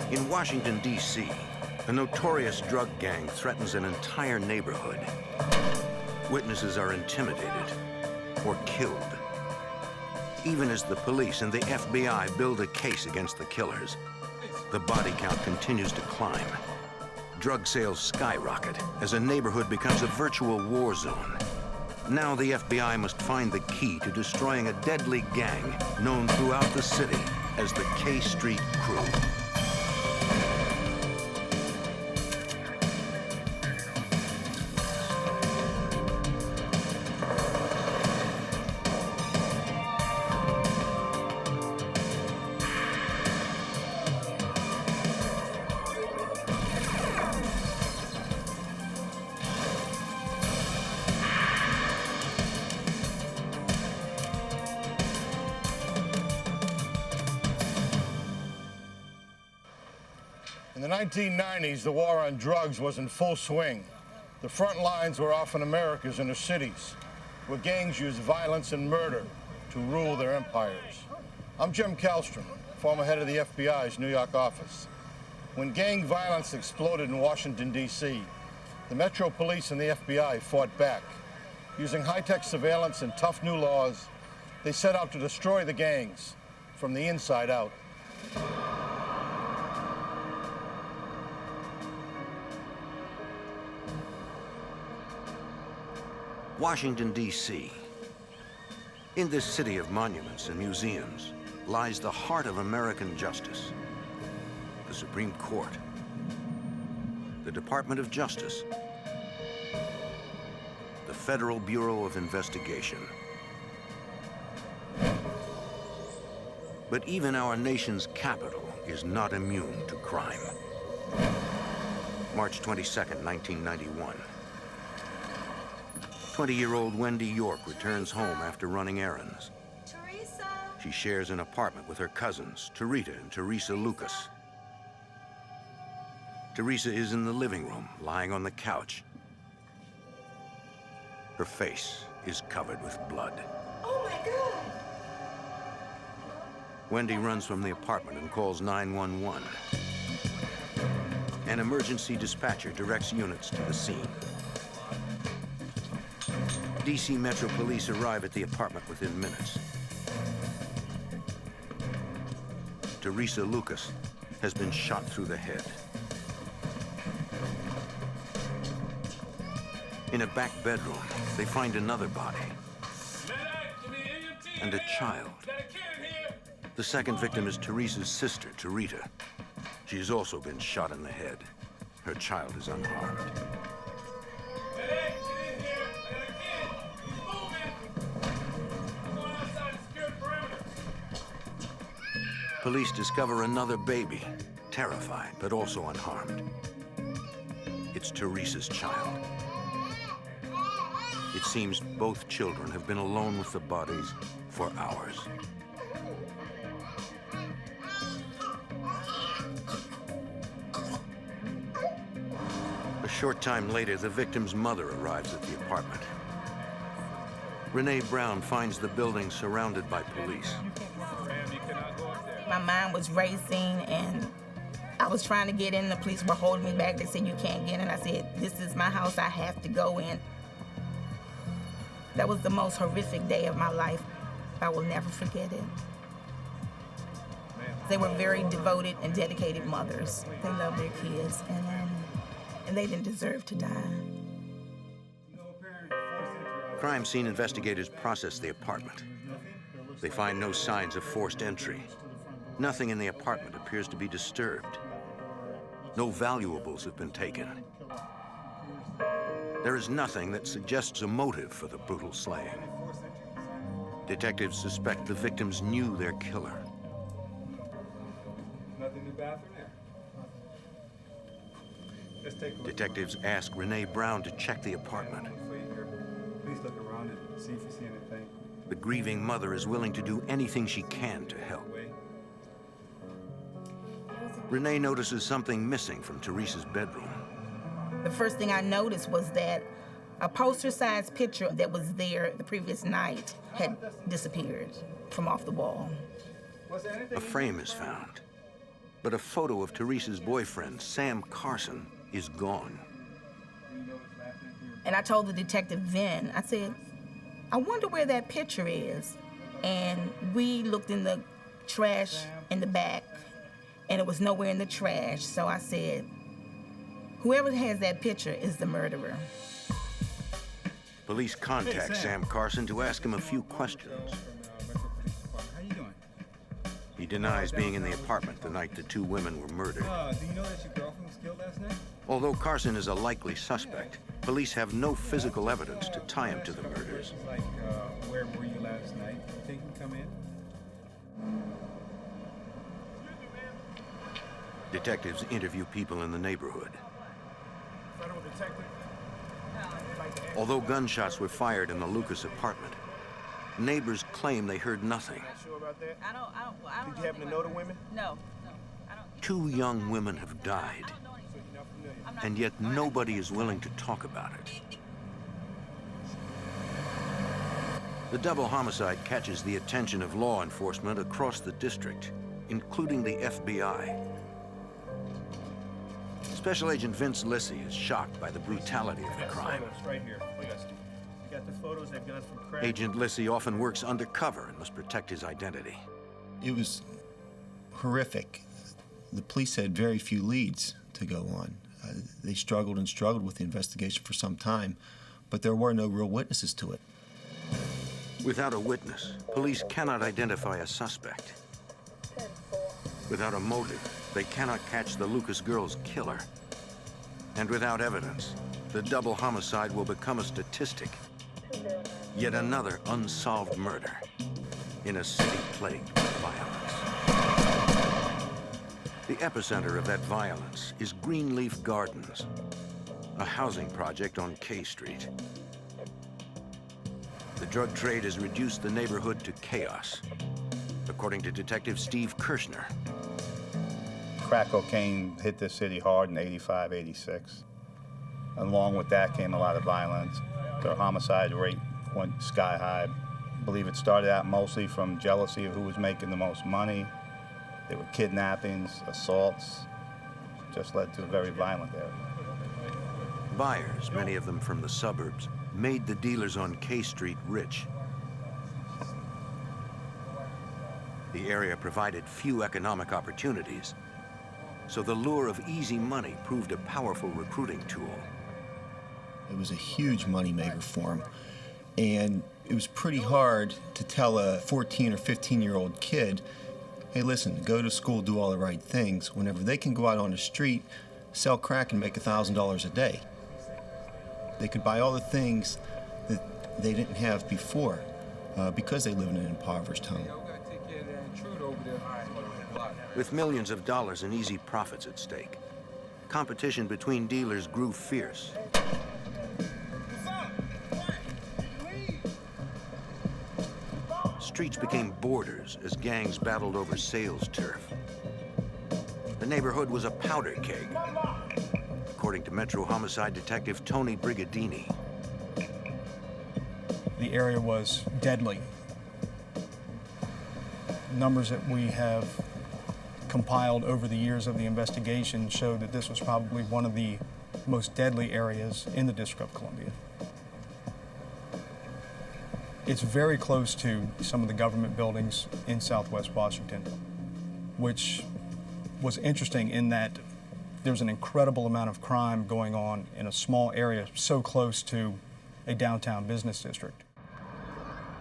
In Washington, D.C., a notorious drug gang threatens an entire neighborhood. Witnesses are intimidated or killed. Even as the police and the FBI build a case against the killers, the body count continues to climb. Drug sales skyrocket as a neighborhood becomes a virtual war zone. Now the FBI must find the key to destroying a deadly gang known throughout the city as the K Street Crew. In the 1990s, the war on drugs was in full swing. The front lines were often America's inner cities, where gangs used violence and murder to rule their empires. I'm Jim Kallstrom, former head of the FBI's New York office. When gang violence exploded in Washington, D.C., the Metro Police and the FBI fought back. Using high-tech surveillance and tough new laws, they set out to destroy the gangs from the inside out. Washington, D.C. In this city of monuments and museums lies the heart of American justice. The Supreme Court, the Department of Justice, the Federal Bureau of Investigation. But even our nation's capital is not immune to crime. March 22nd, 1991. 20-year-old Wendy York returns home after running errands. Teresa! She shares an apartment with her cousins, Terita and Teresa Lucas. Teresa is in the living room, lying on the couch. Her face is covered with blood. Oh my God! Wendy runs from the apartment and calls 911. An emergency dispatcher directs units to the scene. DC Metro Police arrive at the apartment within minutes. Teresa Lucas has been shot through the head. In a back bedroom, they find another body and a child. The second victim is Teresa's sister, Terita. She has also been shot in the head. Her child is unharmed. Police discover another baby, terrified but also unharmed. It's Teresa's child. It seems both children have been alone with the bodies for hours. A short time later, the victim's mother arrives at the apartment. Renee Brown finds the building surrounded by police. My mind was racing and I was trying to get in. The police were holding me back. They said, you can't get in. I said, this is my house. I have to go in. That was the most horrific day of my life. I will never forget it. They were very devoted and dedicated mothers. They loved their kids and they didn't deserve to die. Crime scene investigators process the apartment. They find no signs of forced entry. Nothing in the apartment appears to be disturbed. No valuables have been taken. There is nothing that suggests a motive for the brutal slaying. Detectives suspect the victims knew their killer. Nothing in the bathroom there. Just take a look. Detectives ask Renee Brown to check the apartment. Please look around and see if you see anything. The grieving mother is willing to do anything she can to help. Renee notices something missing from Teresa's bedroom. The first thing I noticed was that a poster-sized picture that was there the previous night had disappeared from off the wall. A frame is found, But a photo of Teresa's boyfriend, Sam Carson, is gone. And I told the detective then, I said, I wonder where that picture is. And we looked in the trash in the back, and it was nowhere in the trash. So I said, whoever has that picture is the murderer. Police contact Sam Carson to ask him a few questions. How you doing? He denies being in the apartment the night the two women were murdered. Do you know that your girlfriend was killed last night? Although Carson is a likely suspect, police have no physical evidence to tie him to the murders. She's like, where were you last night? You think you can come in? Detectives interview people in the neighborhood. Federal detective? Although gunshots were fired in the Lucas apartment, neighbors claim they heard nothing. Sure about that? I don't Did you happen to know the women? No, I don't. 2 young women have died, and yet nobody is willing to talk about it. The double homicide catches the attention of law enforcement across the district, including the FBI. Special Agent Vince Lissy is shocked by the brutality of the crime. Right here. You got the photos they've got from Craig. Agent Lissy often works undercover and must protect his identity. It was horrific. The police had very few leads to go on. They struggled and struggled with the investigation for some time, but there were no real witnesses to it. Without a witness, police cannot identify a suspect. Without a motive, they cannot catch the Lucas girls' killer. And without evidence, the double homicide will become a statistic. Yet another unsolved murder in a city plagued with violence. The epicenter of that violence is Greenleaf Gardens, a housing project on K Street. The drug trade has reduced the neighborhood to chaos, according to Detective Steve Kirshner. Crack cocaine hit the city hard in '85, '86. Along with that came a lot of violence. The homicide rate went sky high. I believe it started out mostly from jealousy of who was making the most money. There were kidnappings, assaults. Just led to a very violent area. Buyers, many of them from the suburbs, made the dealers on K Street rich. The area provided few economic opportunities, so the lure of easy money proved a powerful recruiting tool. It was a huge moneymaker for them. And it was pretty hard to tell a 14 or 15-year-old kid, hey, listen, go to school, do all the right things, whenever they can go out on the street, sell crack and make $1,000 a day. They could buy all the things that they didn't have before because they live in an impoverished home. With millions of dollars in easy profits at stake, competition between dealers grew fierce. Streets became borders as gangs battled over sales turf. The neighborhood was a powder keg, according to Metro Homicide Detective Tony Brigadini. The area was deadly. Numbers that we have compiled over the years of the investigation show that this was probably one of the most deadly areas in the District of Columbia. It's very close to some of the government buildings in Southwest Washington, which was interesting in that there's an incredible amount of crime going on in a small area so close to a downtown business district.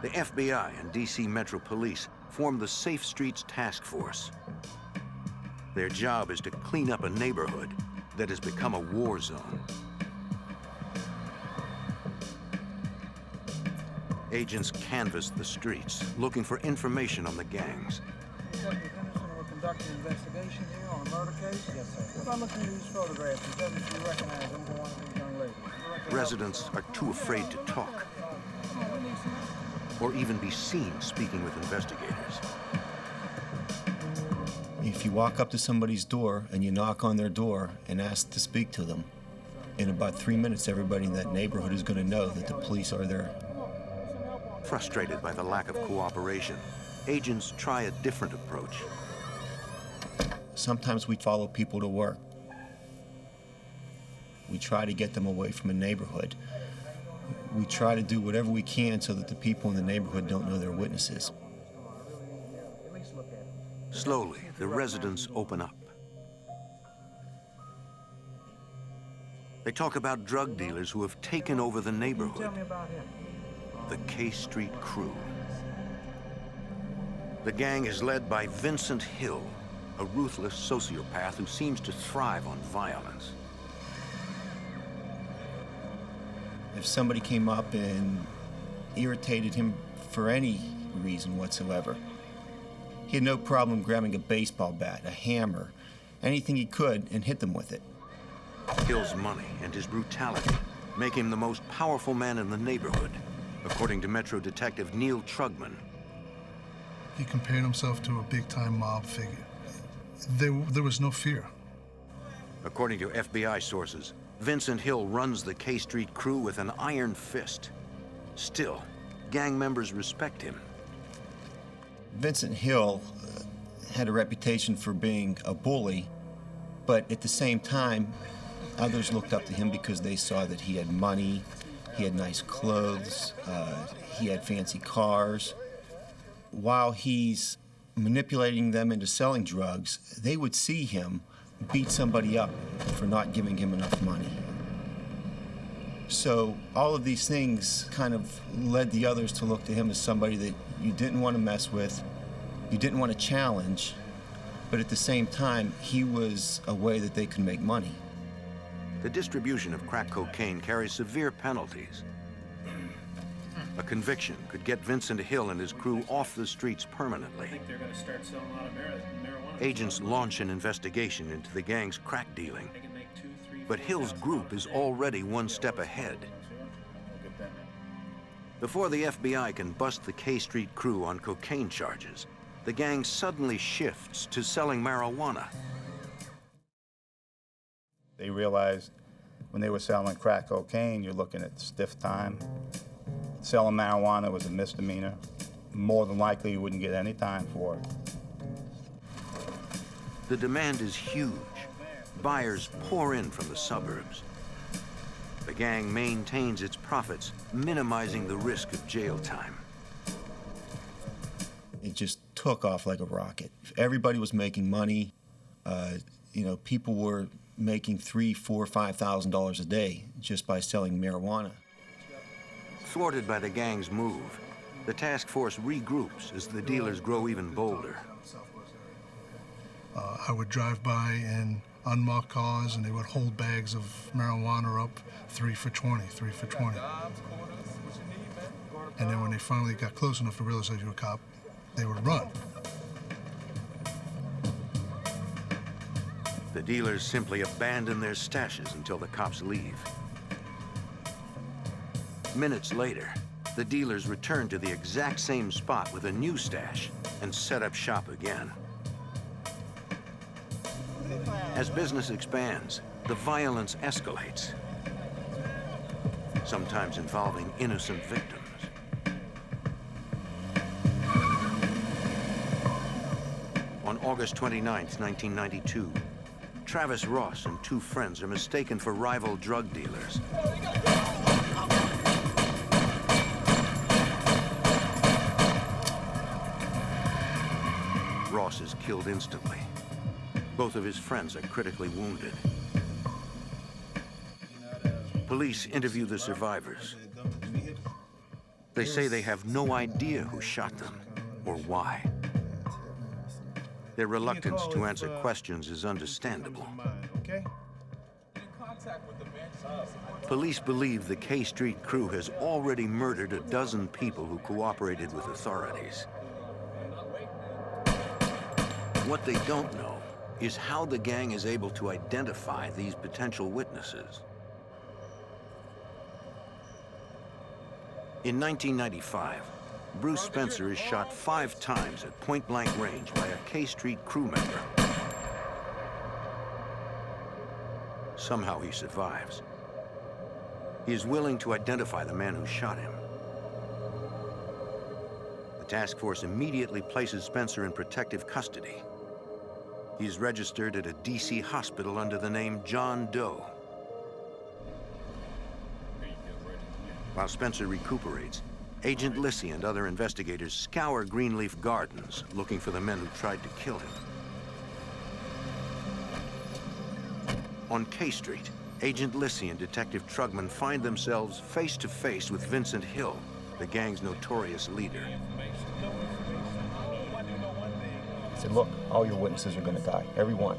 The FBI and DC Metro Police formed the Safe Streets Task Force. Their job is to clean up a neighborhood that has become a war zone. Agents canvass the streets, looking for information on the gangs. Detective Henderson, we're conducting an investigation here on a murder case? Yes, sir. What about looking at these photographs? It doesn't you recognize them for one of these young ladies? Residents are too afraid to talk or even be seen speaking with investigators. If you walk up to somebody's door and you knock on their door and ask to speak to them, in about 3 minutes, everybody in that neighborhood is going to know that the police are there. Frustrated by the lack of cooperation, agents try a different approach. Sometimes we follow people to work. We try to get them away from a neighborhood. We try to do whatever we can so that the people in the neighborhood don't know they're witnesses. Slowly, the residents open up. They talk about drug dealers who have taken over the neighborhood. Tell me about him. The K Street Crew. The gang is led by Vincent Hill, a ruthless sociopath who seems to thrive on violence. If somebody came up and irritated him for any reason whatsoever, he had no problem grabbing a baseball bat, a hammer, anything he could, and hit them with it. Hill's money and his brutality make him the most powerful man in the neighborhood, according to Metro Detective Neil Trugman. He compared himself to a big-time mob figure. There was no fear. According to FBI sources, Vincent Hill runs the K Street Crew with an iron fist. Still, gang members respect him. Vincent Hill had a reputation for being a bully, but at the same time, others looked up to him because they saw that he had money, he had nice clothes, he had fancy cars. While he's manipulating them into selling drugs, they would see him beat somebody up for not giving him enough money. So all of these things kind of led the others to look to him as somebody that you didn't want to mess with, you didn't want to challenge, but at the same time, he was a way that they could make money. The distribution of crack cocaine carries severe penalties. A conviction could get Vincent Hill and his crew off the streets permanently. I think they're going to start selling a lot of marijuana. Agents launch an investigation into the gang's crack dealing. They can make 2, 3, But Hill's group is already one step ahead. Before the FBI can bust the K Street Crew on cocaine charges, the gang suddenly shifts to selling marijuana. They realized when they were selling crack cocaine, you're looking at stiff time. Selling marijuana was a misdemeanor. More than likely, you wouldn't get any time for it. The demand is huge. Buyers pour in from the suburbs. The gang maintains its profits, minimizing the risk of jail time. It just took off like a rocket. Everybody was making money. People were making $3,000, $4,000, $5,000 a day just by selling marijuana. Thwarted by the gang's move, the task force regroups as the dealers grow even bolder. I would drive by in unmarked cars, and they would hold bags of marijuana up, 3 for 20, 3 for 20. And then when they finally got close enough to realize that you were a cop, they would run. The dealers simply abandon their stashes until the cops leave. Minutes later, the dealers return to the exact same spot with a new stash and set up shop again. As business expands, the violence escalates, sometimes involving innocent victims. On August 29th, 1992, Travis Ross and 2 friends are mistaken for rival drug dealers. Ross is killed instantly. Both of his friends are critically wounded. Police interview the survivors. They say they have no idea who shot them or why. Their reluctance to answer questions is understandable. Police believe the K Street Crew has already murdered a dozen people who cooperated with authorities. What they don't know is how the gang is able to identify these potential witnesses. In 1995, Bruce Spencer is shot 5 times at point-blank range by a K Street Crew member. Somehow he survives. He is willing to identify the man who shot him. The task force immediately places Spencer in protective custody. He's registered at a D.C. hospital under the name John Doe. While Spencer recuperates, Agent Lissy and other investigators scour Greenleaf Gardens looking for the men who tried to kill him. On K Street, Agent Lissy and Detective Trugman find themselves face to face with Vincent Hill, the gang's notorious leader. He said, look, all your witnesses are going to die, every one.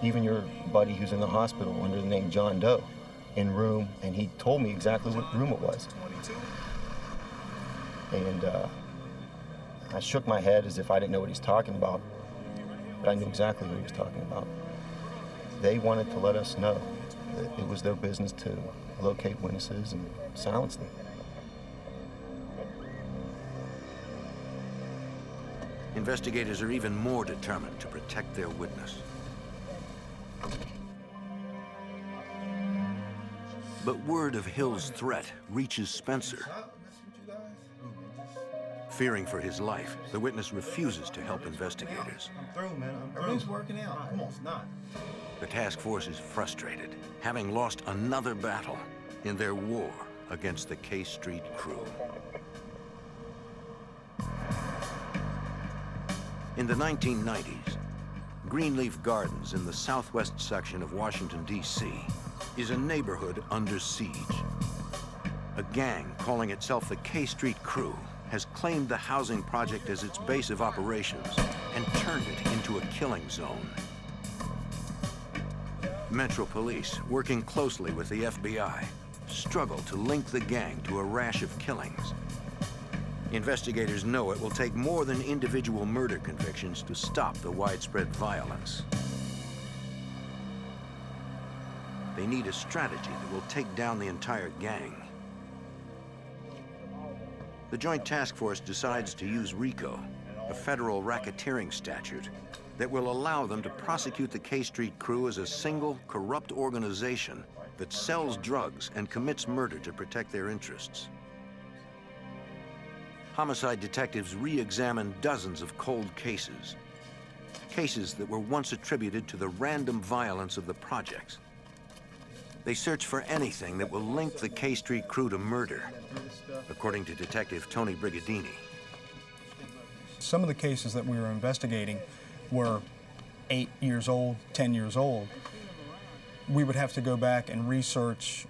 Even your buddy who's in the hospital under the name John Doe, in room, and he told me exactly what room it was. And I shook my head as if I didn't know what he's talking about, but I knew exactly what he was talking about. They wanted to let us know that it was their business to locate witnesses and silence them. Investigators are even more determined to protect their witness. But word of Hill's threat reaches Spencer. Fearing for his life, the witness refuses to help investigators. I'm through, man. Everything's working out. Come on, it's not. The task force is frustrated, having lost another battle in their war against the K Street crew. In the 1990s, Greenleaf Gardens in the southwest section of Washington, D.C., is a neighborhood under siege. A gang calling itself the K Street Crew has claimed the housing project as its base of operations and turned it into a killing zone. Metro Police, working closely with the FBI, struggle to link the gang to a rash of killings. Investigators know it will take more than individual murder convictions to stop the widespread violence. They need a strategy that will take down the entire gang. The Joint Task Force decides to use RICO, a federal racketeering statute that will allow them to prosecute the K Street Crew as a single, corrupt organization that sells drugs and commits murder to protect their interests. Homicide detectives re-examine dozens of cold cases, cases that were once attributed to the random violence of the projects. They search for anything that will link the K Street Crew to murder, according to Detective Tony Brigadini. Some of the cases that we were investigating were 8 years old, 10 years old. We would have to go back and research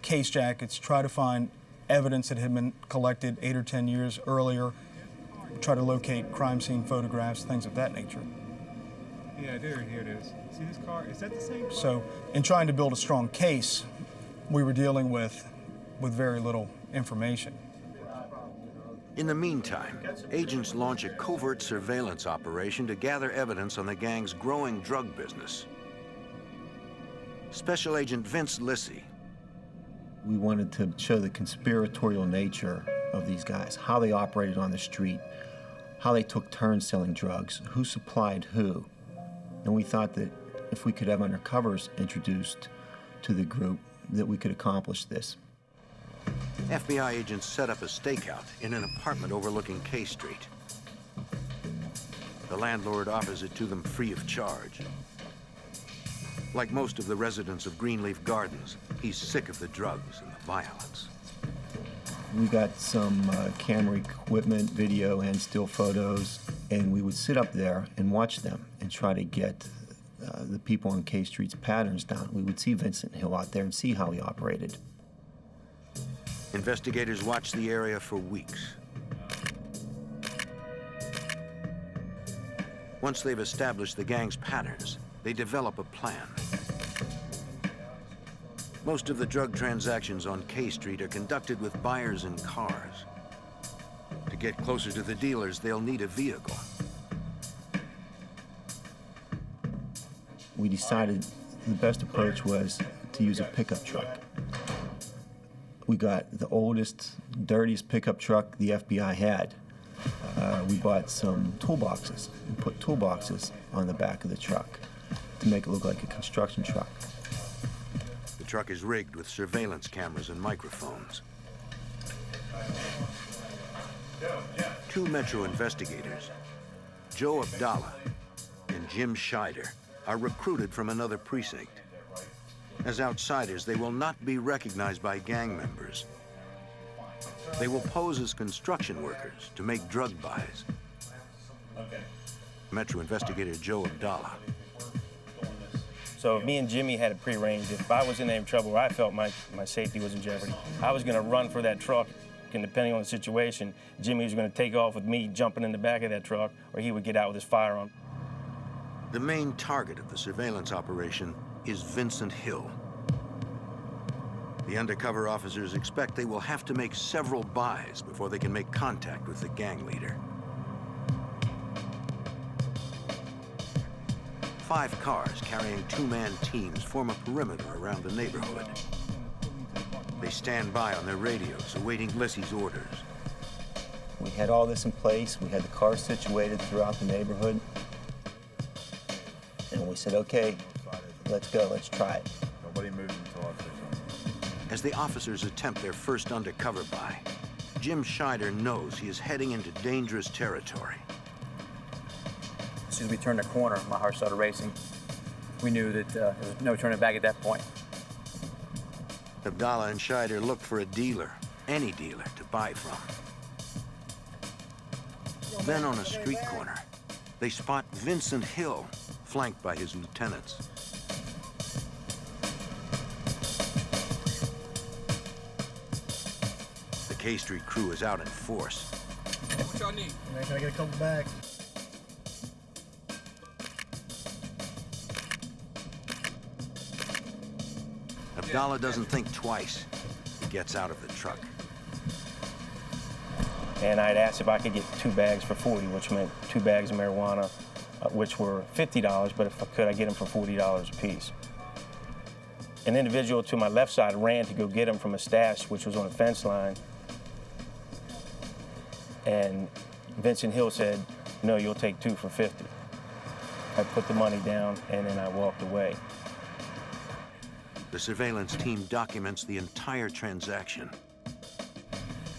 case jackets, try to find evidence that had been collected 8 or 10 years earlier, try to locate crime scene photographs, things of that nature. Yeah, here it is. See this car? Is that the same car? So, in trying to build a strong case, we were dealing with very little information. In the meantime, agents launch a covert surveillance operation to gather evidence on the gang's growing drug business. Special Agent Vince Lissy. We wanted to show the conspiratorial nature of these guys, how they operated on the street, how they took turns selling drugs, who supplied who. And we thought that if we could have undercovers introduced to the group, that we could accomplish this. FBI agents set up a stakeout in an apartment overlooking K Street. The landlord offers it to them free of charge. Like most of the residents of Greenleaf Gardens, he's sick of the drugs and the violence. We got some camera equipment, video, and still photos, and we would sit up there and watch them and try to get the people on K Street's patterns down. We would see Vincent Hill out there and see how he operated. Investigators watched the area for weeks. Once they've established the gang's patterns, they develop a plan. Most of the drug transactions on K Street are conducted with buyers in cars. To get closer to the dealers, they'll need a vehicle. We decided the best approach was to use a pickup truck. We got the oldest, dirtiest pickup truck the FBI had. We bought some toolboxes and put toolboxes on the back of the truck to make it look like a construction truck. The truck is rigged with surveillance cameras and microphones. Two Metro investigators, Joe Abdallah and Jim Scheider are recruited from another precinct. As outsiders, they will not be recognized by gang members. They will pose as construction workers to make drug buys. Metro investigator Joe Abdallah. So me and Jimmy had it prearranged. If I was in any trouble or I felt my safety was in jeopardy, I was gonna run for that truck, and depending on the situation, Jimmy was gonna take off with me jumping in the back of that truck, or he would get out with his firearm. The main target of the surveillance operation is Vincent Hill. The undercover officers expect they will have to make several buys before they can make contact with the gang leader. 5 cars carrying 2-man teams form a perimeter around the neighborhood. They stand by on their radios, awaiting Lissy's orders. We had all this in place. We had the cars situated throughout the neighborhood. And we said, okay, let's go, let's try it. Nobody moved until I said something. As the officers attempt their first undercover buy, Jim Scheider knows he is heading into dangerous territory. As soon as we turned the corner, my heart started racing. We knew that there was no turning back at that point. Abdallah and Scheider look for a dealer, any dealer, to buy from. Then on a street corner, they spot Vincent Hill, flanked by his lieutenants. The K Street crew is out in force. What y'all need? Can I get a couple bags? Abdallah doesn't think twice. He gets out of the truck. And I'd asked if I could get 2 bags for $40, which meant 2 bags of marijuana, which were $50, but if I could, I'd get them for $40 a piece. An individual to my left side ran to go get them from a stash, which was on a fence line. And Vincent Hill said, no, you'll take 2 for $50. I put the money down, and then I walked away. The surveillance team documents the entire transaction.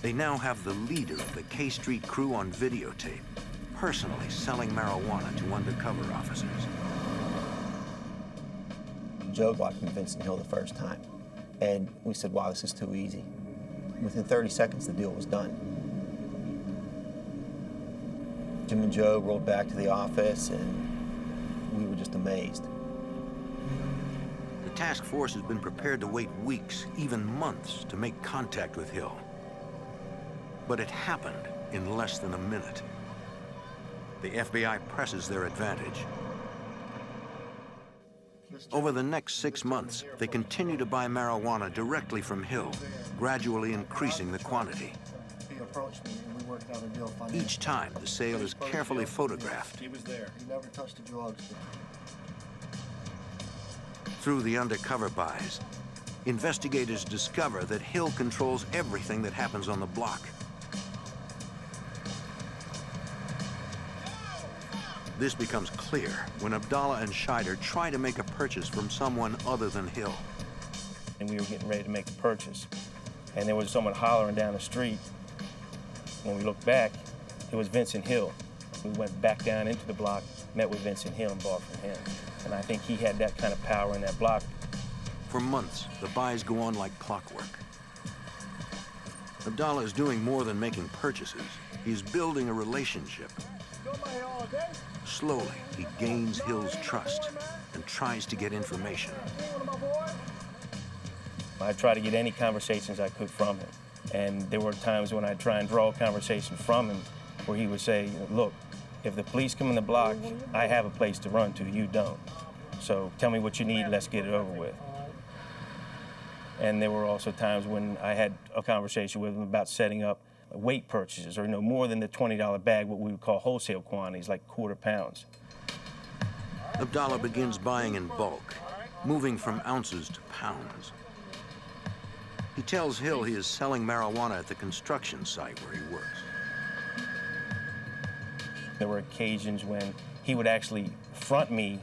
They now have the leader of the K Street crew on videotape, personally selling marijuana to undercover officers. Joe bought from Vincent Hill the first time, and we said, wow, this is too easy. Within 30 seconds, the deal was done. Jim and Joe rolled back to the office, and we were just amazed. The task force has been prepared to wait weeks, even months, to make contact with Hill. But it happened in less than a minute. The FBI presses their advantage. Over the next 6 months, they continue to buy marijuana directly from Hill, gradually increasing the quantity. He approached me and we worked out a deal financially. Each time, the sale is carefully photographed. He was there. He never touched the drugs. Through the undercover buys, investigators discover that Hill controls everything that happens on the block. This becomes clear when Abdallah and Scheider try to make a purchase from someone other than Hill. And we were getting ready to make the purchase. And there was someone hollering down the street. When we looked back, it was Vincent Hill. We went back down into the block, met with Vincent Hill and bought from him. And I think he had that kind of power in that block. For months, the buys go on like clockwork. Abdallah is doing more than making purchases. He's building a relationship. Slowly, he gains Hill's trust and tries to get information. I tried to get any conversations I could from him. And there were times when I'd try and draw a conversation from him where he would say, look, if the police come in the block, I have a place to run to, you don't. So tell me what you need, let's get it over with. And there were also times when I had a conversation with him about setting up weight purchases, or more than the $20 bag, what we would call wholesale quantities, like quarter pounds. Abdallah begins buying in bulk, moving from ounces to pounds. He tells Hill he is selling marijuana at the construction site where he works. There were occasions when he would actually front me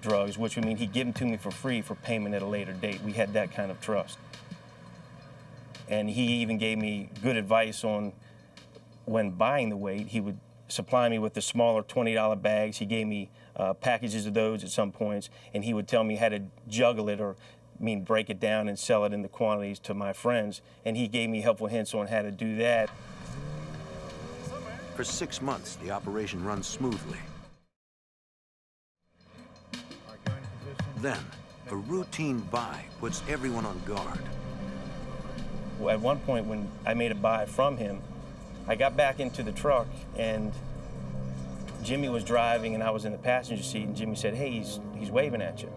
drugs, which would mean he'd give them to me for free for payment at a later date. We had that kind of trust. And he even gave me good advice on when buying the weight. He would supply me with the smaller $20 bags. He gave me packages of those at some points, and he would tell me how to juggle it, or break it down and sell it in the quantities to my friends. And he gave me helpful hints on how to do that. For 6 months, the operation runs smoothly. Then, a routine buy puts everyone on guard. At one point when I made a buy from him, I got back into the truck and Jimmy was driving and I was in the passenger seat, and Jimmy said, "Hey, he's waving at you."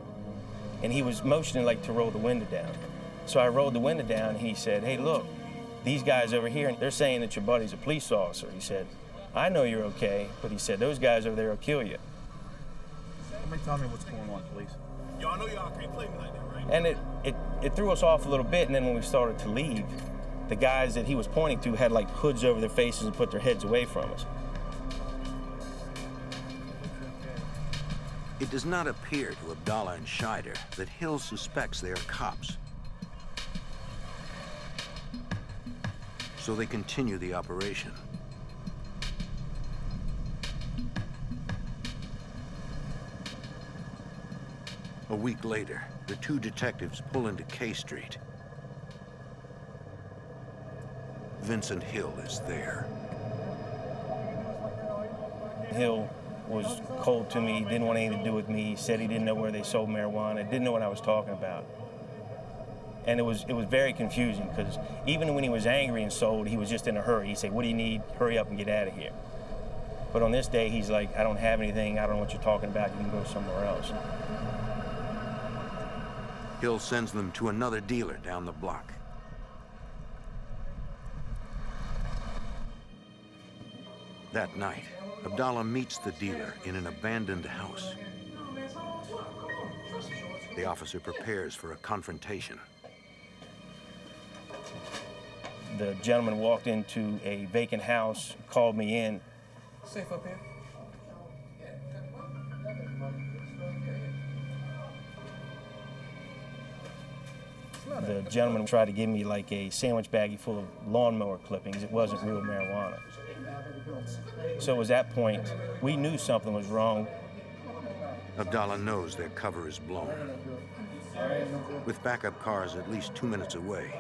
And he was motioning like to roll the window down. So I rolled the window down and he said, "Hey, look, these guys over here, they're saying that your buddy's a police officer." He said, "I know you're okay," but he said, "Those guys over there will kill you." Somebody tell me what's going on, please. Yo, I know y'all can't play me like that, right? And it threw us off a little bit, and then when we started to leave, the guys that he was pointing to had like hoods over their faces and put their heads away from us. It does not appear to Abdallah and Scheider that Hill suspects they are cops. So they continue the operation. A week later, the two detectives pull into K Street. Vincent Hill is there. Hill was cold to me, didn't want anything to do with me. He said he didn't know where they sold marijuana, didn't know what I was talking about. And it was very confusing, because even when he was angry and sold, he was just in a hurry. He'd say, "What do you need? Hurry up and get out of here." But on this day, he's like, "I don't have anything. I don't know what you're talking about. You can go somewhere else." Hill sends them to another dealer down the block. That night, Abdallah meets the dealer in an abandoned house. The officer prepares for a confrontation. The gentleman walked into a vacant house, called me in. Safe up here? The gentleman tried to give me like a sandwich baggie full of lawnmower clippings. It wasn't real marijuana. So it was that point, we knew something was wrong. Abdallah knows their cover is blown. With backup cars at least 2 minutes away,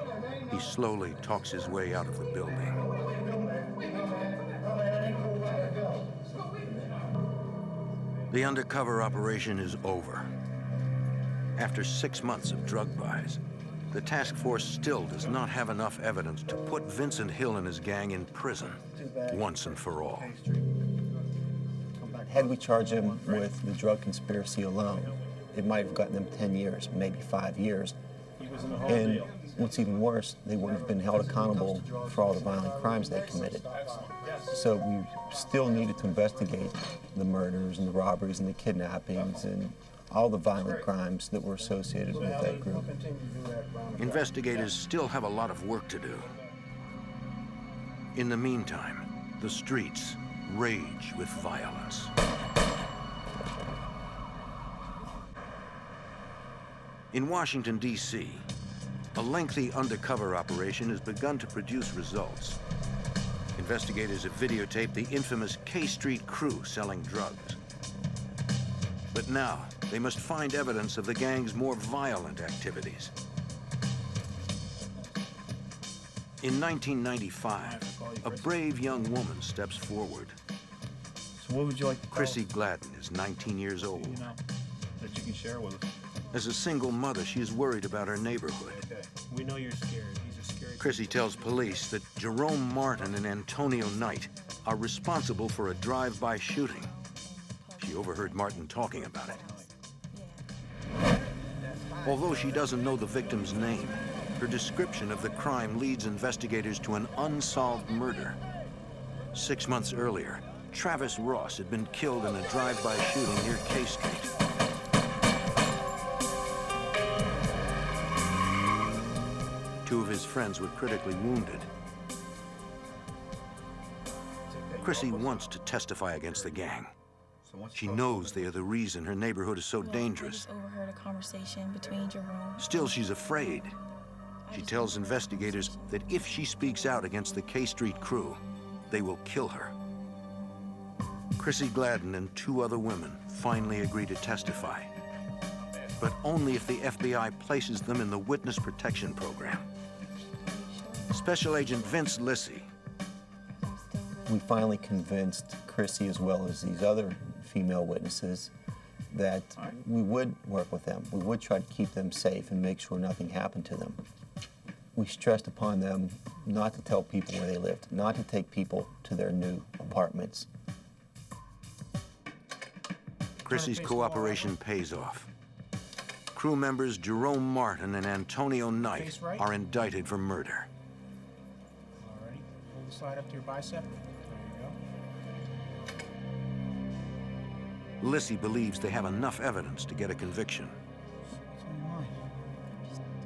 he slowly talks his way out of the building. The undercover operation is over. After 6 months of drug buys, the task force still does not have enough evidence to put Vincent Hill and his gang in prison once and for all. Had we charged him with the drug conspiracy alone, it might have gotten them 10 years, maybe 5 years. And what's even worse, they wouldn't have been held accountable for all the violent crimes they committed. So we still needed to investigate the murders and the robberies and the kidnappings and all the violent crimes that were associated with that group. Investigators still have a lot of work to do. In the meantime, the streets rage with violence. In Washington, D.C., a lengthy undercover operation has begun to produce results. Investigators have videotaped the infamous K Street crew selling drugs. But now, they must find evidence of the gang's more violent activities. In 1995, a brave young woman steps forward. So what would you like to tell Chrissy Gladden is 19 years old. you know, that you can share with us? As a single mother, she is worried about her neighborhood. Okay. We know you're scared. These are scary. Chrissy tells police that Jerome Martin and Antonio Knight are responsible for a drive-by shooting. She overheard Martin talking about it. Although she doesn't know the victim's name, her description of the crime leads investigators to an unsolved murder. 6 months earlier, Travis Ross had been killed in a drive-by shooting near K Street. Two of his friends were critically wounded. Chrissy wants to testify against the gang. She knows they are the reason her neighborhood is so dangerous. I just overheard a conversation between Jerome. Still, she's afraid. She tells investigators that if she speaks out against the K Street crew, they will kill her. Chrissy Gladden and 2 other women finally agree to testify, but only if the FBI places them in the Witness Protection Program. Special Agent Vince Lissy. We finally convinced Chrissy, as well as these other female witnesses, that we would work with them. We would try to keep them safe and make sure nothing happened to them. We stressed upon them not to tell people where they lived, not to take people to their new apartments. Chrissy's cooperation pays off. Crew members Jerome Martin and Antonio Knight are indicted for murder. Alrighty, pull the slide up to your bicep. There you go. Lissy believes they have enough evidence to get a conviction.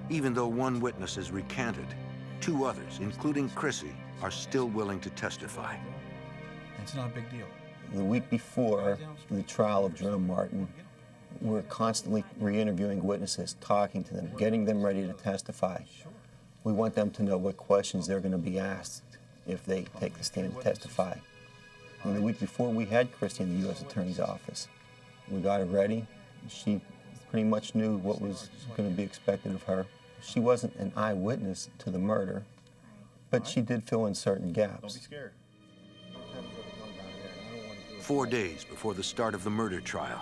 Even though 1 witness has recanted, 2 others, including Chrissy, are still willing to testify. It's not a big deal. The week before the trial of Jerome Martin, we're constantly re-interviewing witnesses, talking to them, getting them ready to testify. We want them to know what questions they're going to be asked if they take the stand to testify. And the week before, we had Chrissy in the U.S. Attorney's office. We got her ready. She pretty much knew what was going to be expected of her. She wasn't an eyewitness to the murder, but she did fill in certain gaps. Don't be scared. 4 days before the start of the murder trial,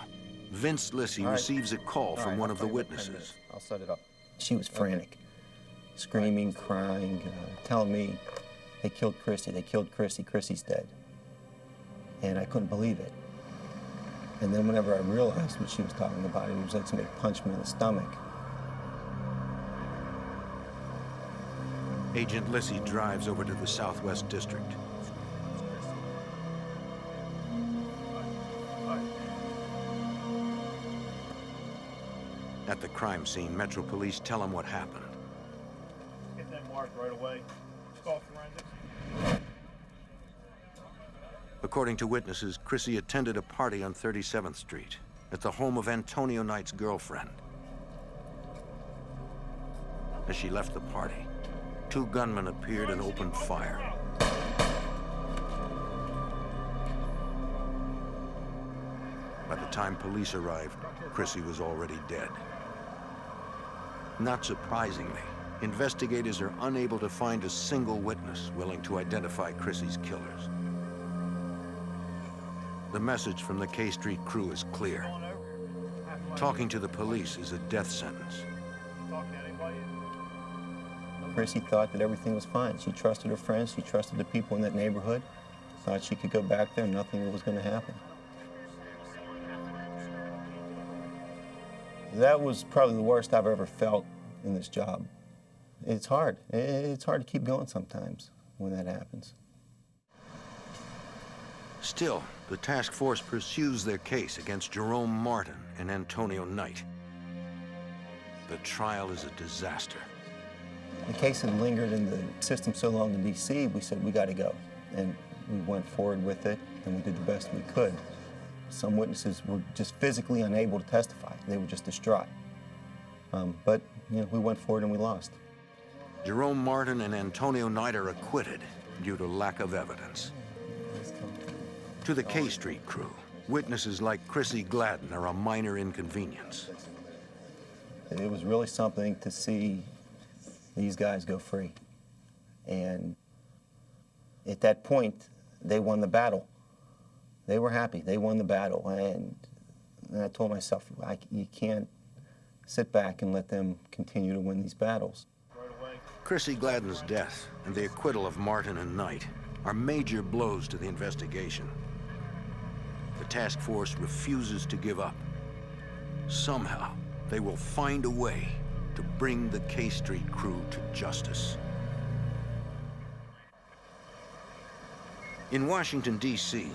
Vince Lissy receives a call from one of the witnesses. I'll set it up. She was frantic, screaming, crying, telling me, they killed Chrissy, they killed Chrissy, Chrissy's dead. And I couldn't believe it. And then whenever I realized what she was talking about, it was like somebody punched me in the stomach. Agent Lissy drives over to the Southwest District. At the crime scene, Metro Police tell him what happened. Get that marked right away. Just call forensics. According to witnesses, Chrissy attended a party on 37th Street at the home of Antonio Knight's girlfriend. As she left the party, 2 gunmen appeared and opened fire. By the time police arrived, Chrissy was already dead. Not surprisingly, investigators are unable to find a single witness willing to identify Chrissy's killers. The message from the K Street crew is clear. Talking to the police is a death sentence. Chrissy thought that everything was fine. She trusted her friends, she trusted the people in that neighborhood, thought she could go back there and nothing was going to happen. That was probably the worst I've ever felt in this job. It's hard. It's hard to keep going sometimes when that happens. Still, the task force pursues their case against Jerome Martin and Antonio Knight. The trial is a disaster. The case had lingered in the system so long in D.C., we said, we got to go. And we went forward with it, and we did the best we could. Some witnesses were just physically unable to testify. They were just distraught. But you know, we went forward and we lost. Jerome Martin and Antonio Knight are acquitted due to lack of evidence. To the K Street crew, witnesses like Chrissy Gladden are a minor inconvenience. It was really something to see these guys go free. And at that point, they won the battle. They were happy. They won the battle. And I told myself, you can't sit back and let them continue to win these battles. Chrissy Gladden's death and the acquittal of Martin and Knight are major blows to the investigation. The task force refuses to give up. Somehow, they will find a way to bring the K Street crew to justice. In Washington, D.C.,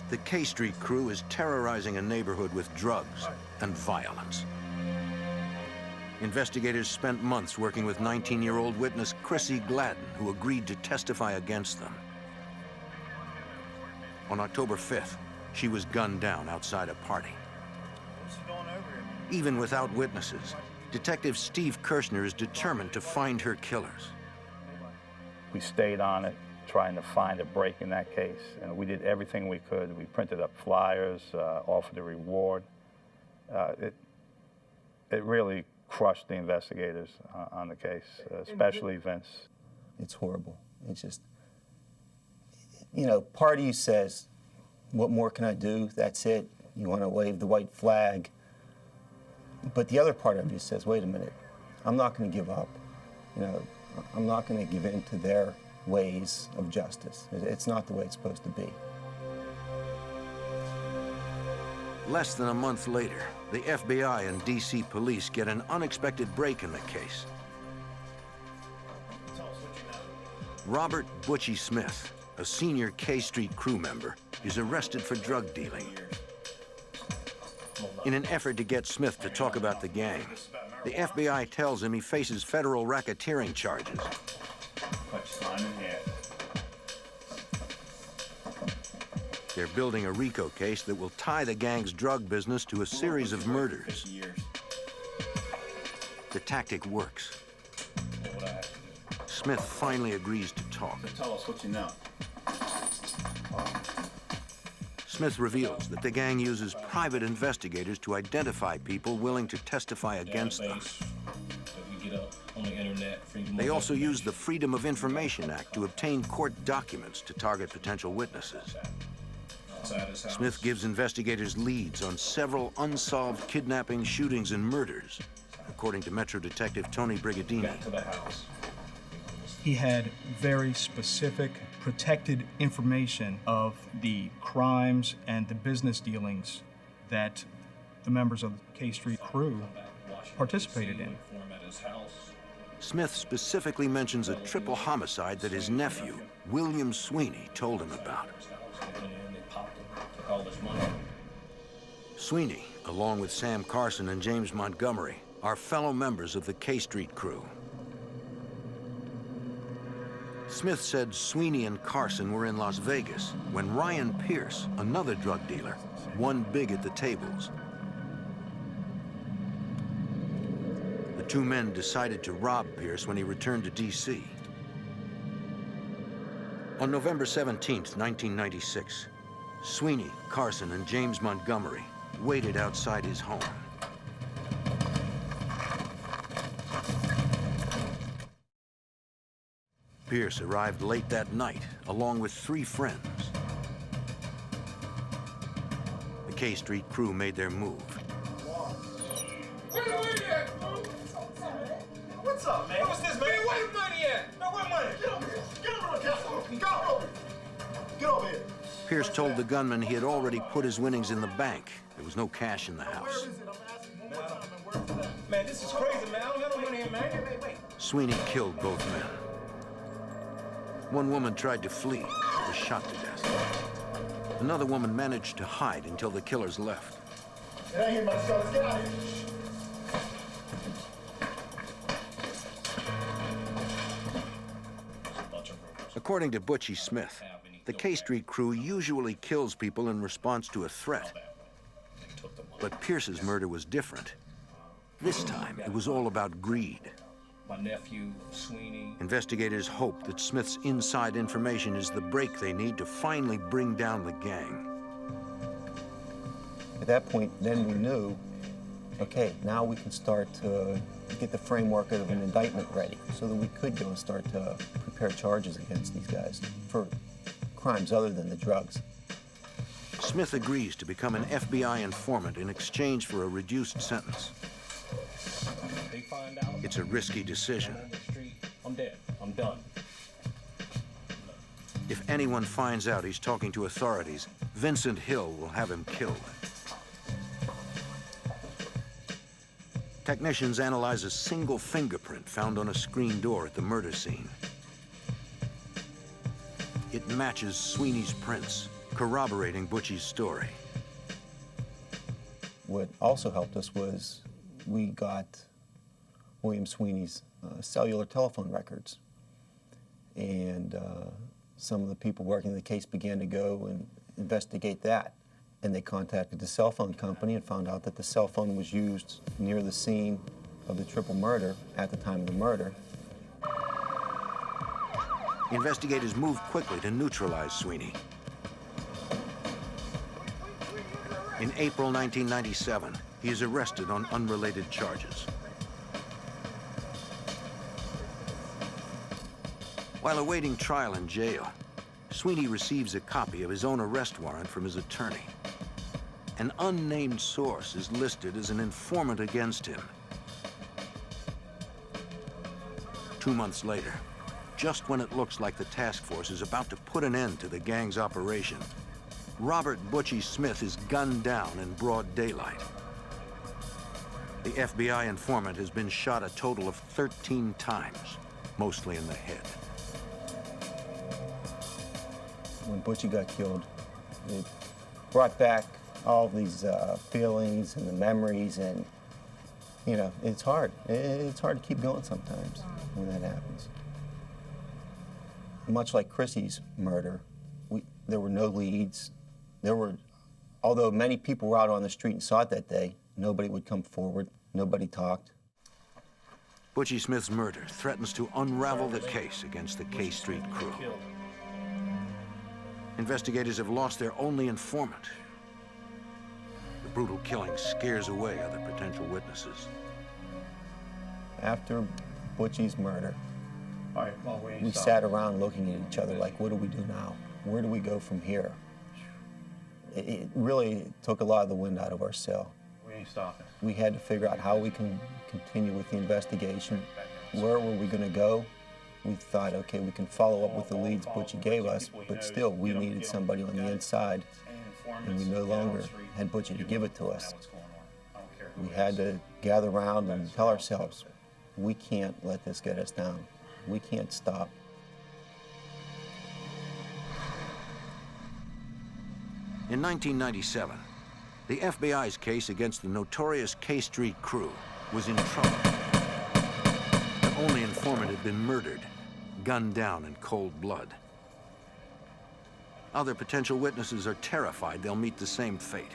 the K Street crew is terrorizing a neighborhood with drugs and violence. Investigators spent months working with 19-year-old witness Chrissy Gladden, who agreed to testify against them. On October 5th, she was gunned down outside a party. Even without witnesses, Detective Steve Kirshner is determined to find her killers. We stayed on it. trying to find a break in that case. And we did everything we could. We printed up flyers, offered a reward. It really crushed the investigators on the case, especially Vince. It's horrible. It's just, you know, part of you says, what more can I do? That's it. You want to wave the white flag. But the other part of you says, wait a minute, I'm not going to give up. You know, I'm not going to give in to their ways of justice. It's not the way it's supposed to be. Less than a month later, the FBI and DC police get an unexpected break in the case. Robert Butchie Smith, a senior K Street crew member, is arrested for drug dealing. In an effort to get Smith to talk about the gang, the FBI tells him he faces federal racketeering charges. They're building a RICO case that will tie the gang's drug business to a series of murders. The tactic works. Smith finally agrees to talk. Tell us what you know. Smith reveals that the gang uses private investigators to identify people willing to testify against them. They also use the Freedom of Information Act to obtain court documents to target potential witnesses. Smith gives investigators leads on several unsolved kidnapping, shootings, and murders, according to Metro Detective Tony Brigadini. He had very specific, protected information of the crimes and the business dealings that the members of the K Street crew participated in. Smith specifically mentions a triple homicide that his nephew, William Sweeney, told him about. Sweeney, along with Sam Carson and James Montgomery, are fellow members of the K Street crew. Smith said Sweeney and Carson were in Las Vegas when Ryan Pierce, another drug dealer, won big at the tables. The two men decided to rob Pierce when he returned to D.C. On November 17th, 1996, Sweeney, Carson, and James Montgomery waited outside his home. Pierce arrived late that night, along with 3 friends. The K Street crew made their move. What's up, man? What's this, man? Where money at? No, where money? Get over here. Get over here. Get over here. Get over here. Pierce told the gunman he had already put his winnings in the bank. There was no cash in the house. Man, this is crazy, man. I don't got no money in, man. Wait. Sweeney killed both men. One woman tried to flee, but was shot to death. Another woman managed to hide until the killers left. It ain't here, my son. Let's get out of here. According to Butchie Smith, the K Street crew usually kills people in response to a threat. But Pierce's murder was different. This time, it was all about greed. My nephew, Sweeney. Investigators hope that Smith's inside information is the break they need to finally bring down the gang. At that point, then we knew, okay, now we can start to get the framework of an indictment ready so that we could go and start to prepare charges against these guys for crimes other than the drugs. Smith agrees to become an FBI informant in exchange for a reduced sentence. It's a risky decision. I'm dead. I'm done. If anyone finds out he's talking to authorities, Vincent Hill will have him killed. Technicians analyze a single fingerprint found on a screen door at the murder scene. It matches Sweeney's prints, corroborating Butchie's story. What also helped us was we got William Sweeney's cellular telephone records. And some of the people working the case began to go and investigate that. And they contacted the cell phone company and found out that the cell phone was used near the scene of the triple murder at the time of the murder. Investigators move quickly to neutralize Sweeney. In April 1997, he is arrested on unrelated charges. While awaiting trial in jail, Sweeney receives a copy of his own arrest warrant from his attorney. An unnamed source is listed as an informant against him. 2 months later, just when it looks like the task force is about to put an end to the gang's operation, Robert Butchie Smith is gunned down in broad daylight. The FBI informant has been shot a total of 13 times, mostly in the head. When Butchie got killed, it brought back all these feelings and the memories, and you know, it's hard. It's hard to keep going sometimes when that happens. Much like Chrissy's murder, there were no leads. Although many people were out on the street and saw it that day, nobody would come forward, nobody talked. Butchie Smith's murder threatens to unravel the case against the K Street crew. Investigators have lost their only informant. The brutal killing scares away other potential witnesses. After Butchie's murder, we sat around looking at each other like, what do we do now? Where do we go from here? It really took a lot of the wind out of our sail. We ain't stopping. We had to figure out how we can continue with the investigation. Where were we going to go? We thought, okay, we can follow up with the leads Butchie gave us, but still, we needed somebody on the inside, and we no longer had Butchie to give it to us. We had to gather around and tell ourselves, we can't let this get us down. We can't stop. In 1997, the FBI's case against the notorious K Street crew was in trouble. The only informant had been murdered, gunned down in cold blood. Other potential witnesses are terrified they'll meet the same fate.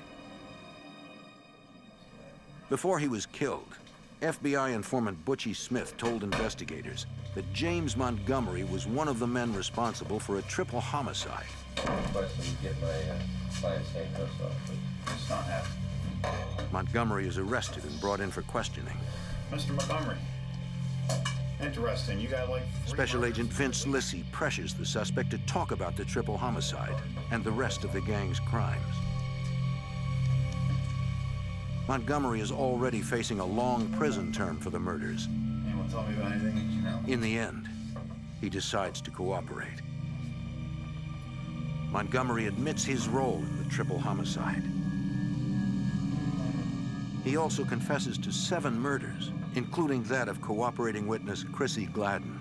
Before he was killed, FBI informant Butchie Smith told investigators that James Montgomery was one of the men responsible for a triple homicide. Montgomery is arrested and brought in for questioning. Mr. Montgomery, interesting. You got like... Special Agent Vince Lissy pressures the suspect to talk about the triple homicide and the rest of the gang's crimes. Montgomery is already facing a long prison term for the murders. Anyone tell me about anything that you know? In the end, he decides to cooperate. Montgomery admits his role in the triple homicide. He also confesses to 7 murders, including that of cooperating witness Chrissy Gladden.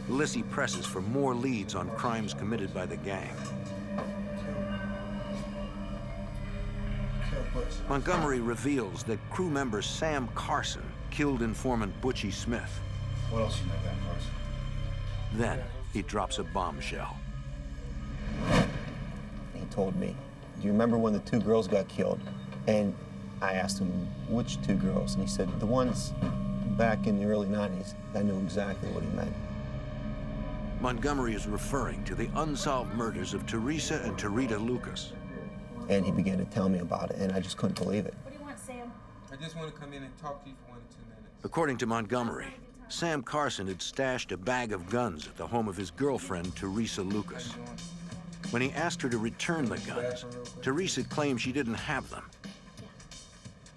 Lissy presses for more leads on crimes committed by the gang. Montgomery reveals that crew member Sam Carson killed informant Butchie Smith. What else you know about Carson? Then he drops a bombshell. He told me, do you remember when the 2 girls got killed? And I asked him, which 2 girls? And he said, the ones back in the early 90s. I knew exactly what he meant. Montgomery is referring to the unsolved murders of Teresa and Tarita Lucas. And he began to tell me about it, and I just couldn't believe it. What do you want, Sam? I just want to come in and talk to you for 1 or 2 minutes. According to Montgomery, Sam Carson had stashed a bag of guns at the home of his girlfriend, Teresa Lucas. When he asked her to return the guns, Teresa claimed she didn't have them.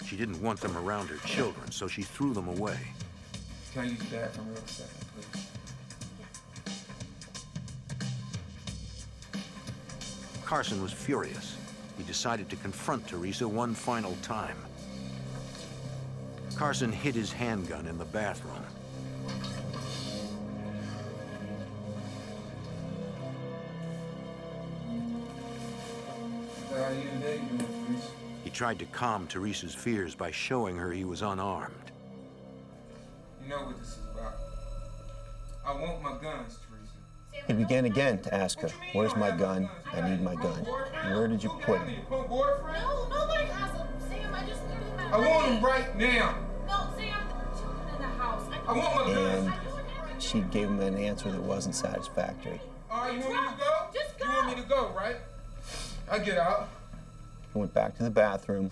She didn't want them around her children, so she threw them away. Can I use the bathroom real second, please? Carson was furious. He decided to confront Teresa one final time. Carson hid his handgun in the bathroom. He tried to calm Teresa's fears by showing her he was unarmed. You know what this is about. I want my guns, Teresa. He began again to ask her, where's my gun? I need my gun. Where did you put him? No, nobody has them, Sam. I just threw them out. I want them right now. No, Sam, there are children in the house. I I want my guns. And she gave him an answer that wasn't satisfactory. All right, you want me to go? Just go. You want me to go, right? I get out. He went back to the bathroom,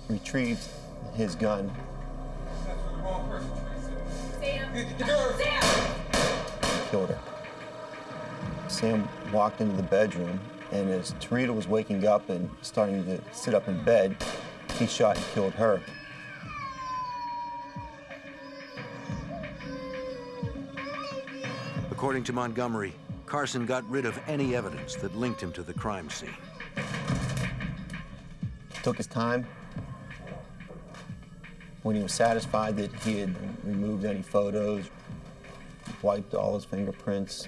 retrieved his gun. That's for the wrong person, Tracy. Sam! Killed her. Sam walked into the bedroom, and as Tarita was waking up and starting to sit up in bed, he shot and killed her. According to Montgomery, Carson got rid of any evidence that linked him to the crime scene. Took his time. When he was satisfied that he had removed any photos, wiped all his fingerprints,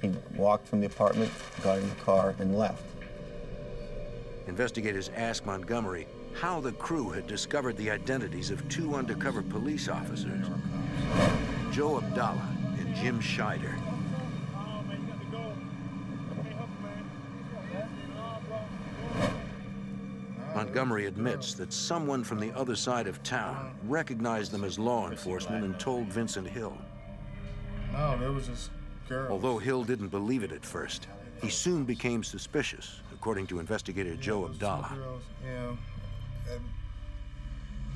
he walked from the apartment, got in the car, and left. Investigators asked Montgomery how the crew had discovered the identities of two undercover police officers, Joe Abdallah and Jim Scheider. Montgomery admits that someone from the other side of town recognized them as law enforcement and told Vincent Hill. No, there was this girl. Although Hill didn't believe it at first, he soon became suspicious, according to investigator Joe Abdallah.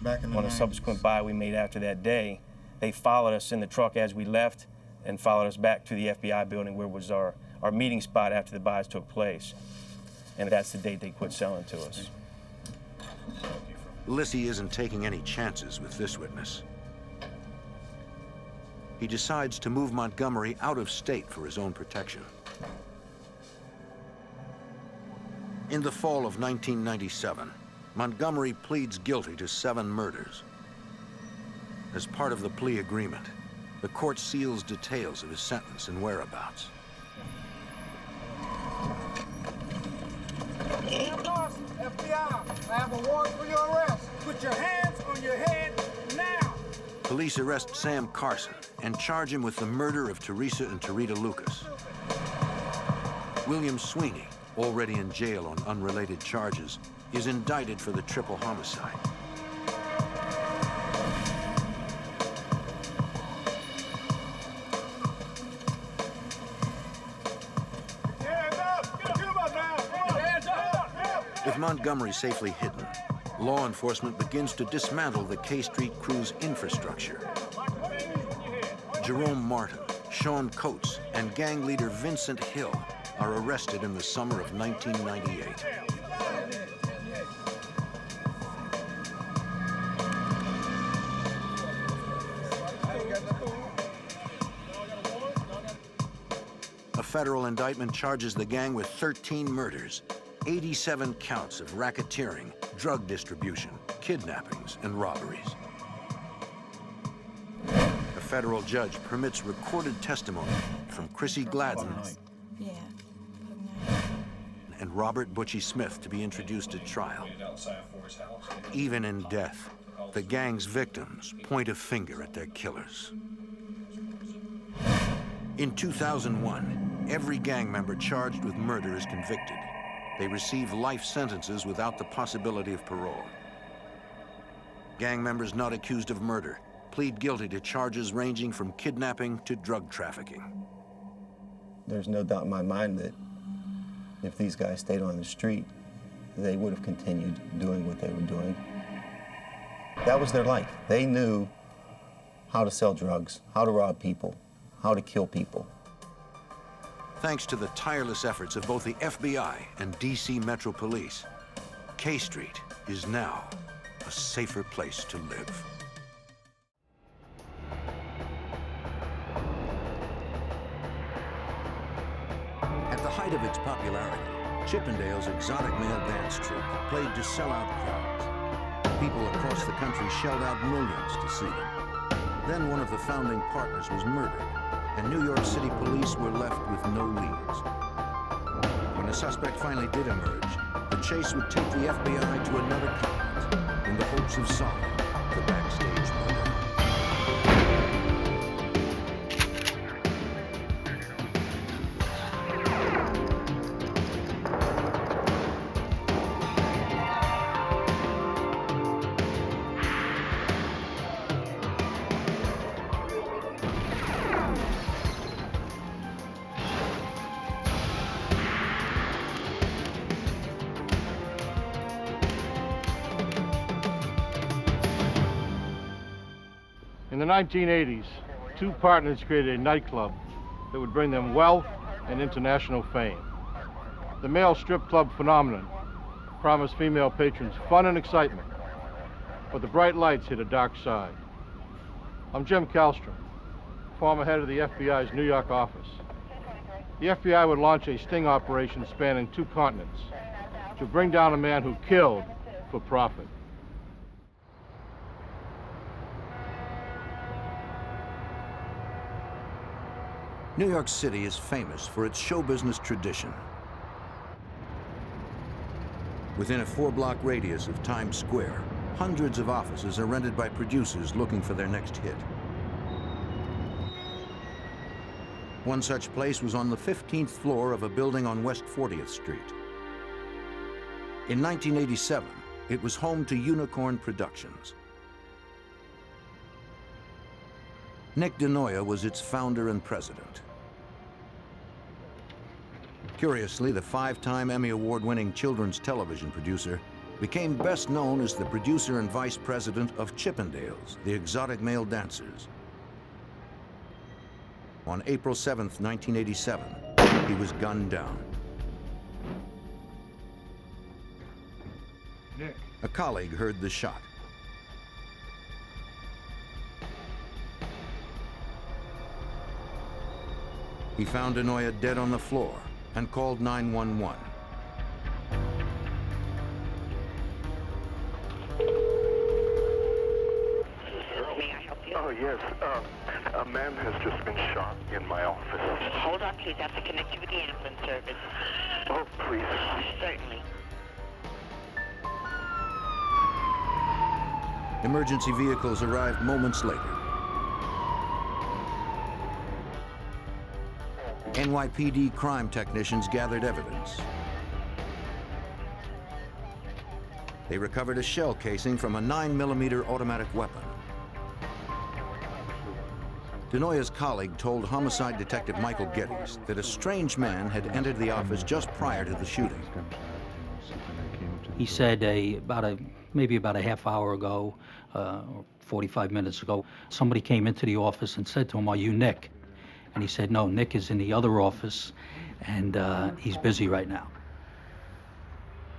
Back in the On a 90s. subsequent buy we made after that day, they followed us in the truck as we left and followed us back to the FBI building where was our meeting spot after the buys took place. And that's the date they quit selling to us. Lissy isn't taking any chances with this witness. He decides to move Montgomery out of state for his own protection. In the fall of 1997, Montgomery pleads guilty to 7 murders. As part of the plea agreement, the court seals details of his sentence and whereabouts. FBI, I have a warrant for your arrest. Put your hands on your head now. Police arrest Sam Carson and charge him with the murder of Teresa and Tarita Lucas. William Sweeney, already in jail on unrelated charges, is indicted for the triple homicide. With Montgomery safely hidden, law enforcement begins to dismantle the K Street crew's infrastructure. Jerome Martin, Sean Coates, and gang leader Vincent Hill are arrested in the summer of 1998. A federal indictment charges the gang with 13 murders, 87 counts of racketeering, drug distribution, kidnappings, and robberies. A federal judge permits recorded testimony from Chrissy Gladden and Robert Butchie Smith to be introduced at trial. Even in death, the gang's victims point a finger at their killers. In 2001, every gang member charged with murder is convicted. They receive life sentences without the possibility of parole. Gang members not accused of murder plead guilty to charges ranging from kidnapping to drug trafficking. There's no doubt in my mind that if these guys stayed on the street, they would have continued doing what they were doing. That was their life. They knew how to sell drugs, how to rob people, how to kill people. Thanks to the tireless efforts of both the FBI and DC Metro Police, K Street is now a safer place to live. At the height of its popularity, Chippendale's exotic male dance troupe played to sell out crowds. People across the country shelled out millions to see them. Then one of the founding partners was murdered, and New York City police were left with no leads. When a suspect finally did emerge, the chase would take the FBI to another continent in the hopes of solving the backstage murder. the 1980s, two partners created a nightclub that would bring them wealth and international fame. The male strip club phenomenon promised female patrons fun and excitement, but the bright lights hid a dark side. I'm Jim Kallstrom, former head of the FBI's New York office. The FBI would launch a sting operation spanning 2 continents to bring down a man who killed for profit. New York City is famous for its show business tradition. Within a 4-block radius of Times Square, hundreds of offices are rented by producers looking for their next hit. One such place was on the 15th floor of a building on West 40th Street. In 1987, it was home to Unicorn Productions. Nick DeNoia was its founder and president. Curiously, the 5-time Emmy Award-winning children's television producer became best known as the producer and vice president of Chippendales, the exotic male dancers. On April 7th, 1987, he was gunned down. Nick. A colleague heard the shot. He found DeNoia dead on the floor and called 911. May I help you? Oh, yes. A man has just been shot in my office. Hold on, please. I have to connect you with the ambulance service. Oh, please. Certainly. Emergency vehicles arrived moments later. NYPD crime technicians gathered evidence. They recovered a shell casing from a 9mm automatic weapon. DeNoia's colleague told homicide detective Michael Geddes that a strange man had entered the office just prior to the shooting. He said maybe about a half hour ago, or 45 minutes ago, somebody came into the office and said to him, "Are you Nick?" And he said, "No, Nick is in the other office, and he's busy right now."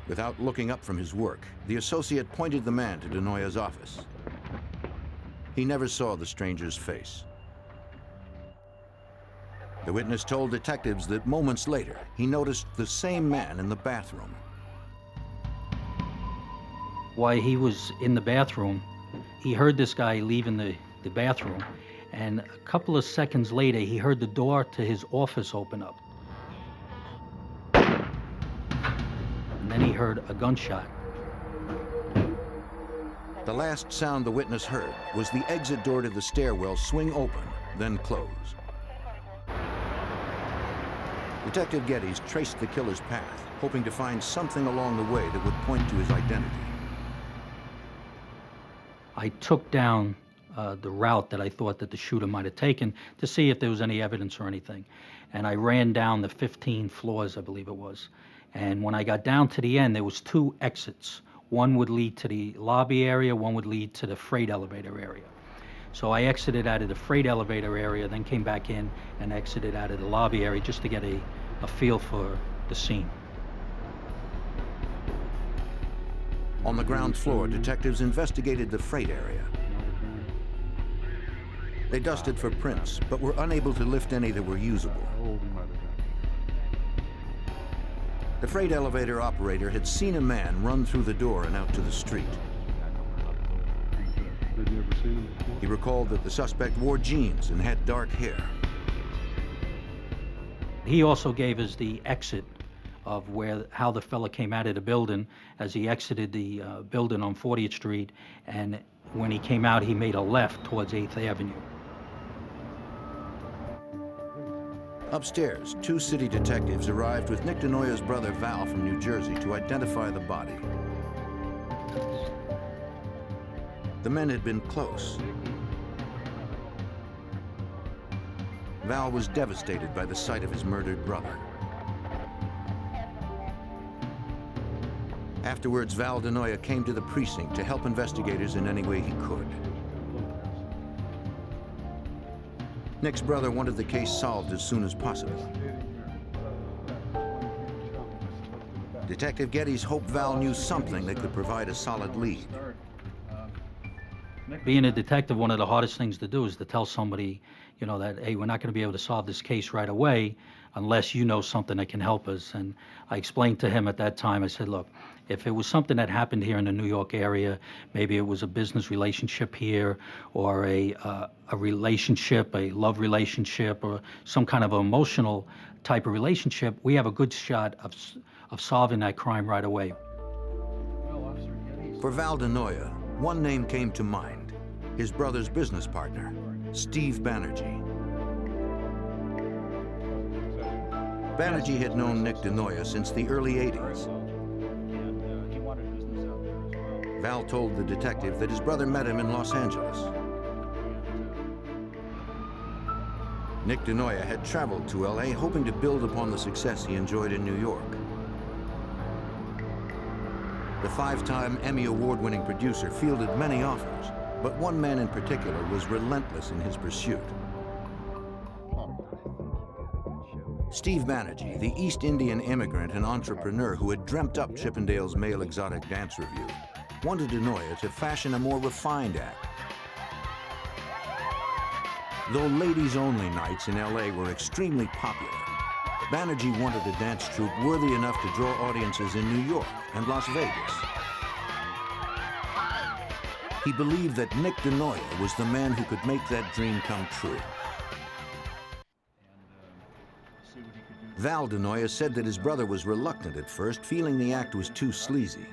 Without looking up from his work, the associate pointed the man to DeNoia's office. He never saw the stranger's face. The witness told detectives that moments later, he noticed the same man in the bathroom. While he was in the bathroom, he heard this guy leaving the bathroom, and a couple of seconds later, he heard the door to his office open up. And then he heard a gunshot. The last sound the witness heard was the exit door to the stairwell swing open, then close. Detective Geddes traced the killer's path, hoping to find something along the way that would point to his identity. I took down the route that I thought that the shooter might have taken to see if there was any evidence or anything. And I ran down the 15 floors, I believe it was. And when I got down to the end, there was 2 exits. One would lead to the lobby area, one would lead to the freight elevator area. So I exited out of the freight elevator area, then came back in and exited out of the lobby area just to get a feel for the scene. On the ground floor, detectives investigated the freight area. They dusted for prints, but were unable to lift any that were usable. The freight elevator operator had seen a man run through the door and out to the street. He recalled that the suspect wore jeans and had dark hair. He also gave us the exit of how the fella came out of the building as he exited the building on 40th Street, and when he came out, he made a left towards 8th Avenue. Upstairs, 2 city detectives arrived with Nick DeNoia's brother Val from New Jersey to identify the body. The men had been close. Val was devastated by the sight of his murdered brother. Afterwards, Val DeNoia came to the precinct to help investigators in any way he could. Nick's brother wanted the case solved as soon as possible. Detective Geddes hoped Val knew something that could provide a solid lead. Being a detective, one of the hardest things to do is to tell somebody, you know, that, hey, we're not going to be able to solve this case right away unless you know something that can help us. And I explained to him at that time, I said, look, if it was something that happened here in the New York area, maybe it was a business relationship here or a relationship, a love relationship, or some kind of emotional type of relationship, we have a good shot of solving that crime right away. For Val DeNoia, one name came to mind, his brother's business partner, Steve Banerjee. Banerjee had known Nick DeNoia since the early 80s. Val told the detective that his brother met him in Los Angeles. Nick DeNoia had traveled to LA hoping to build upon the success he enjoyed in New York. The 5-time Emmy Award-winning producer fielded many offers, but one man in particular was relentless in his pursuit. Steve Banerjee, the East Indian immigrant and entrepreneur who had dreamt up Chippendale's male exotic dance revue, wanted DeNoia to fashion a more refined act. Though ladies-only nights in LA were extremely popular, Banerjee wanted a dance troupe worthy enough to draw audiences in New York and Las Vegas. He believed that Nick DeNoia was the man who could make that dream come true. Val DeNoia said that his brother was reluctant at first, feeling the act was too sleazy.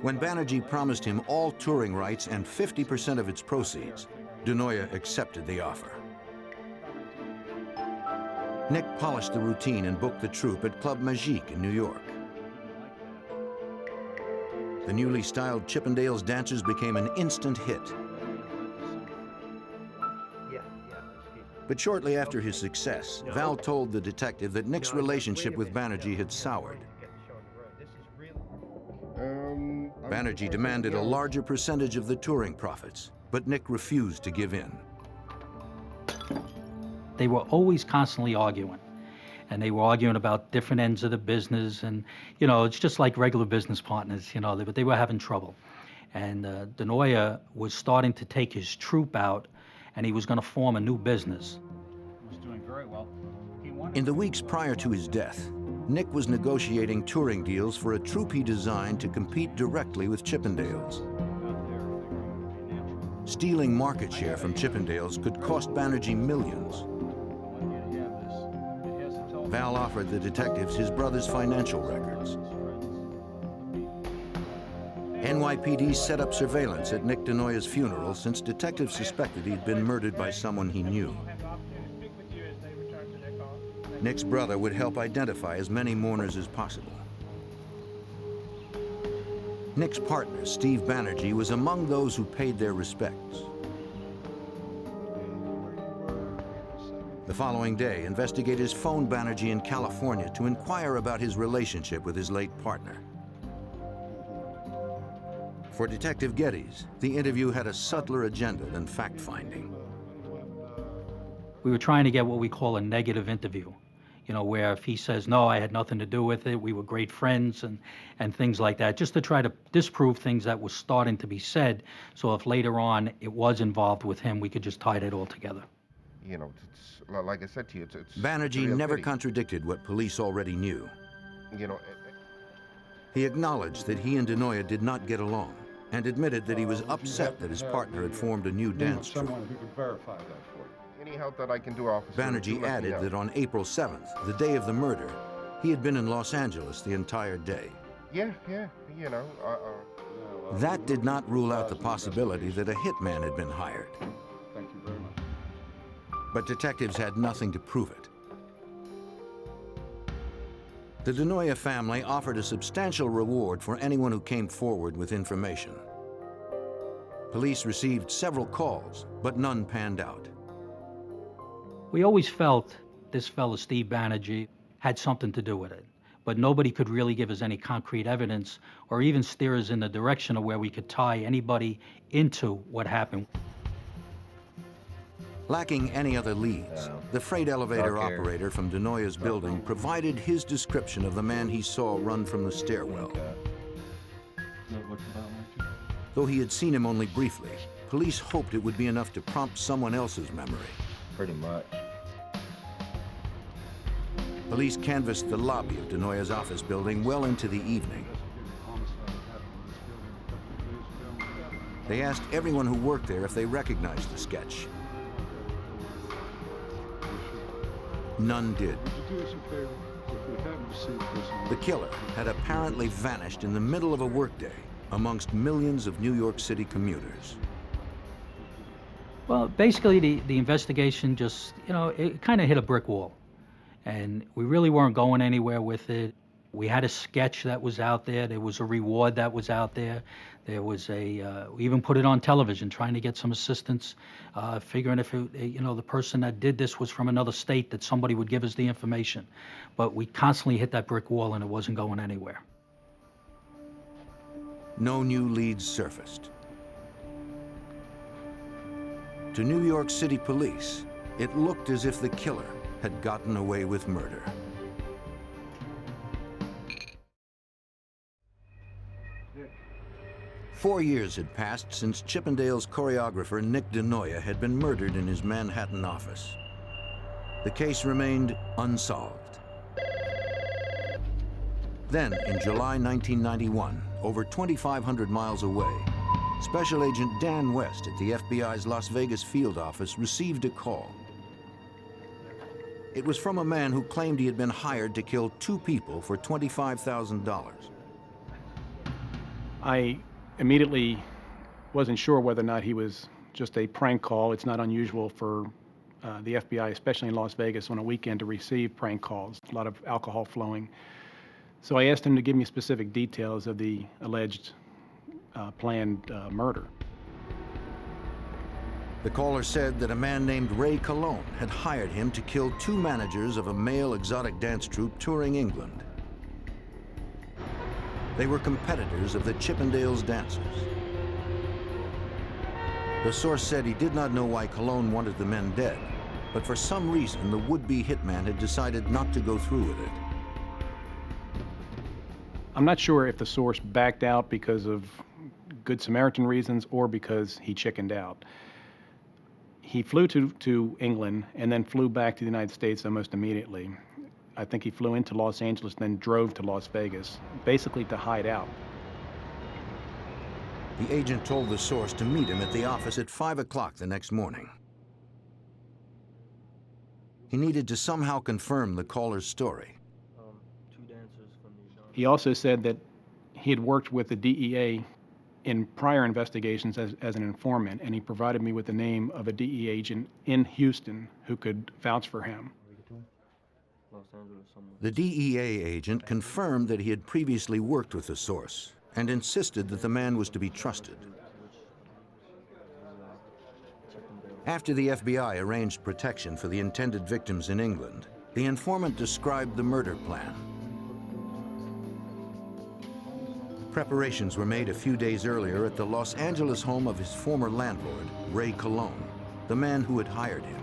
When Banerjee promised him all touring rights and 50% of its proceeds, DeNoia accepted the offer. Nick polished the routine and booked the troupe at Club Magique in New York. The newly styled Chippendale's dancers became an instant hit. But shortly after his success, Val told the detective that Nick's relationship with Banerjee had soured. Banerjee demanded a larger percentage of the touring profits, but Nick refused to give in. They were always constantly arguing, and they were arguing about different ends of the business, and, you know, it's just like regular business partners, you know, but they were having trouble. And DeNoia was starting to take his troupe out, and he was going to form a new business. He was doing very well. In the weeks prior to his death, Nick was negotiating touring deals for a troupe he designed to compete directly with Chippendales. Stealing market share from Chippendales could cost Banerjee millions. Val offered the detectives his brother's financial records. NYPD set up surveillance at Nick DeNoia's funeral since detectives suspected he'd been murdered by someone he knew. Nick's brother would help identify as many mourners as possible. Nick's partner, Steve Banerjee, was among those who paid their respects. The following day, investigators phoned Banerjee in California to inquire about his relationship with his late partner. For Detective Geddes, the interview had a subtler agenda than fact-finding. We were trying to get what we call a negative interview, you know, where if he says, no, I had nothing to do with it, we were great friends, and things like that, just to try to disprove things that were starting to be said, so if later on it was involved with him, we could just tie it all together. You know, it's, like I said to you, it's Banerjee never contradicted what police already knew. You know, he acknowledged that he and DeNoia did not get along, and admitted that he was upset that his partner had formed a new dance troupe. Someone who can verify that for you. Any help that I can do, officer. Banerjee added that on April 7th, the day of the murder, he had been in Los Angeles the entire day. Yeah, you know. That did not rule out the possibility that a hitman had been hired. Thank you very much. But detectives had nothing to prove it. The DeNoia family offered a substantial reward for anyone who came forward with information. Police received several calls, but none panned out. We always felt this fellow, Steve Banerjee, had something to do with it, but nobody could really give us any concrete evidence or even steer us in the direction of where we could tie anybody into what happened. Lacking any other leads, the freight elevator Dark hair. operator from Denoya's building provided his description of the man he saw run from the stairwell. Though he had seen him only briefly, police hoped it would be enough to prompt someone else's memory. Pretty much. Police canvassed the lobby of Denoya's office building well into the evening. They asked everyone who worked there if they recognized the sketch. None did. The killer had apparently vanished in the middle of a workday amongst millions of New York City commuters. Well, basically, the investigation just, it kind of hit a brick wall. And we really weren't going anywhere with it. We had a sketch that was out there. There was a reward that was out there. There was we even put it on television, trying to get some assistance, figuring if the person that did this was from another state, that somebody would give us the information. But we constantly hit that brick wall, and it wasn't going anywhere. No new leads surfaced. To New York City police, it looked as if the killer had gotten away with murder. Four years had passed since Chippendale's choreographer Nick Denoya had been murdered in his Manhattan office. The case remained unsolved. Then, in July 1991, over 2,500 miles away, Special Agent Dan West at the FBI's Las Vegas field office received a call. It was from a man who claimed he had been hired to kill two people for $25,000. I immediately wasn't sure whether or not he was just a prank call. It's not unusual for the FBI, especially in Las Vegas on a weekend, to receive prank calls, a lot of alcohol flowing. So I asked him to give me specific details of the alleged planned murder. The caller said that a man named Ray Cologne had hired him to kill two managers of a male exotic dance troupe touring England. They were competitors of the Chippendale's dancers. The source said he did not know why Cologne wanted the men dead, but for some reason the would-be hitman had decided not to go through with it. I'm not sure if the source backed out because of Good Samaritan reasons or because he chickened out. He flew to England and then flew back to the United States almost immediately. I think he flew into Los Angeles and then drove to Las Vegas, basically to hide out. The agent told the source to meet him at the office at 5 o'clock the next morning. He needed to somehow confirm the caller's story. He also said that he had worked with the DEA in prior investigations as an informant, and he provided me with the name of a DEA agent in Houston who could vouch for him. The DEA agent confirmed that he had previously worked with the source and insisted that the man was to be trusted. After the FBI arranged protection for the intended victims in England, the informant described the murder plan. Preparations were made a few days earlier at the Los Angeles home of his former landlord, Ray Cologne, the man who had hired him.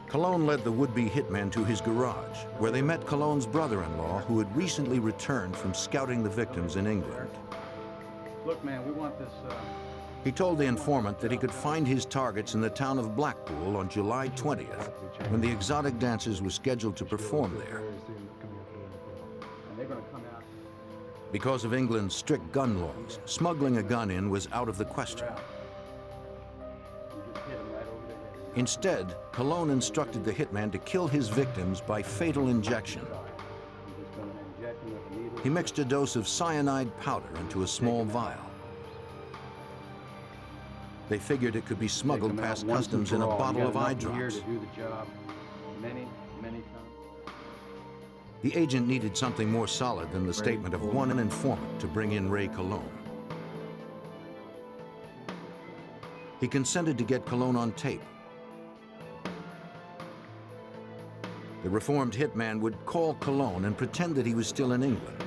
Cologne led the would-be hitman to his garage, where they met Cologne's brother-in-law, who had recently returned from scouting the victims in England. Look, man, we want this... He told the informant that he could find his targets in the town of Blackpool on July 20th, when the exotic dancers were scheduled to perform there. Because of England's strict gun laws, smuggling a gun in was out of the question. Instead, Cologne instructed the hitman to kill his victims by fatal injection. He mixed a dose of cyanide powder into a small vial. They figured it could be smuggled past customs in a bottle of eye drops. The agent needed something more solid than the statement of one informant to bring in Ray Cologne. He consented to get Cologne on tape. The reformed hitman would call Cologne and pretend that he was still in England.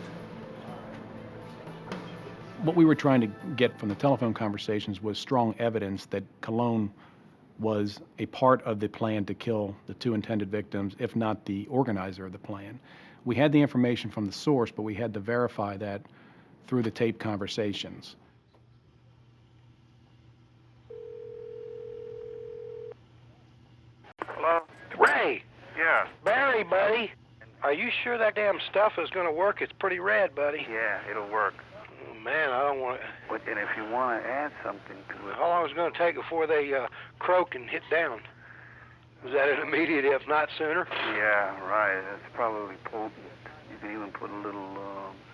What we were trying to get from the telephone conversations was strong evidence that Colon was a part of the plan to kill the two intended victims, if not the organizer of the plan. We had the information from the source, but we had to verify that through the tape conversations. Hello? Ray! Yeah? Barry, buddy! Are you sure that damn stuff is gonna work? It's pretty red, buddy. Yeah, it'll work. Oh, man, I don't want to... But, and if you want to add something to it... How long is it gonna take before they croak and hit down? Is that an immediate, if not sooner? Yeah, right. That's probably potent. You can even put a little,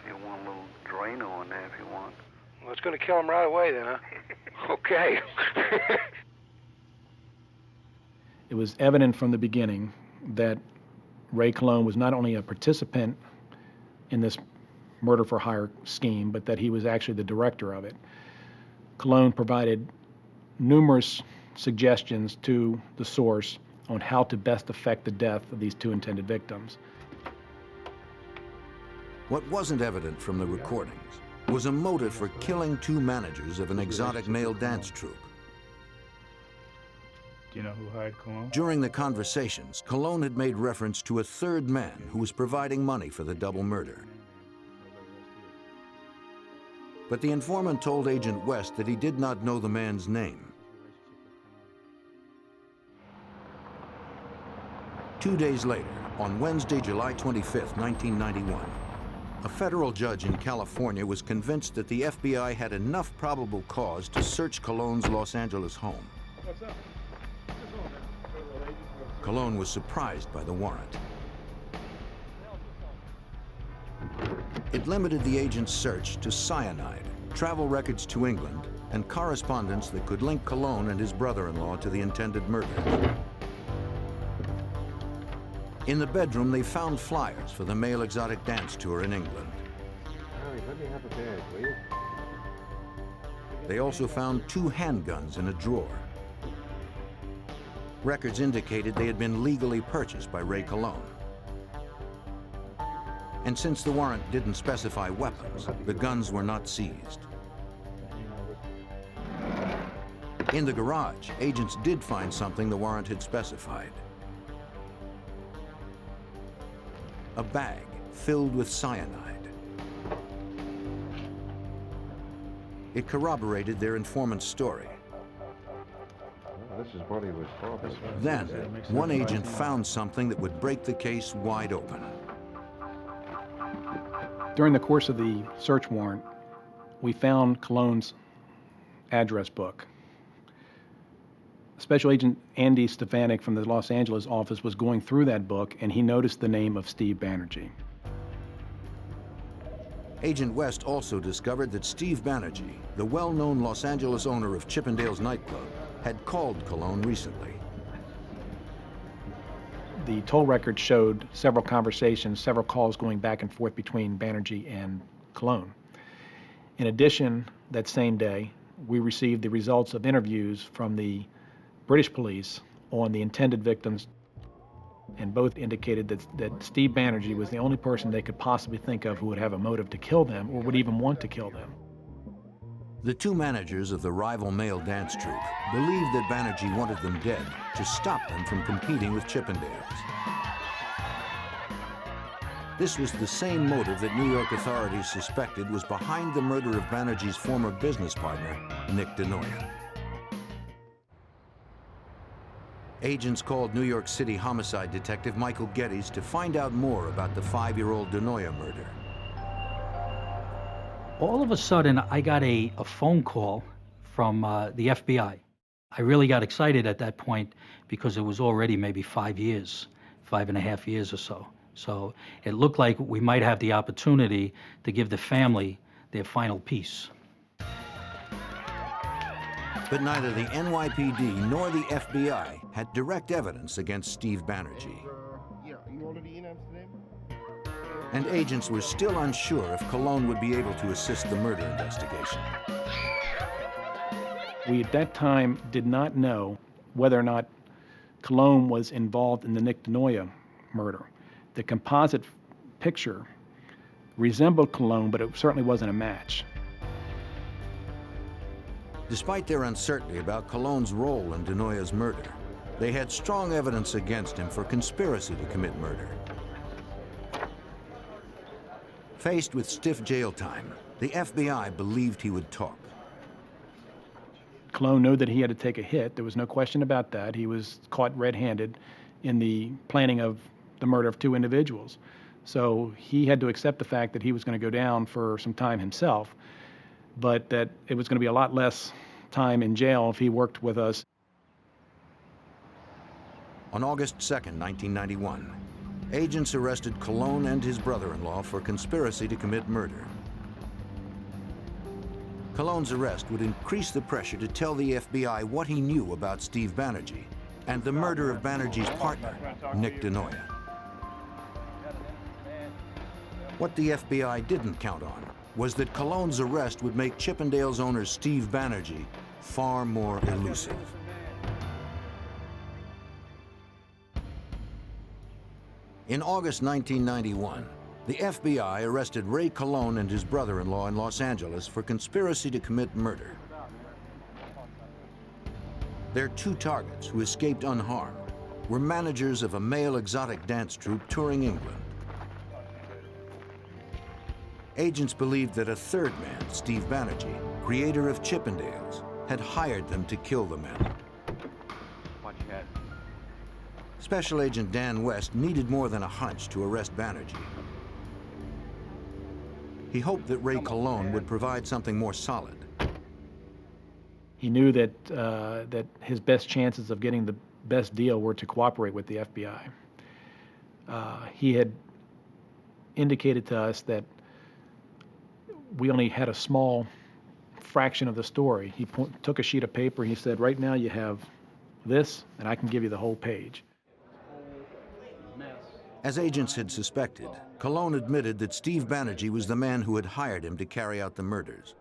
if you want, a little Drano in there if you want. Well, it's gonna kill them right away then, huh? Okay. It was evident from the beginning that Ray Colon was not only a participant in this murder-for-hire scheme, but that he was actually the director of it. Colon provided numerous suggestions to the source on how to best effect the death of these two intended victims. What wasn't evident from the recordings was a motive for killing two managers of an exotic male dance troupe. Do you know who hired Colon? During the conversations, Colon had made reference to a third man who was providing money for the double murder. But the informant told Agent West that he did not know the man's name. 2 days later, on Wednesday, July 25th, 1991, a federal judge in California was convinced that the FBI had enough probable cause to search Colon's Los Angeles home. What's up? Colon was surprised by the warrant. It limited the agent's search to cyanide, travel records to England, and correspondence that could link Colon and his brother-in-law to the intended murder. In the bedroom, they found flyers for the male exotic dance tour in England. Harry, let me have a bag, will you? They also found 2 handguns in a drawer. Records indicated they had been legally purchased by Ray Colon. And since the warrant didn't specify weapons, the guns were not seized. In the garage, agents did find something the warrant had specified. A bag filled with cyanide. It corroborated their informant's story. This is what he was talking about. Then, one agent found something that would break the case wide open. During the course of the search warrant, we found Colon's address book. Special Agent Andy Stefanik from the Los Angeles office was going through that book, and he noticed the name of Steve Banerjee. Agent West also discovered that Steve Banerjee, the well-known Los Angeles owner of Chippendale's nightclub, had called Colon recently. The toll record showed several conversations, several calls going back and forth between Banerjee and Colon. In addition, that same day, we received the results of interviews from the British police on the intended victims, and both indicated that Steve Banerjee was the only person they could possibly think of who would have a motive to kill them or would even want to kill them. The 2 managers of the rival male dance troupe believed that Banerjee wanted them dead to stop them from competing with Chippendales. This was the same motive that New York authorities suspected was behind the murder of Banerjee's former business partner, Nick DeNoia. Agents called New York City homicide detective Michael Geddes to find out more about the 5-year-old DeNoia murder. All of a sudden, I got a phone call from the FBI. I really got excited at that point because it was already maybe 5 years, 5.5 years or so. So it looked like we might have the opportunity to give the family their final piece. But neither the NYPD nor the FBI had direct evidence against Steve Banerjee. Yeah, you ordered the Amsterdam? And agents were still unsure if Colon would be able to assist the murder investigation. We at that time did not know whether or not Colon was involved in the Nick DeNoia murder. The composite picture resembled Colon, but it certainly wasn't a match. Despite their uncertainty about Cologne's role in Denoya's murder, they had strong evidence against him for conspiracy to commit murder. Faced with stiff jail time, the FBI believed he would talk. Cologne knew that he had to take a hit. There was no question about that. He was caught red-handed in the planning of the murder of two individuals. So he had to accept the fact that he was going to go down for some time himself, but that it was going to be a lot less time in jail if he worked with us. On August 2nd, 1991, agents arrested Cologne and his brother-in-law for conspiracy to commit murder. Cologne's arrest would increase the pressure to tell the FBI what he knew about Steve Banerjee and the murder of Banerjee's partner, Nick Denoya. What the FBI didn't count on was that Cologne's arrest would make Chippendale's owner Steve Banerjee far more elusive. In August 1991, the FBI arrested Ray Cologne and his brother-in-law in Los Angeles for conspiracy to commit murder. Their two targets, who escaped unharmed, were managers of a male exotic dance troupe touring England. Agents believed that a third man, Steve Banerjee, creator of Chippendales, had hired them to kill the men. Special Agent Dan West needed more than a hunch to arrest Banerjee. He hoped that Ray Cologne would provide something more solid. He knew that, that his best chances of getting the best deal were to cooperate with the FBI. He had indicated to us that we only had a small fraction of the story. He took a sheet of paper and he said, right now you have this, and I can give you the whole page. As agents had suspected, Cologne admitted that Steve Banerjee was the man who had hired him to carry out the murders.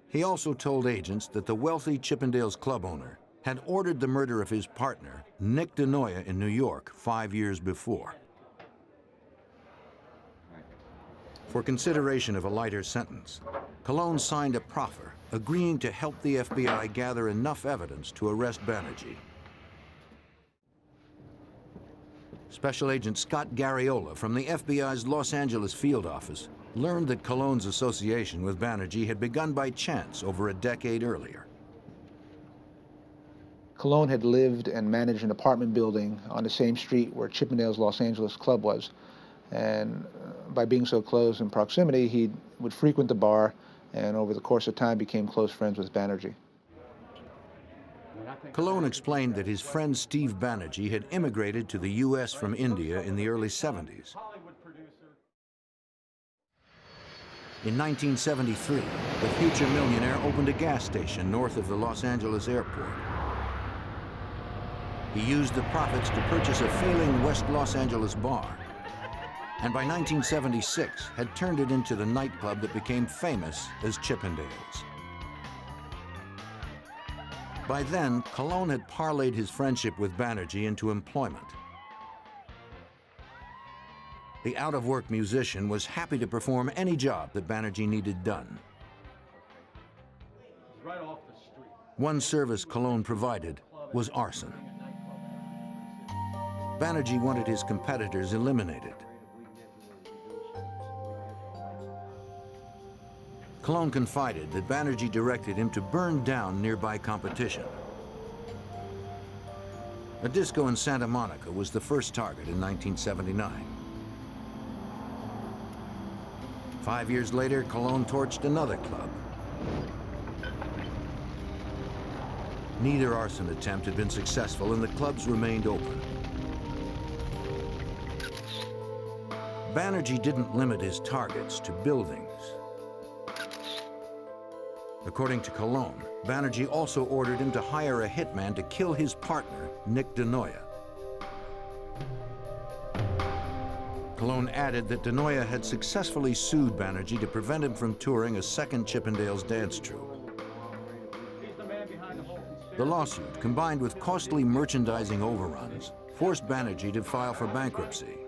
He also told agents that the wealthy Chippendales club owner had ordered the murder of his partner, Nick Denoya, in New York 5 years before. For consideration of a lighter sentence, Cologne signed a proffer agreeing to help the FBI gather enough evidence to arrest Banerjee. Special Agent Scott Garriola from the FBI's Los Angeles field office learned that Cologne's association with Banerjee had begun by chance over a decade earlier. Cologne had lived and managed an apartment building on the same street where Chippendale's Los Angeles club was. And by being so close in proximity, he would frequent the bar and over the course of time became close friends with Banerjee. Cologne explained that his friend Steve Banerjee had immigrated to the U.S. from India in the early 70s. In 1973, the future millionaire opened a gas station north of the Los Angeles airport. He used the profits to purchase a failing West Los Angeles bar, and by 1976 had turned it into the nightclub that became famous as Chippendales. By then, Cologne had parlayed his friendship with Banerjee into employment. The out-of-work musician was happy to perform any job that Banerjee needed done. Right off the street. One service Cologne provided was arson. Banerjee wanted his competitors eliminated. Cologne confided that Banerjee directed him to burn down nearby competition. A disco in Santa Monica was the first target in 1979. 5 years later, Cologne torched another club. Neither arson attempt had been successful and the clubs remained open. Banerjee didn't limit his targets to buildings. According to Cologne, Banerjee also ordered him to hire a hitman to kill his partner, Nick Denoya. Cologne added that Denoya had successfully sued Banerjee to prevent him from touring a second Chippendales dance troupe. The lawsuit, combined with costly merchandising overruns, forced Banerjee to file for bankruptcy.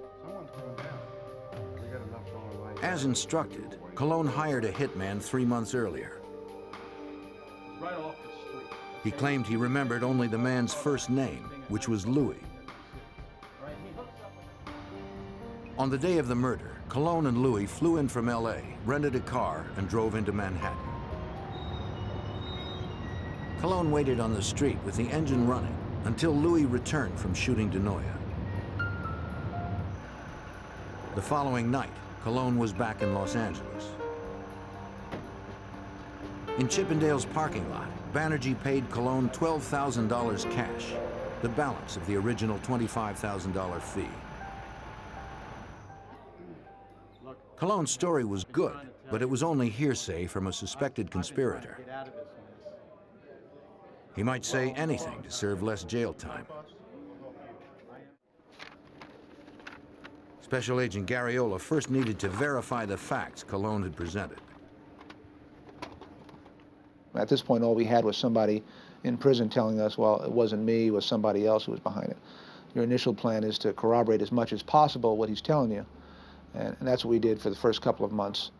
As instructed, Colon hired a hitman 3 months earlier. Right off the street. He claimed he remembered only the man's first name, which was Louis. On the day of the murder, Colon and Louis flew in from LA, rented a car, and drove into Manhattan. Colon waited on the street with the engine running until Louis returned from shooting Denoya. The following night, Colon was back in Los Angeles. In Chippendale's parking lot, Banerjee paid Colon $12,000 cash, the balance of the original $25,000 fee. Colon's story was good, but it was only hearsay from a suspected conspirator. He might say anything to serve less jail time. Special Agent Garriola first needed to verify the facts Colon had presented. At this point, all we had was somebody in prison telling us, well, it wasn't me, it was somebody else who was behind it. Your initial plan is to corroborate as much as possible what he's telling you. And that's what we did for the first couple of months.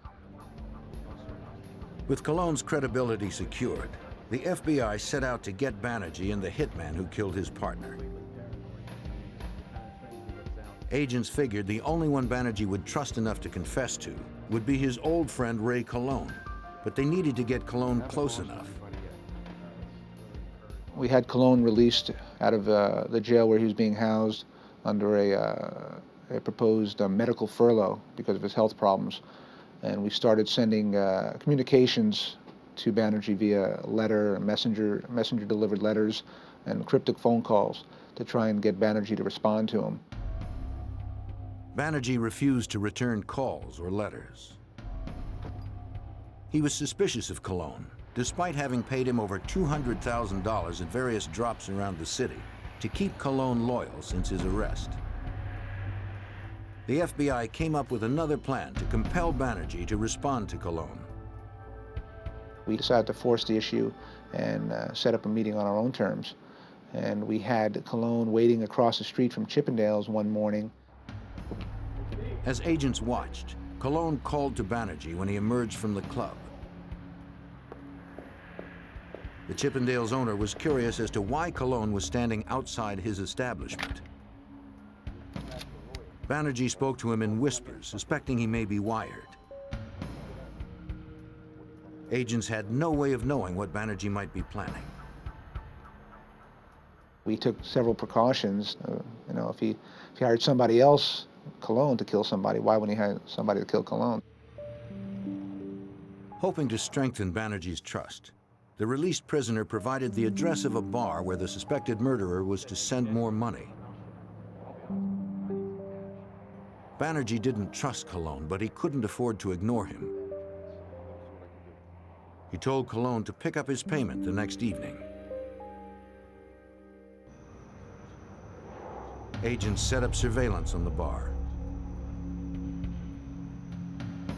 With Colon's credibility secured, the FBI set out to get Banerjee and the hitman who killed his partner. Agents figured the only one Banerjee would trust enough to confess to would be his old friend Ray Colon, but they needed to get Colon close enough. We had Colon released out of the jail where he was being housed under a proposed medical furlough because of his health problems. And we started sending communications to Banerjee via letter, messenger-delivered letters, and cryptic phone calls to try and get Banerjee to respond to him. Banerjee refused to return calls or letters. He was suspicious of Colon, despite having paid him over $200,000 at various drops around the city to keep Colon loyal since his arrest. The FBI came up with another plan to compel Banerjee to respond to Colon. We decided to force the issue and set up a meeting on our own terms. And we had Colon waiting across the street from Chippendale's one morning. As agents watched, Colon called to Banerjee when he emerged from the club. The Chippendale's owner was curious as to why Colon was standing outside his establishment. Banerjee spoke to him in whispers, suspecting he may be wired. Agents had no way of knowing what Banerjee might be planning. We took several precautions. You know, if he hired somebody else, Colon, to kill somebody, why wouldn't he hire somebody to kill Colon? Hoping to strengthen Banerjee's trust, the released prisoner provided the address of a bar where the suspected murderer was to send more money. Banerjee didn't trust Colon, but he couldn't afford to ignore him. He told Colon to pick up his payment the next evening. Agents set up surveillance on the bar.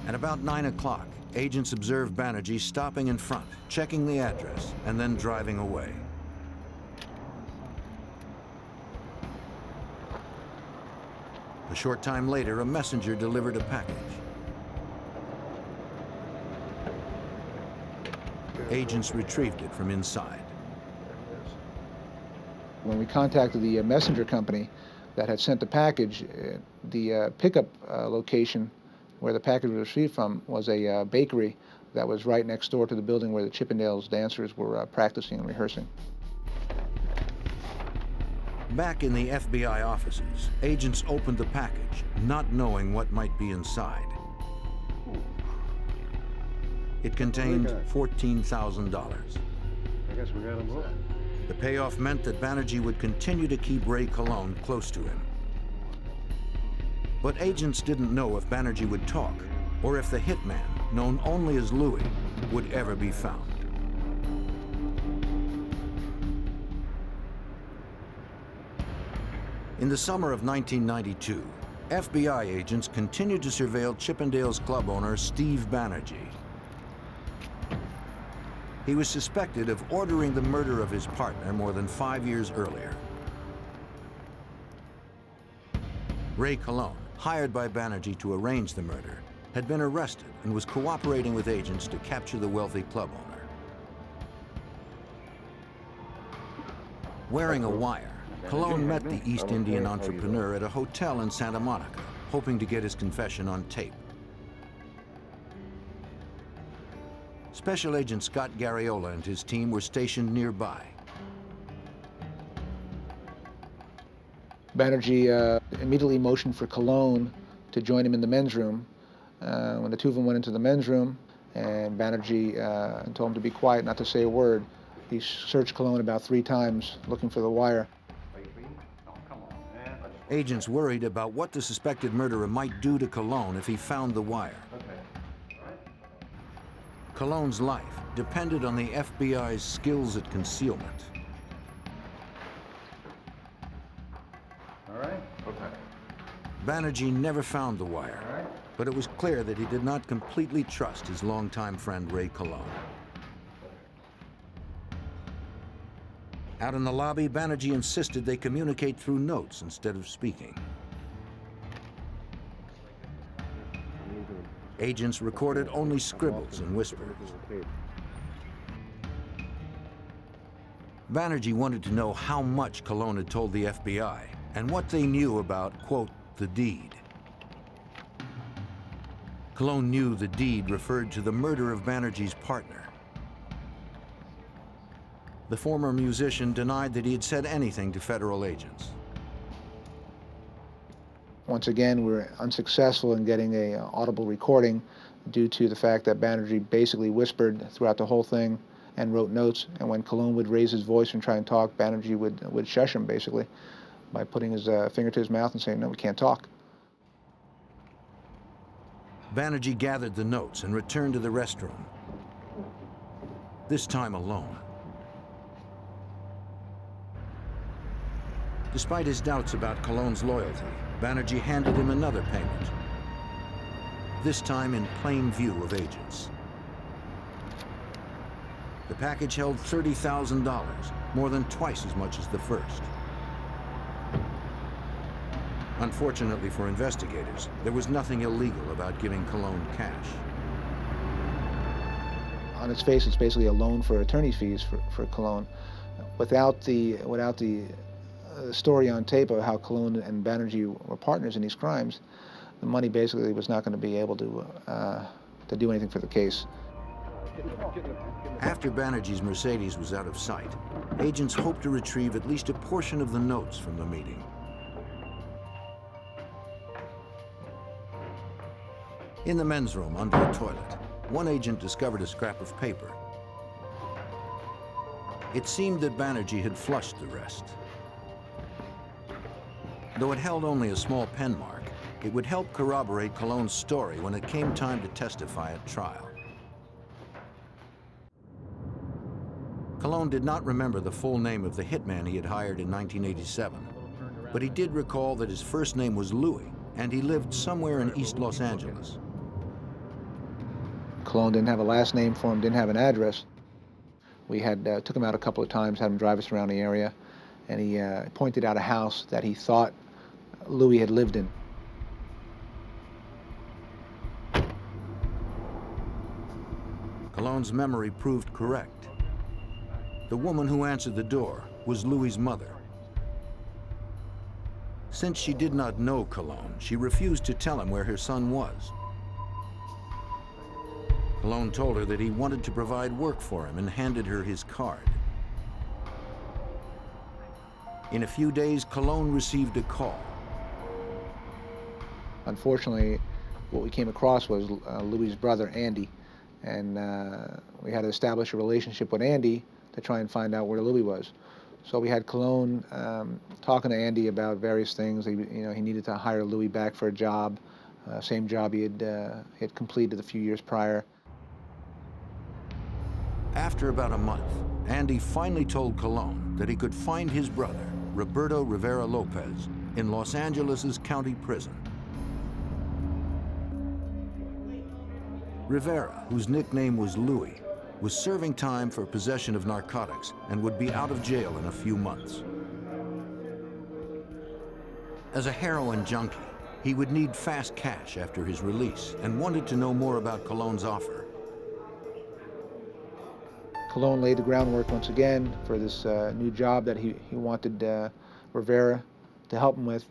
At about 9 o'clock, agents observed Banerjee stopping in front, checking the address, and then driving away. A short time later, a messenger delivered a package. Agents retrieved it from inside. When we contacted the messenger company that had sent the package, the pickup location where the package was received from was a bakery that was right next door to the building where the Chippendales dancers were practicing and rehearsing. Back in the FBI offices, agents opened the package, not knowing what might be inside. It contained $14,000. I guess we got them both. The payoff meant that Banerjee would continue to keep Ray Colon close to him. But agents didn't know if Banerjee would talk, or if the hitman, known only as Louis, would ever be found. In the summer of 1992, FBI agents continued to surveil Chippendale's club owner, Steve Banerjee. He was suspected of ordering the murder of his partner more than 5 years earlier. Ray Colon, hired by Banerjee to arrange the murder, had been arrested and was cooperating with agents to capture the wealthy club owner. Wearing a wire, Colon met the East Indian entrepreneur at a hotel in Santa Monica, hoping to get his confession on tape. Special Agent Scott Garriola and his team were stationed nearby. Banerjee immediately motioned for Colon to join him in the men's room. When the two of them went into the men's room, and Banerjee told him to be quiet, not to say a word, he searched Colon about 3 times looking for the wire. Agents worried about what the suspected murderer might do to Colon if he found the wire. Colon's life depended on the FBI's skills at concealment. All right? Okay. Banerjee never found the wire, but it was clear that he did not completely trust his longtime friend Ray Colon. Out in the lobby, Banerjee insisted they communicate through notes instead of speaking. Agents recorded only scribbles and whispers. Banerjee wanted to know how much Colon had told the FBI and what they knew about, quote, the deed. Colon knew the deed referred to the murder of Banerjee's partner. The former musician denied that he had said anything to federal agents. Once again, we were unsuccessful in getting an audible recording due to the fact that Banerjee basically whispered throughout the whole thing and wrote notes. And when Colon would raise his voice and try and talk, Banerjee would shush him basically by putting his finger to his mouth and saying, "No, we can't talk." Banerjee gathered the notes and returned to the restroom, this time alone. Despite his doubts about Colon's loyalty, Banerjee handed him another payment, this time in plain view of agents. The package held $30,000, more than twice as much as the first. Unfortunately for investigators, there was nothing illegal about giving Colon cash. On its face, it's basically a loan for attorney's fees for Colon. Without the story on tape of how Colon and Banerjee were partners in these crimes, the money basically was not going to be able to do anything for the case. After Banerjee's Mercedes was out of sight, agents hoped to retrieve at least a portion of the notes from the meeting. In the men's room under a toilet, one agent discovered a scrap of paper. It seemed that Banerjee had flushed the rest. Though it held only a small pen mark, it would help corroborate Colon's story when it came time to testify at trial. Colon did not remember the full name of the hitman he had hired in 1987, but he did recall that his first name was Louis, and he lived somewhere in East Los Angeles. Colon didn't have a last name for him, didn't have an address. We had took him out a couple of times, had him drive us around the area, and he pointed out a house that he thought Louis had lived in. Colon's memory proved correct. The woman who answered the door was Louis's mother. Since she did not know Colon, she refused to tell him where her son was. Colon told her that he wanted to provide work for him and handed her his card. In a few days, Colon received a call. Unfortunately, what we came across was Louis's brother, Andy, and we had to establish a relationship with Andy to try and find out where Louis was. So we had Colon talking to Andy about various things. He needed to hire Louis back for a job, same job he had completed a few years prior. After about a month, Andy finally told Colon that he could find his brother, Roberto Rivera Lopez, in Los Angeles' county prison. Rivera, whose nickname was Louis, was serving time for possession of narcotics and would be out of jail in a few months. As a heroin junkie, He would need fast cash after his release and wanted to know more about Colon's offer. Colon laid the groundwork once again for this new job that he wanted Rivera to help him with.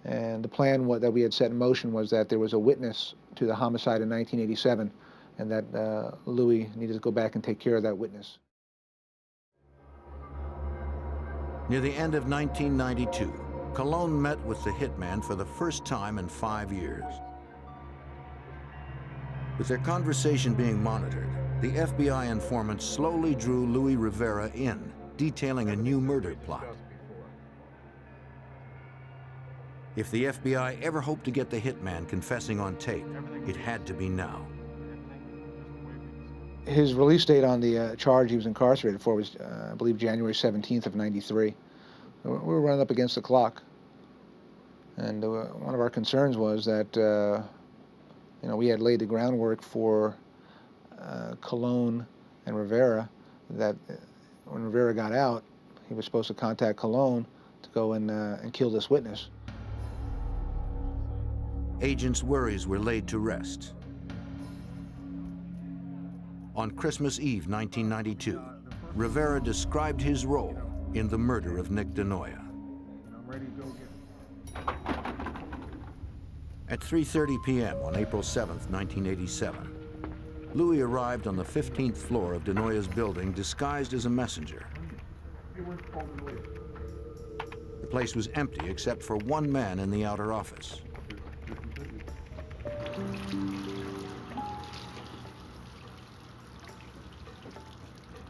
And the plan that we had set in motion was that there was a witness to the homicide in 1987, and that Louis needed to go back and take care of that witness. Near the end of 1992, Colon met with the hitman for the first time in 5 years. With their conversation being monitored, the FBI informant slowly drew Louis Rivera in, detailing a new murder plot. If the FBI ever hoped to get the hitman confessing on tape, it had to be now. His release date on the charge he was incarcerated for was, I believe, January 17th of '93. We were running up against the clock. And one of our concerns was that, we had laid the groundwork for Colon and Rivera, that when Rivera got out, he was supposed to contact Colon to go and kill this witness. Agents' worries were laid to rest. On Christmas Eve 1992, Rivera described his role in the murder of Nick DeNoia. At 3:30 p.m. on April 7th, 1987, Louis arrived on the 15th floor of DeNoia's building disguised as a messenger. The place was empty except for one man in the outer office.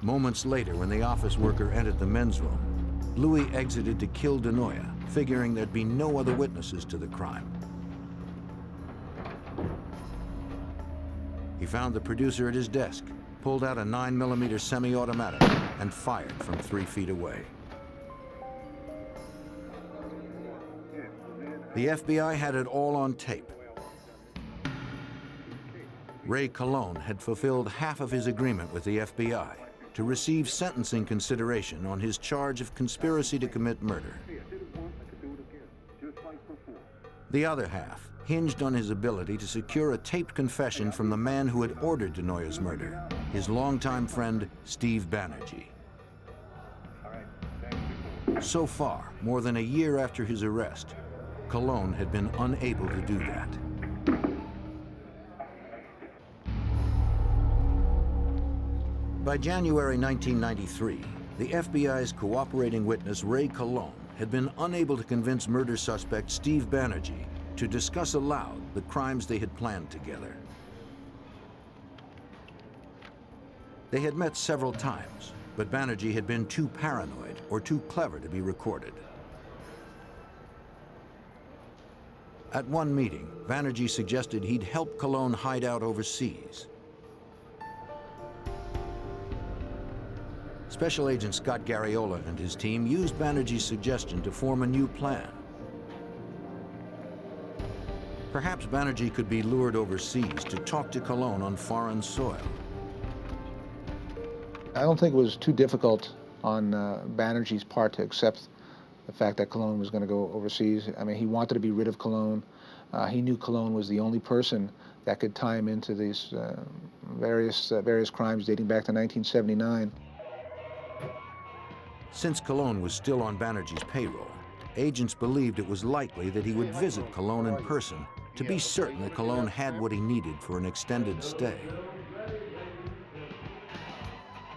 Moments later, when the office worker entered the men's room, Louis exited to kill DeNoia, figuring there'd be no other witnesses to the crime. He found the producer at his desk, pulled out a 9mm semi-automatic, and fired from 3 feet away. The FBI had it all on tape. Ray Colon had fulfilled half of his agreement with the FBI to receive sentencing consideration on his charge of conspiracy to commit murder. The other half hinged on his ability to secure a taped confession from the man who had ordered DeNoia's murder, his longtime friend, Steve Banerjee. So far, more than a year after his arrest, Colon had been unable to do that. By January 1993, the FBI's cooperating witness, Ray Colon, had been unable to convince murder suspect Steve Banerjee to discuss aloud the crimes they had planned together. They had met several times, but Banerjee had been too paranoid or too clever to be recorded. At one meeting, Banerjee suggested he'd help Colon hide out overseas. Special Agent Scott Garriola and his team used Banerjee's suggestion to form a new plan. Perhaps Banerjee could be lured overseas to talk to Colon on foreign soil. I don't think it was too difficult on Banerjee's part to accept the fact that Colon was going to go overseas. I mean, he wanted to be rid of Colon. He knew Colon was the only person that could tie him into these various crimes dating back to 1979. Since Colon was still on Banerjee's payroll, agents believed it was likely that he would visit Colon in person to be certain that Colon had what he needed for an extended stay.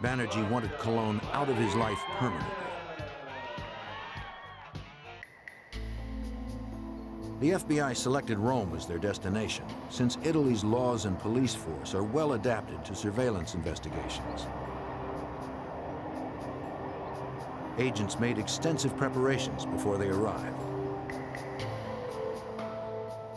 Banerjee wanted Colon out of his life permanently. The FBI selected Rome as their destination, since Italy's laws and police force are well adapted to surveillance investigations. Agents made extensive preparations before they arrived.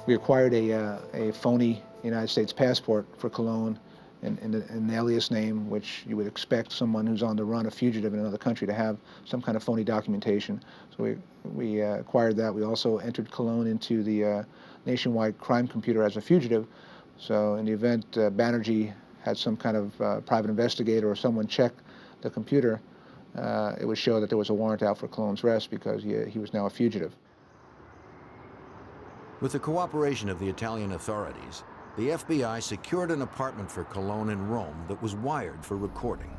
We acquired a phony United States passport for Colon in an alias name, which you would expect someone who's on the run, a fugitive in another country, to have some kind of phony documentation. So we acquired that. We also entered Colon into the nationwide crime computer as a fugitive. So in the event Banerjee had some kind of private investigator or someone check the computer, it would show that there was a warrant out for Colon's arrest because he was now a fugitive. With the cooperation of the Italian authorities, the FBI secured an apartment for Cologne in Rome that was wired for recording.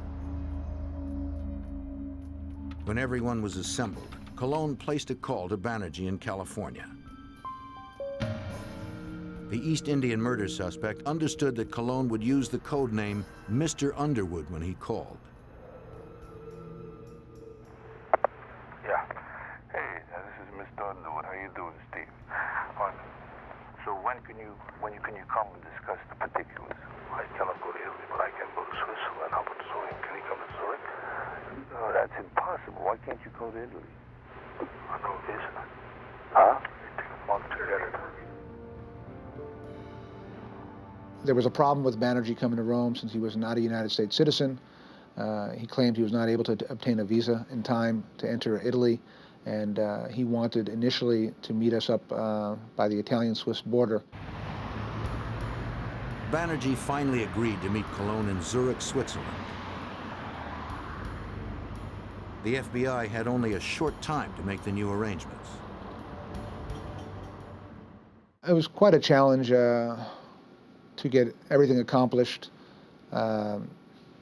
When everyone was assembled, Cologne placed a call to Banerjee in California. The East Indian murder suspect understood that Cologne would use the code name Mr. Underwood when he called. Yeah. Hey, this is Mr. Underwood. How you doing, Steve? So when can you come and discuss the particulars? I cannot go to Italy, but I can go to Switzerland. How about Zurich? Can you come to Zurich? No, that's impossible. Why can't you go to Italy? I know visa. Huh? It takes a month to get it. There was a problem with Banerjee coming to Rome since he was not a United States citizen. He claimed he was not able to obtain a visa in time to enter Italy, and he wanted initially to meet us up by the Italian-Swiss border. Banerjee finally agreed to meet Cologne in Zurich, Switzerland. The FBI had only a short time to make the new arrangements. It was quite a challenge to get everything accomplished.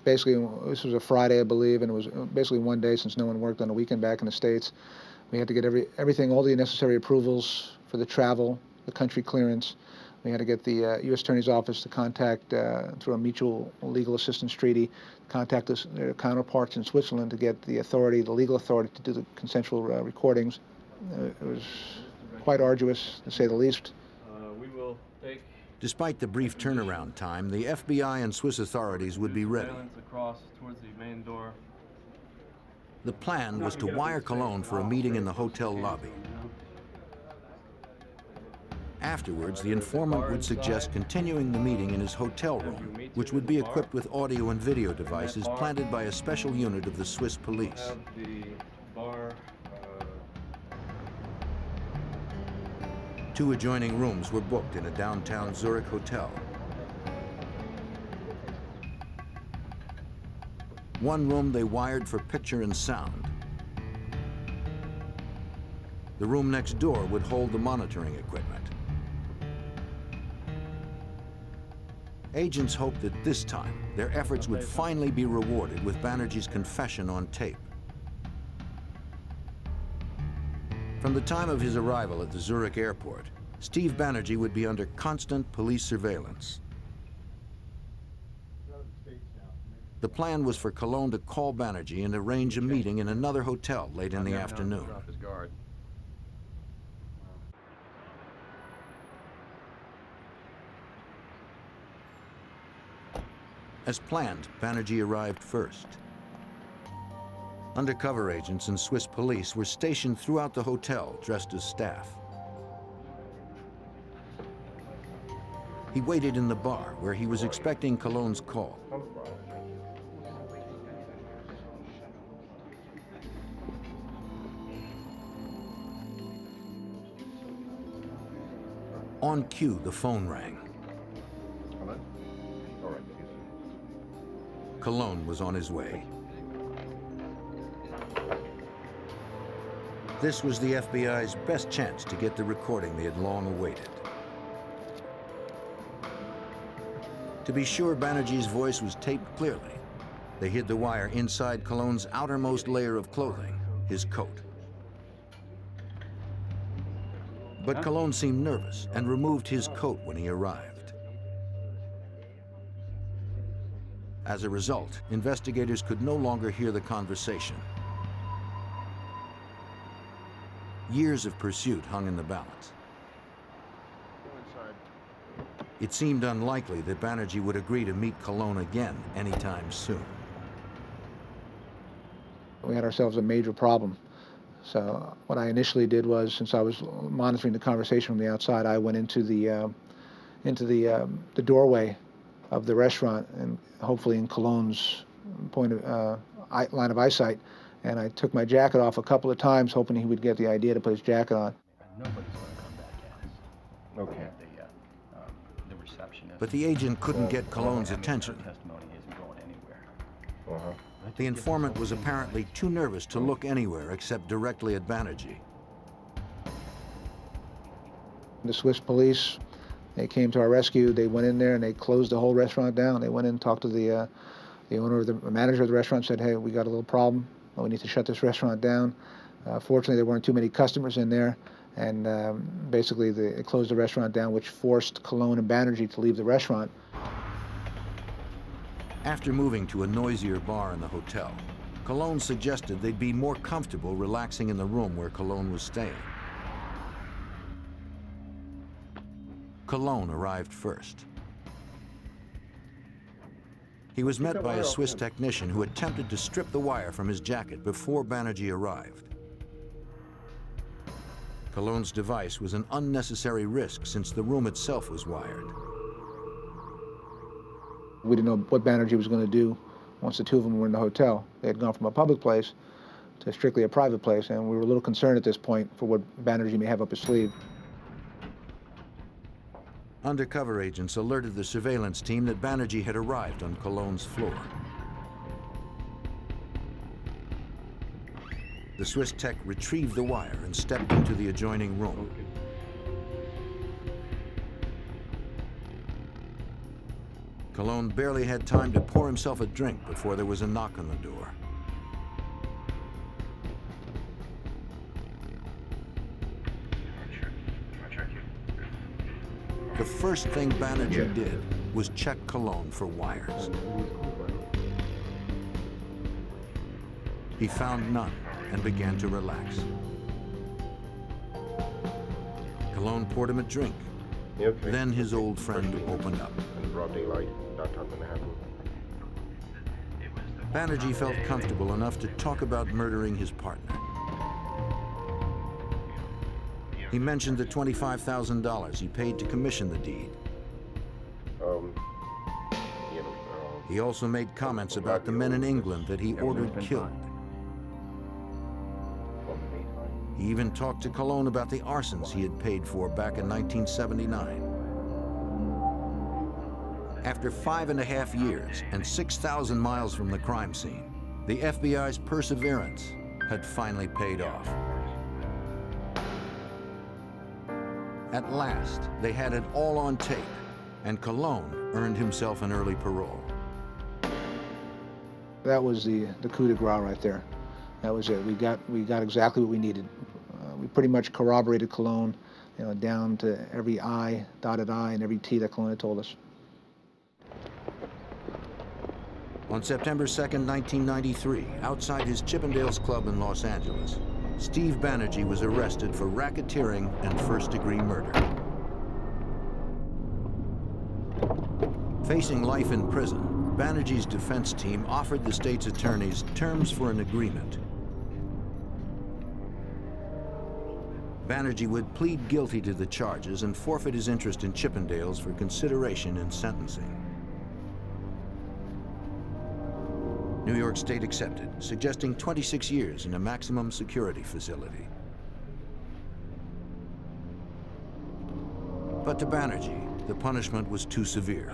Basically, this was a Friday, I believe, and it was basically one day since no one worked on a weekend back in the States. We had to get everything, all the necessary approvals for the travel, the country clearance. We had to get the U.S. Attorney's Office to contact, through a mutual legal assistance treaty, contact their counterparts in Switzerland to get the authority, the legal authority to do the consensual recordings. It was quite arduous, to say the least. We will take Despite the brief turnaround time, the FBI and Swiss authorities would be ready. across towards the main door. The plan was to wire Cologne for a meeting in the hotel lobby. Afterwards, the informant would suggest continuing the meeting in his hotel room, which would be equipped with audio and video devices planted by a special unit of the Swiss police. The bar. Two adjoining rooms were booked in a downtown Zurich hotel. One room they wired for picture and sound. The room next door would hold the monitoring equipment. Agents hoped that this time, their efforts would finally be rewarded with Banerjee's confession on tape. From the time of his arrival at the Zurich airport, Steve Banerjee would be under constant police surveillance. The plan was for Cologne to call Banerjee and arrange a meeting in another hotel late in the afternoon. As planned, Banerjee arrived first. Undercover agents and Swiss police were stationed throughout the hotel dressed as staff. He waited in the bar where he was expecting Cologne's call. On cue, the phone rang. Cologne was on his way. This was the FBI's best chance to get the recording they had long awaited. To be sure Banerjee's voice was taped clearly, they hid the wire inside Cologne's outermost layer of clothing, his coat. But Cologne seemed nervous and removed his coat when he arrived. As a result, investigators could no longer hear the conversation. Years of pursuit hung in the balance. It seemed unlikely that Banerjee would agree to meet Cologne again anytime soon. We had ourselves a major problem. So what I initially did was, since I was monitoring the conversation from the outside, I went into the doorway of the restaurant, and hopefully in Cologne's line of eyesight, and I took my jacket off a couple of times, hoping he would get the idea to put his jacket on. Nobody's going to come back at us. Okay. The receptionist. But the agent couldn't get Cologne's attention. Testimony isn't going anywhere. The informant was apparently too nervous to look anywhere except directly at Banerjee. The Swiss police, they came to our rescue. They went in there and they closed the whole restaurant down. They went in and talked to the owner, the manager of the restaurant, said, hey, we got a little problem. We need to shut this restaurant down. Fortunately, there weren't too many customers in there, and basically they closed the restaurant down, which forced Colon and Banerjee to leave the restaurant. After moving to a noisier bar in the hotel, Colon suggested they'd be more comfortable relaxing in the room where Colon was staying. Colon arrived first. He was met by a Swiss technician who attempted to strip the wire from his jacket before Banerjee arrived. Colon's device was an unnecessary risk since the room itself was wired. We didn't know what Banerjee was going to do once the two of them were in the hotel. They had gone from a public place to strictly a private place, and we were a little concerned at this point for what Banerjee may have up his sleeve. Undercover agents alerted the surveillance team that Banerjee had arrived on Colon's floor. The Swiss tech retrieved the wire and stepped into the adjoining room. Colon barely had time to pour himself a drink before there was a knock on the door. The first thing Banerjee did was check Colon for wires. He found none and began to relax. Colon poured him a drink. Then his old friend opened up. In broad daylight, not something to happen. Banerjee felt comfortable enough to talk about murdering his partner. He mentioned the $25,000 he paid to commission the deed. He also made comments about the men in England that he ordered killed. He even talked to Colon about the arsons he had paid for back in 1979. After 5.5 years and 6,000 miles from the crime scene, the FBI's perseverance had finally paid off. At last, they had it all on tape, and Colon earned himself an early parole. That was the coup de grace right there. That was it. We got exactly what we needed. We pretty much corroborated Colon, down to every I, dotted I, and every T that Colon had told us. On September 2nd, 1993, outside his Chippendale's club in Los Angeles, Steve Banerjee was arrested for racketeering and first-degree murder. Facing life in prison, Banerjee's defense team offered the state's attorneys terms for an agreement. Banerjee would plead guilty to the charges and forfeit his interest in Chippendales for consideration in sentencing. New York State accepted, suggesting 26 years in a maximum security facility. But to Banerjee, the punishment was too severe.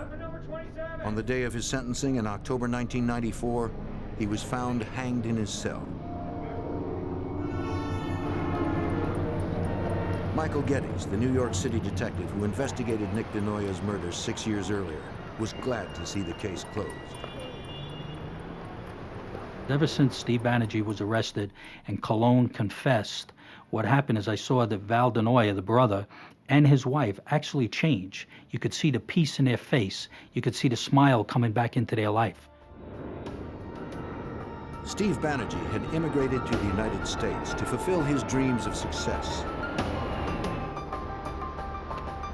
On the day of his sentencing in October 1994, he was found hanged in his cell. Michael Geddes, the New York City detective who investigated Nick DeNoya's murder 6 years earlier, was glad to see the case closed. Ever since Steve Banerjee was arrested and Colon confessed, what happened is I saw that Val DeNoya, the brother, and his wife actually change. You could see the peace in their face. You could see the smile coming back into their life. Steve Banerjee had immigrated to the United States to fulfill his dreams of success.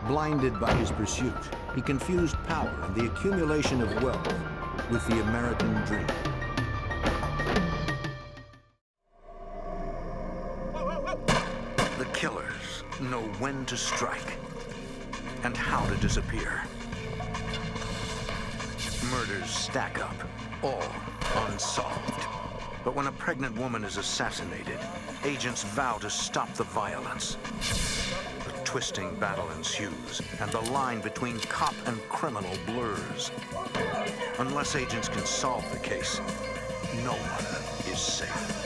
Blinded by his pursuit, he confused power and the accumulation of wealth with the American dream. The killers know when to strike and how to disappear. Murders stack up, all unsolved. But when a pregnant woman is assassinated, agents vow to stop the violence. A twisting battle ensues, and the line between cop and criminal blurs. Unless agents can solve the case, no one is safe.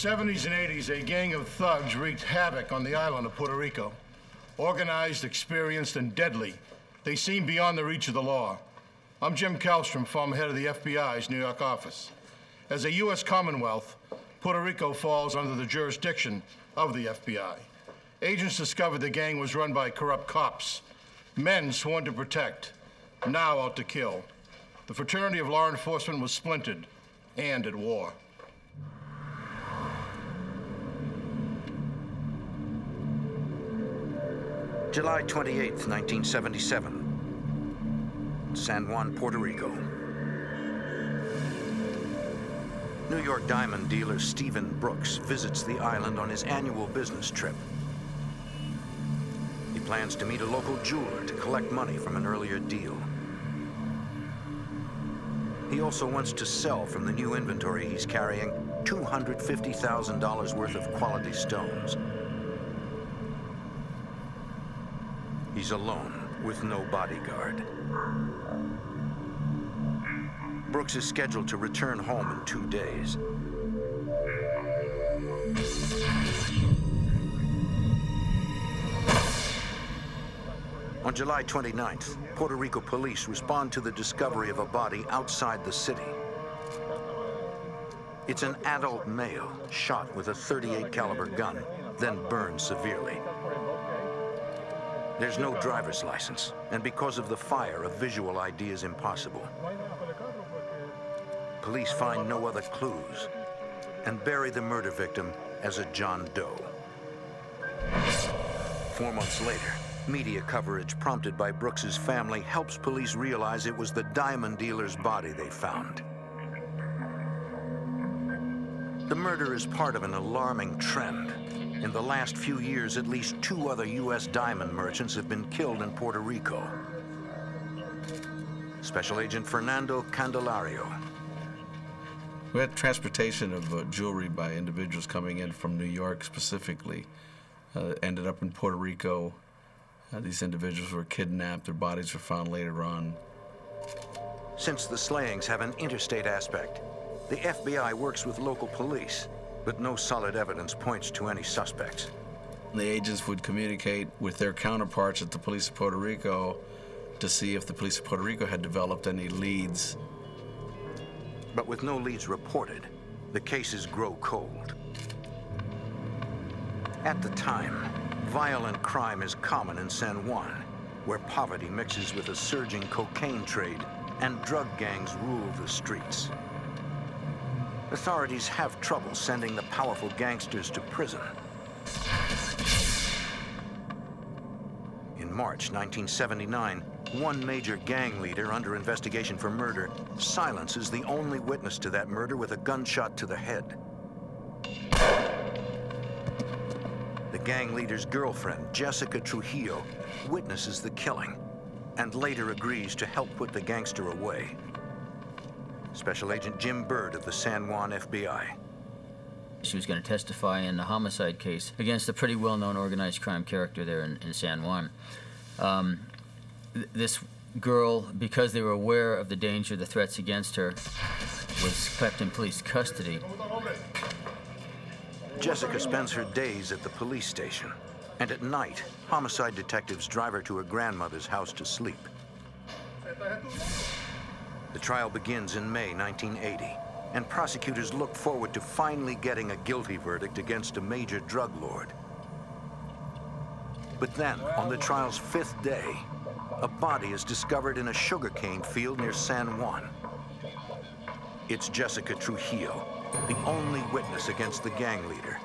70s and 80s, a gang of thugs wreaked havoc on the island of Puerto Rico. Organized, experienced, and deadly, they seem beyond the reach of the law. I'm Jim Kallstrom, former head of the FBI's New York office. As a U.S. Commonwealth, Puerto Rico falls under the jurisdiction of the FBI. Agents discovered the gang was run by corrupt cops, men sworn to protect, now out to kill. The fraternity of law enforcement was splintered and at war. July 28th, 1977. San Juan, Puerto Rico. New York diamond dealer Stephen Brooks visits the island on his annual business trip. He plans to meet a local jeweler to collect money from an earlier deal. He also wants to sell from the new inventory he's carrying $250,000 worth of quality stones. He's alone with no bodyguard. Brooks is scheduled to return home in 2 days. On July 29th, Puerto Rico police respond to the discovery of a body outside the city. It's an adult male shot with a .38 caliber gun, then burned severely. There's no driver's license, and because of the fire, a visual ID is impossible. Police find no other clues and bury the murder victim as a John Doe. 4 months later, media coverage prompted by Brooks's family helps police realize it was the diamond dealer's body they found. The murder is part of an alarming trend. In the last few years, at least 2 other U.S. diamond merchants have been killed in Puerto Rico. Special Agent Fernando Candelario. We had transportation of jewelry by individuals coming in from New York specifically. Ended up in Puerto Rico. These individuals were kidnapped. Their bodies were found later on. Since the slayings have an interstate aspect, the FBI works with local police, but no solid evidence points to any suspects. The agents would communicate with their counterparts at the Police of Puerto Rico to see if the Police of Puerto Rico had developed any leads. But with no leads reported, the cases grow cold. At the time, violent crime is common in San Juan, where poverty mixes with a surging cocaine trade and drug gangs rule the streets. Authorities have trouble sending the powerful gangsters to prison. In March 1979, one major gang leader under investigation for murder silences the only witness to that murder with a gunshot to the head. The gang leader's girlfriend, Jessica Trujillo, witnesses the killing and later agrees to help put the gangster away. Special Agent Jim Bird of the San Juan FBI. She was going to testify in a homicide case against a pretty well-known organized crime character there in San Juan. This girl, because they were aware of the danger, the threats against her, was kept in police custody. Jessica spends her days at the police station, and at night, homicide detectives drive her to her grandmother's house to sleep. The trial begins in May 1980, and prosecutors look forward to finally getting a guilty verdict against a major drug lord. But then, on the trial's 5th day, a body is discovered in a sugarcane field near San Juan. It's Jessica Trujillo, the only witness against the gang leader.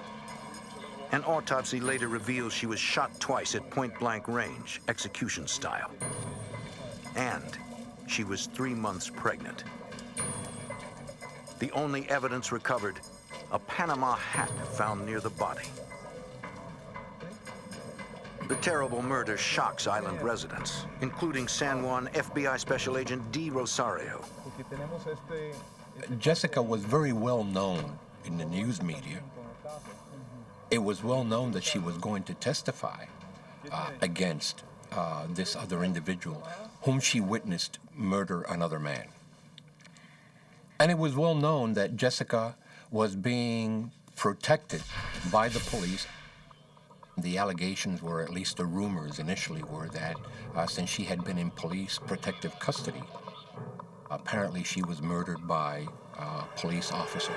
An autopsy later reveals she was shot twice at point-blank range, execution style. And she was 3 months pregnant. The only evidence recovered, a Panama hat found near the body. The terrible murder shocks island residents, including San Juan FBI Special Agent D. Rosario. Jessica was very well known in the news media. It was well known that she was going to testify against this other individual whom she witnessed murder another man. And it was well known that Jessica was being protected by the police. The allegations were, at least the rumors initially were, that since she had been in police protective custody, apparently she was murdered by police officers.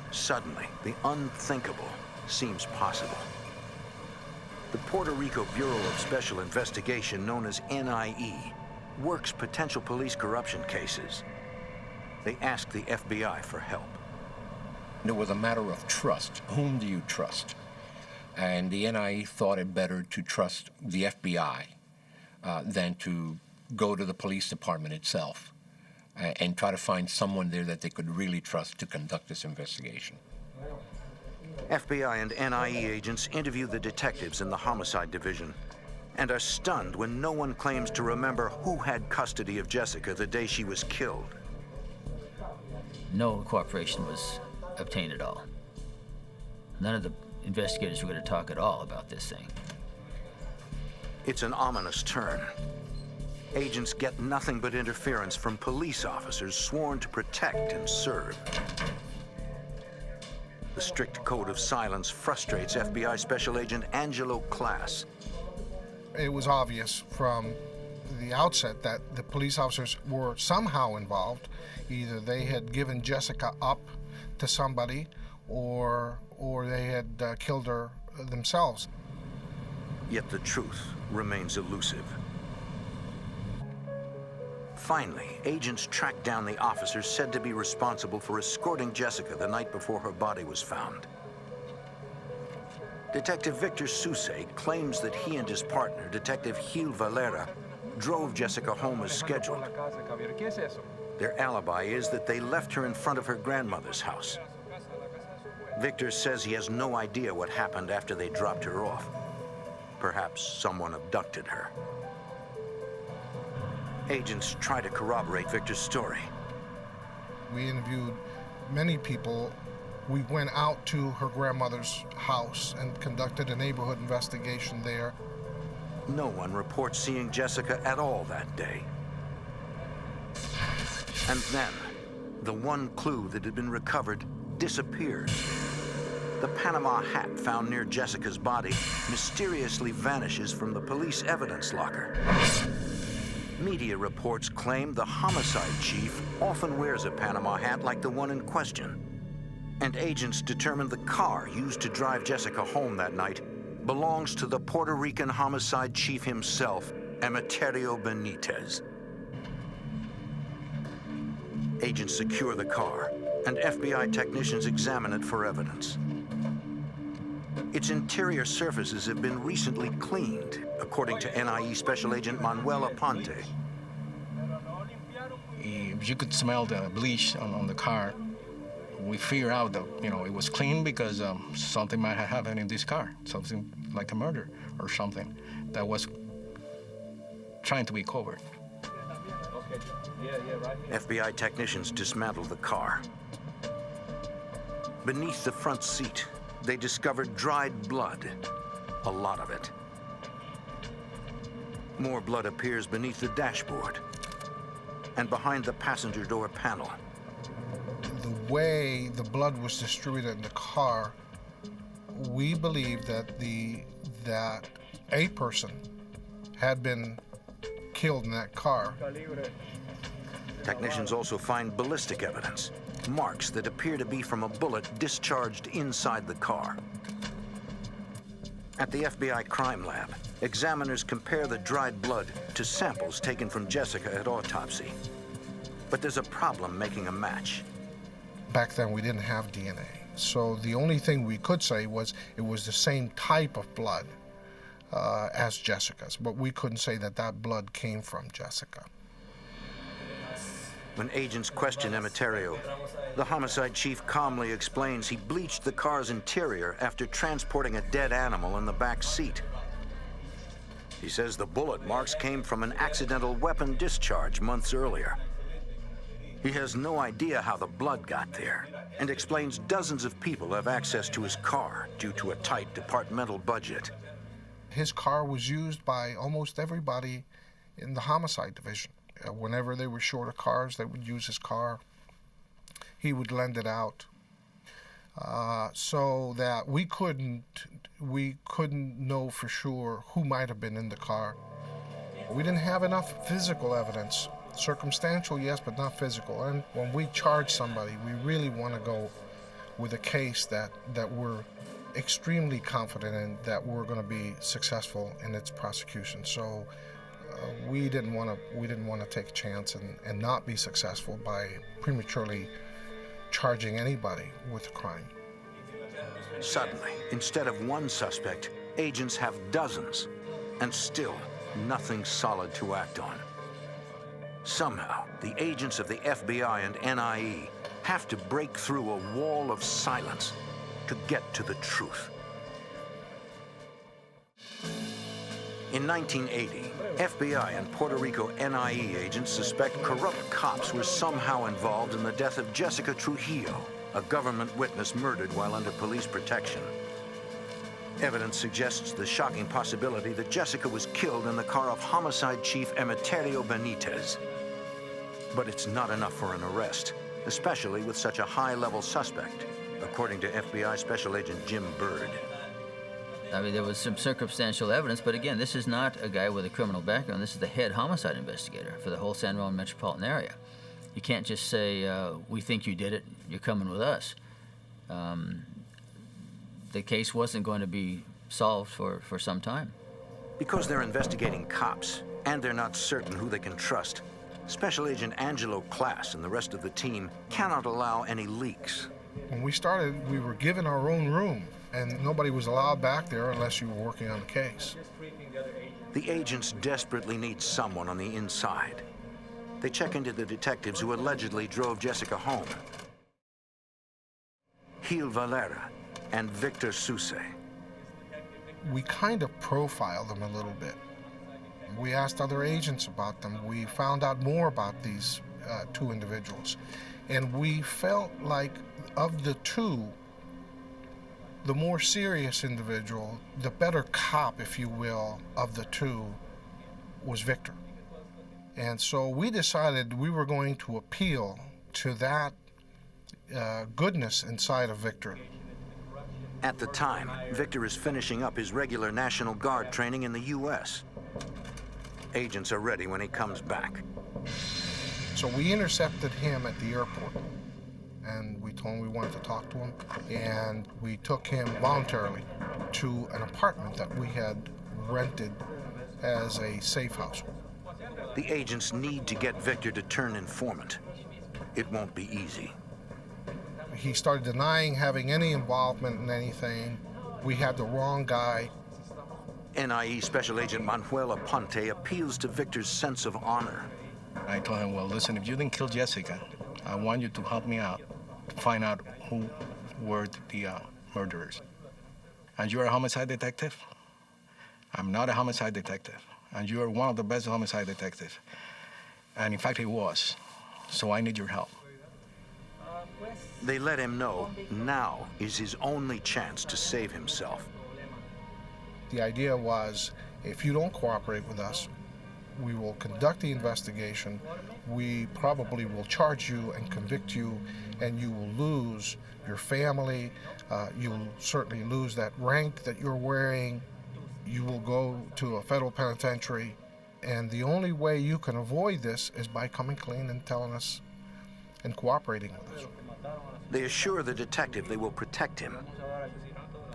Suddenly, the unthinkable seems possible. The Puerto Rico Bureau of Special Investigation, known as NIE, works potential police corruption cases. They asked the FBI for help. It was a matter of trust. Whom do you trust? And the NIE thought it better to trust the FBI than to go to the police department itself and try to find someone there that they could really trust to conduct this investigation. FBI and NIE agents interview the detectives in the homicide division and are stunned when no one claims to remember who had custody of Jessica the day she was killed. No cooperation was obtained at all. None of the investigators were going to talk at all about this thing. It's an ominous turn. Agents get nothing but interference from police officers sworn to protect and serve. The strict code of silence frustrates FBI Special Agent Angelo Class. It was obvious from the outset that the police officers were somehow involved. Either they had given Jessica up to somebody or they had killed her themselves. Yet the truth remains elusive. Finally, agents tracked down the officers said to be responsible for escorting Jessica the night before her body was found. Detective Victor Sousse claims that he and his partner, Detective Gil Valera, drove Jessica home as scheduled. Their alibi is that they left her in front of her grandmother's house. Victor says he has no idea what happened after they dropped her off. Perhaps someone abducted her. Agents try to corroborate Victor's story. We interviewed many people. We went out to her grandmother's house and conducted a neighborhood investigation there. No one reports seeing Jessica at all that day. And then, the one clue that had been recovered disappears. The Panama hat found near Jessica's body mysteriously vanishes from the police evidence locker. Media reports claim the homicide chief often wears a Panama hat like the one in question. And agents determined the car used to drive Jessica home that night belongs to the Puerto Rican homicide chief himself, Emeterio Benitez. Agents secure the car, and FBI technicians examine it for evidence. Its interior surfaces have been recently cleaned, according to NIE Special Agent Manuel Aponte. You could smell the bleach on the car. We figure out that, it was clean because something might have happened in this car, something like a murder or something that was trying to be covered. FBI technicians dismantled the car. Beneath the front seat, they discovered dried blood, a lot of it. More blood appears beneath the dashboard and behind the passenger door panel. The way the blood was distributed in the car, we believe that a person had been killed in that car. Technicians also find ballistic evidence, marks that appear to be from a bullet discharged inside the car. At the FBI crime lab, examiners compare the dried blood to samples taken from Jessica at autopsy. But there's a problem making a match. Back then, we didn't have DNA. So the only thing we could say was it was the same type of blood as Jessica's, but we couldn't say that blood came from Jessica. When agents question Emeterio, the homicide chief calmly explains he bleached the car's interior after transporting a dead animal in the back seat. He says the bullet marks came from an accidental weapon discharge months earlier. He has no idea how the blood got there and explains dozens of people have access to his car due to a tight departmental budget. His car was used by almost everybody in the homicide division. Whenever they were short of cars, they would use his car. He would lend it out. so that we couldn't know for sure who might have been in the car. We didn't have enough physical evidence. Circumstantial, yes, but not physical. And when we charge somebody, we really want to go with a case that we're extremely confident in, that we're going to be successful in its prosecution. So we didn't want to take a chance and not be successful by prematurely charging anybody with a crime. Suddenly, instead of one suspect, agents have dozens, and still nothing solid to act on. Somehow, the agents of the FBI and NIE have to break through a wall of silence to get to the truth. In 1980, FBI and Puerto Rico NIE agents suspect corrupt cops were somehow involved in the death of Jessica Trujillo, a government witness murdered while under police protection. Evidence suggests the shocking possibility that Jessica was killed in the car of homicide chief Emeterio Benitez. But it's not enough for an arrest, especially with such a high-level suspect, according to FBI Special Agent Jim Byrd. I mean, there was some circumstantial evidence, but again, this is not a guy with a criminal background. This is the head homicide investigator for the whole San Juan metropolitan area. You can't just say, we think you did it, you're coming with us. The case wasn't going to be solved for some time. Because they're investigating cops, and they're not certain who they can trust, Special Agent Angelo Class and the rest of the team cannot allow any leaks. When we started, we were given our own room, and nobody was allowed back there unless you were working on the case. The agents desperately need someone on the inside. They check into the detectives who allegedly drove Jessica home. Gil Valera and Victor Sousse. We kind of profiled them a little bit. We asked other agents about them. We found out more about these two individuals. And we felt like of the two, the more serious individual, the better cop, if you will, of the two was Victor. And so we decided we were going to appeal to that goodness inside of Victor. At the time, Victor is finishing up his regular National Guard training in the U.S. Agents are ready when he comes back. So we intercepted him at the airport, and we told him we wanted to talk to him, and we took him voluntarily to an apartment that we had rented as a safe house. The agents need to get Victor to turn informant. It won't be easy. He started denying having any involvement in anything. We had the wrong guy. NIE Special Agent Manuel Aponte appeals to Victor's sense of honor. I told him, well, listen, if you didn't kill Jessica, I want you to help me out to find out who were the murderers. And you're a homicide detective? I'm not a homicide detective. And you're one of the best homicide detectives. And in fact, he was. So I need your help. They let him know now is his only chance to save himself. The idea was, if you don't cooperate with us, we will conduct the investigation, we probably will charge you and convict you, and you will lose your family, you'll certainly lose that rank that you're wearing, you will go to a federal penitentiary, and the only way you can avoid this is by coming clean and telling us and cooperating with us. They assure the detective they will protect him.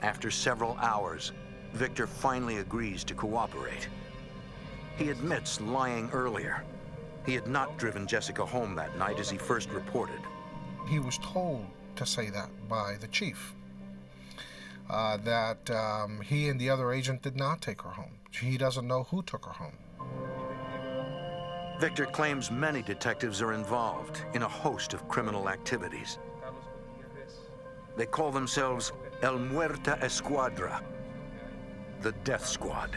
After several hours, Victor finally agrees to cooperate. He admits lying earlier. He had not driven Jessica home that night as he first reported. He was told to say that by the chief, that he and the other agent did not take her home. He doesn't know who took her home. Victor claims many detectives are involved in a host of criminal activities. They call themselves El Muerta Escuadra, the Death Squad.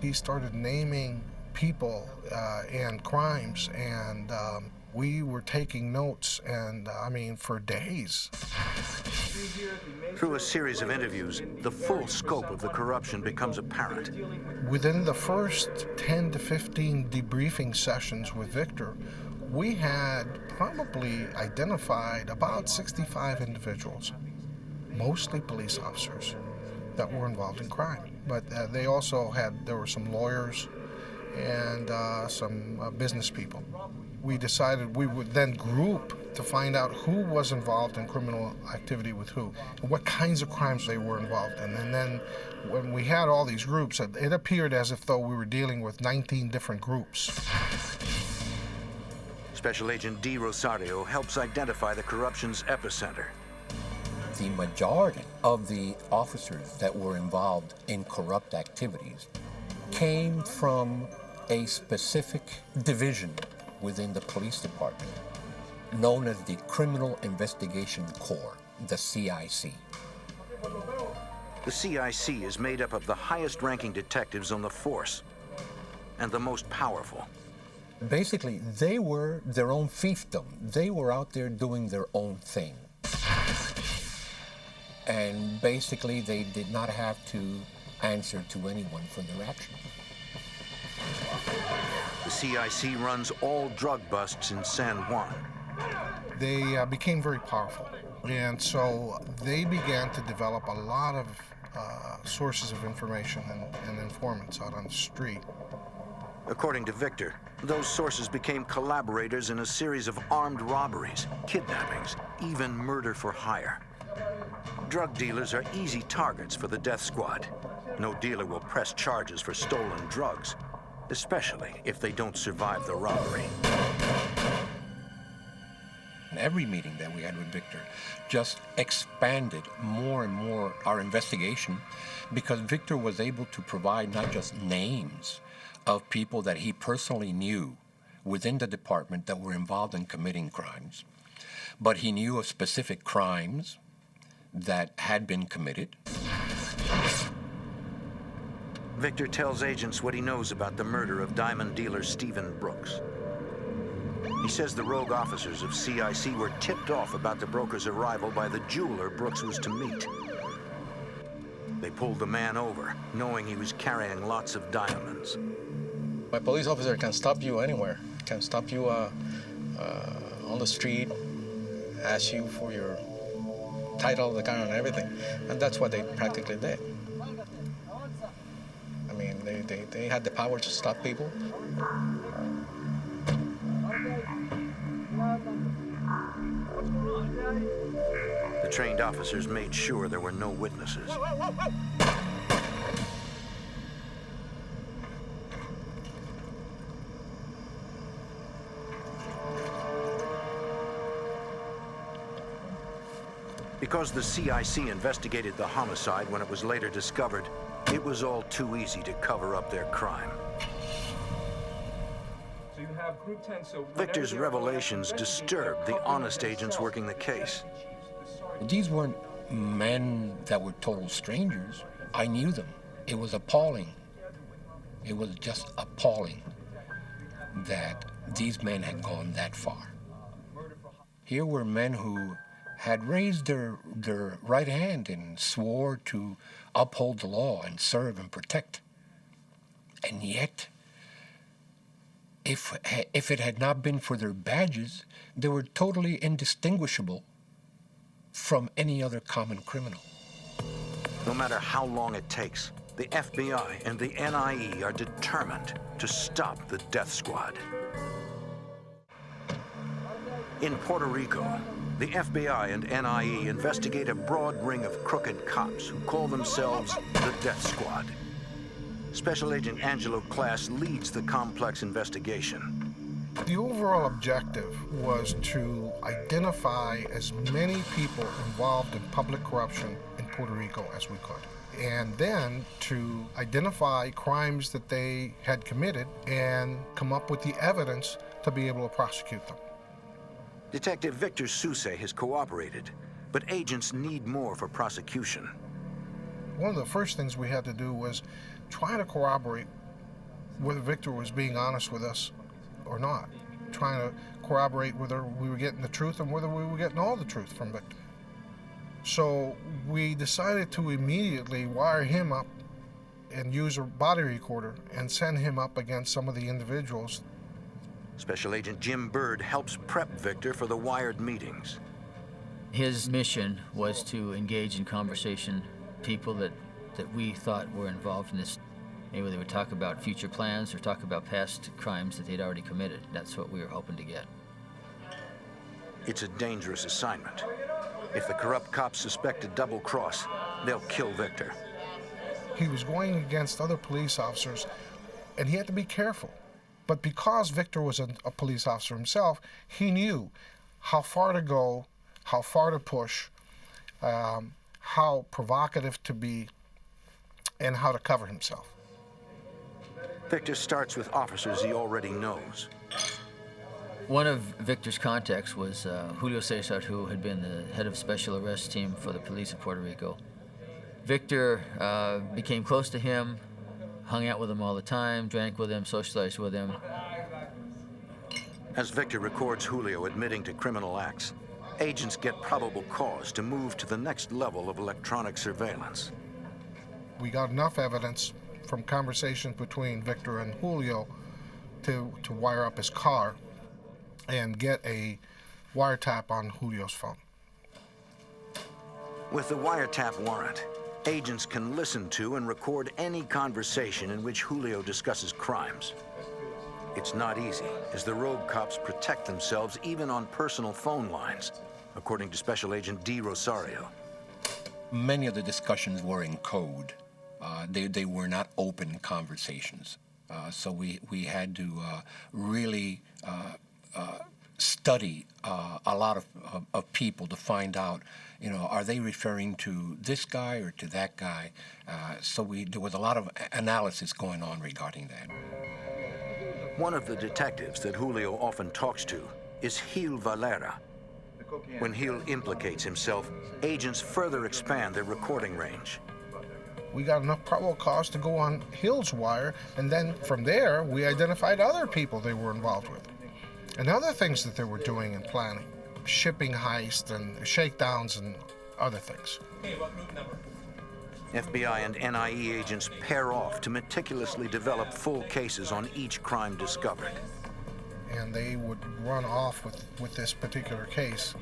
He started naming people and crimes, and we were taking notes, and I mean, for days. Through a series of interviews, the full scope of the corruption becomes apparent. Within the first 10 to 15 debriefing sessions with Victor, We had probably identified about 65 individuals, mostly police officers, that were involved in crime. But they also there were some lawyers and some business people. We decided we would then group to find out who was involved in criminal activity with who, and what kinds of crimes they were involved in. And then when we had all these groups, it appeared as if though we were dealing with 19 different groups. Special Agent D. Rosario helps identify the corruption's epicenter. The majority of the officers that were involved in corrupt activities came from a specific division within the police department known as the Criminal Investigation Corps, the CIC. The CIC is made up of the highest-ranking detectives on the force and the most powerful. Basically, they were their own fiefdom. They were out there doing their own thing. And basically, they did not have to answer to anyone for their actions. The CIC runs all drug busts in San Juan. They became very powerful, and so they began to develop a lot of sources of information and informants out on the street. According to Victor, those sources became collaborators in a series of armed robberies, kidnappings, even murder for hire. Drug dealers are easy targets for the death squad. No dealer will press charges for stolen drugs, especially if they don't survive the robbery. Every meeting that we had with Victor just expanded more and more our investigation, because Victor was able to provide not just names of people that he personally knew within the department that were involved in committing crimes, but he knew of specific crimes that had been committed. Victor tells agents what he knows about the murder of diamond dealer Stephen Brooks. He says the rogue officers of CIC were tipped off about the broker's arrival by the jeweler Brooks was to meet. They pulled the man over, knowing he was carrying lots of diamonds. A police officer can stop you anywhere, can stop you on the street, ask you for your title of the car and everything. And that's what they practically did. I mean, they had the power to stop people. The trained officers made sure there were no witnesses. Because the CIC investigated the homicide when it was later discovered, it was all too easy to cover up their crime. So you have Group 10, so Victor's revelations disturbed the honest agents working the case. These weren't men that were total strangers. I knew them. It was appalling. It was just appalling that these men had gone that far. Here were men who had raised their right hand and swore to uphold the law and serve and protect. And yet, if it had not been for their badges, they were totally indistinguishable from any other common criminal. No matter how long it takes, the FBI and the NIE are determined to stop the death squad. In Puerto Rico, the FBI and NIE investigate a broad ring of crooked cops who call themselves the Death Squad. Special Agent Angelo Class leads the complex investigation. The overall objective was to identify as many people involved in public corruption in Puerto Rico as we could, and then to identify crimes that they had committed and come up with the evidence to be able to prosecute them. Detective Victor Sousse has cooperated, but agents need more for prosecution. One of the first things we had to do was try to corroborate whether Victor was being honest with us or not. Trying to corroborate whether we were getting the truth and whether we were getting all the truth from Victor. So we decided to immediately wire him up and use a body recorder and send him up against some of the individuals. Special Agent Jim Bird helps prep Victor for the wired meetings. His mission was to engage in conversation people that we thought were involved in this. Maybe they would talk about future plans or talk about past crimes that they'd already committed. That's what we were hoping to get. It's a dangerous assignment. If the corrupt cops suspect a double cross, they'll kill Victor. He was going against other police officers, and he had to be careful. But because Victor was a police officer himself, he knew how far to go, how far to push, how provocative to be, and how to cover himself. Victor starts with officers he already knows. One of Victor's contacts was Julio Cesar, who had been the head of special arrests team for the police of Puerto Rico. Victor became close to him, hung out with him all the time, drank with him, socialized with him. As Victor records Julio admitting to criminal acts, agents get probable cause to move to the next level of electronic surveillance. We got enough evidence from conversations between Victor and Julio to wire up his car and get a wiretap on Julio's phone. With the wiretap warrant, agents can listen to and record any conversation in which Julio discusses crimes. It's not easy, as the rogue cops protect themselves even on personal phone lines, according to Special Agent D. Rosario. Many of the discussions were in code. They were not open conversations. So we had to really study a lot of people to find out, are they referring to this guy or to that guy? So there was a lot of analysis going on regarding that. One of the detectives that Julio often talks to is Hill Valera. When Hill implicates himself, agents further expand their recording range. We got enough probable cause to go on Hill's wire, and then from there, we identified other people they were involved with, and other things that they were doing and planning. Shipping heist and shakedowns and other things. FBI and NIE agents pair off to meticulously develop full cases on each crime discovered. And they would run off with this particular case,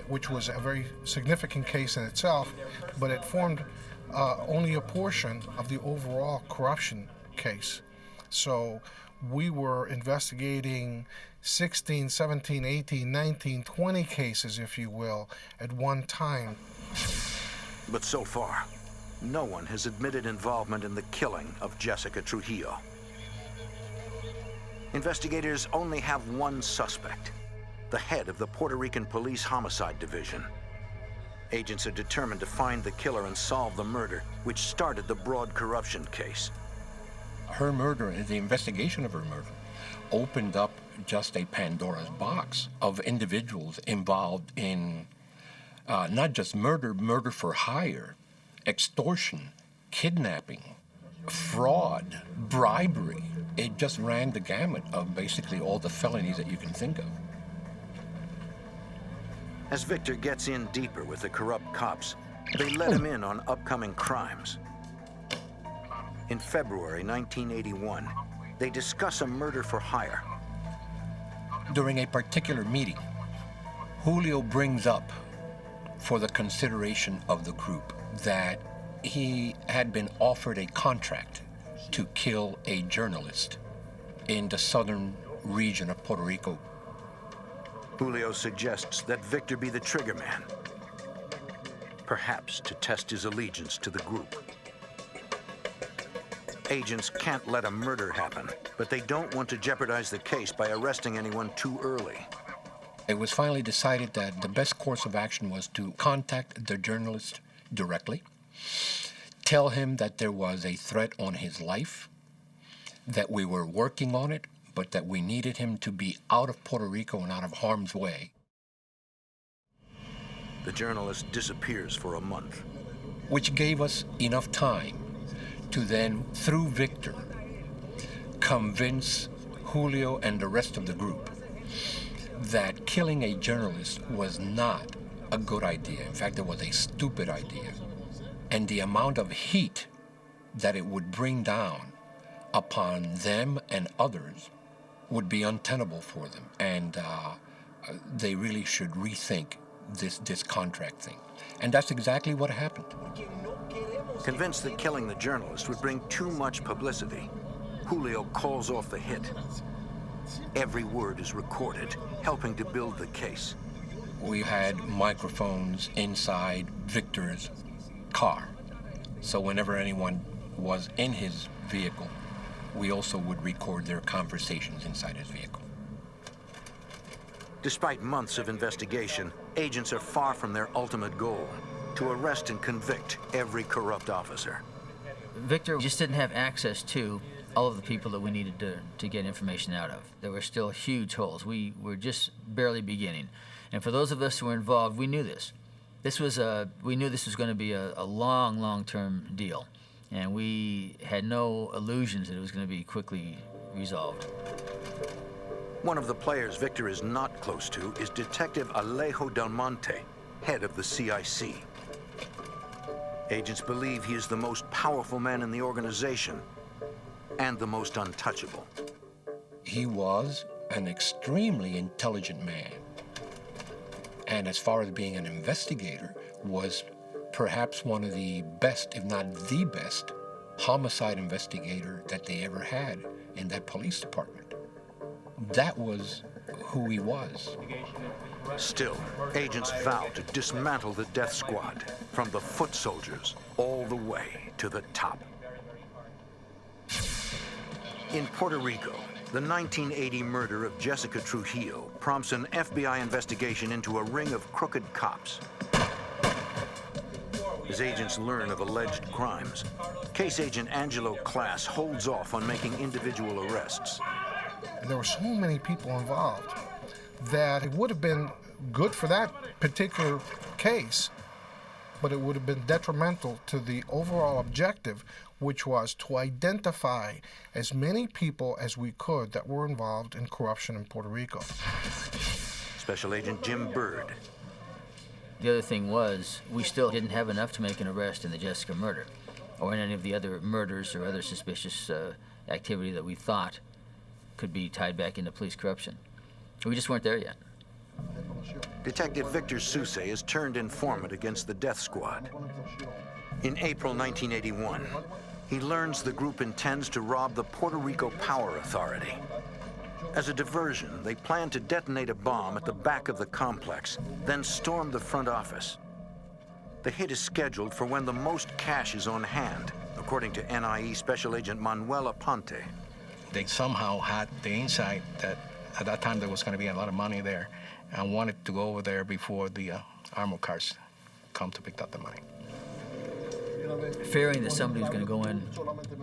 which was a very significant case in itself, but it formed only a portion of the overall corruption case. So we were investigating 16, 17, 18, 19, 20 cases, if you will, at one time. But so far, no one has admitted involvement in the killing of Jessica Trujillo. Investigators only have one suspect, the head of the Puerto Rican Police Homicide Division. Agents are determined to find the killer and solve the murder, which started the broad corruption case. Her murder, the investigation of her murder, opened up just a Pandora's box of individuals involved in not just murder for hire, extortion, kidnapping, fraud, bribery. It just ran the gamut of basically all the felonies that you can think of. As Victor gets in deeper with the corrupt cops, they let him in on upcoming crimes. In February 1981, they discuss a murder for hire. During a particular meeting, Julio brings up for the consideration of the group that he had been offered a contract to kill a journalist in the southern region of Puerto Rico. Julio suggests that Victor be the trigger man, perhaps to test his allegiance to the group. Agents can't let a murder happen, but they don't want to jeopardize the case by arresting anyone too early. It was finally decided that the best course of action was to contact the journalist directly, tell him that there was a threat on his life, that we were working on it, but that we needed him to be out of Puerto Rico and out of harm's way. The journalist disappears for a month, which gave us enough time to then, through Victor, convince Julio and the rest of the group that killing a journalist was not a good idea. In fact, it was a stupid idea. And the amount of heat that it would bring down upon them and others would be untenable for them, and they really should rethink this contract thing. And that's exactly what happened. Convinced that killing the journalist would bring too much publicity, Julio calls off the hit. Every word is recorded, helping to build the case. We had microphones inside Victor's car, so whenever anyone was in his vehicle, we also would record their conversations inside his vehicle. Despite months of investigation, agents are far from their ultimate goal, to arrest and convict every corrupt officer. Victor just didn't have access to all of the people that we needed to get information out of. There were still huge holes. We were just barely beginning. And for those of us who were involved, we knew this. We knew this was going to be a long, long-term deal. And we had no illusions that it was going to be quickly resolved. One of the players Victor is not close to is Detective Alejo Del Monte, head of the CIC. Agents believe he is the most powerful man in the organization and the most untouchable. He was an extremely intelligent man, and as far as being an investigator, was perhaps one of the best, if not the best, homicide investigator that they ever had in that police department. That was who he was. Still, agents vow to dismantle the death squad, from the foot soldiers all the way to the top. In Puerto Rico, the 1980 murder of Jessica Trujillo prompts an FBI investigation into a ring of crooked cops. As agents learn of alleged crimes, case agent Angelo Class holds off on making individual arrests. There were so many people involved that it would have been good for that particular case, but it would have been detrimental to the overall objective, which was to identify as many people as we could that were involved in corruption in Puerto Rico. Special Agent Jim Bird. The other thing was, we still didn't have enough to make an arrest in the Jessica murder, or in any of the other murders or other suspicious activity that we thought could be tied back into police corruption. We just weren't there yet. Detective Victor Sousse is turned informant against the death squad. In April 1981, he learns the group intends to rob the Puerto Rico Power Authority. As a diversion, they plan to detonate a bomb at the back of the complex, then storm the front office. The hit is scheduled for when the most cash is on hand, according to NIE Special Agent Manuel Aponte. They somehow had the insight that at that time there was going to be a lot of money there and wanted to go over there before the armored cars come to pick up the money. Fearing that somebody was going to go in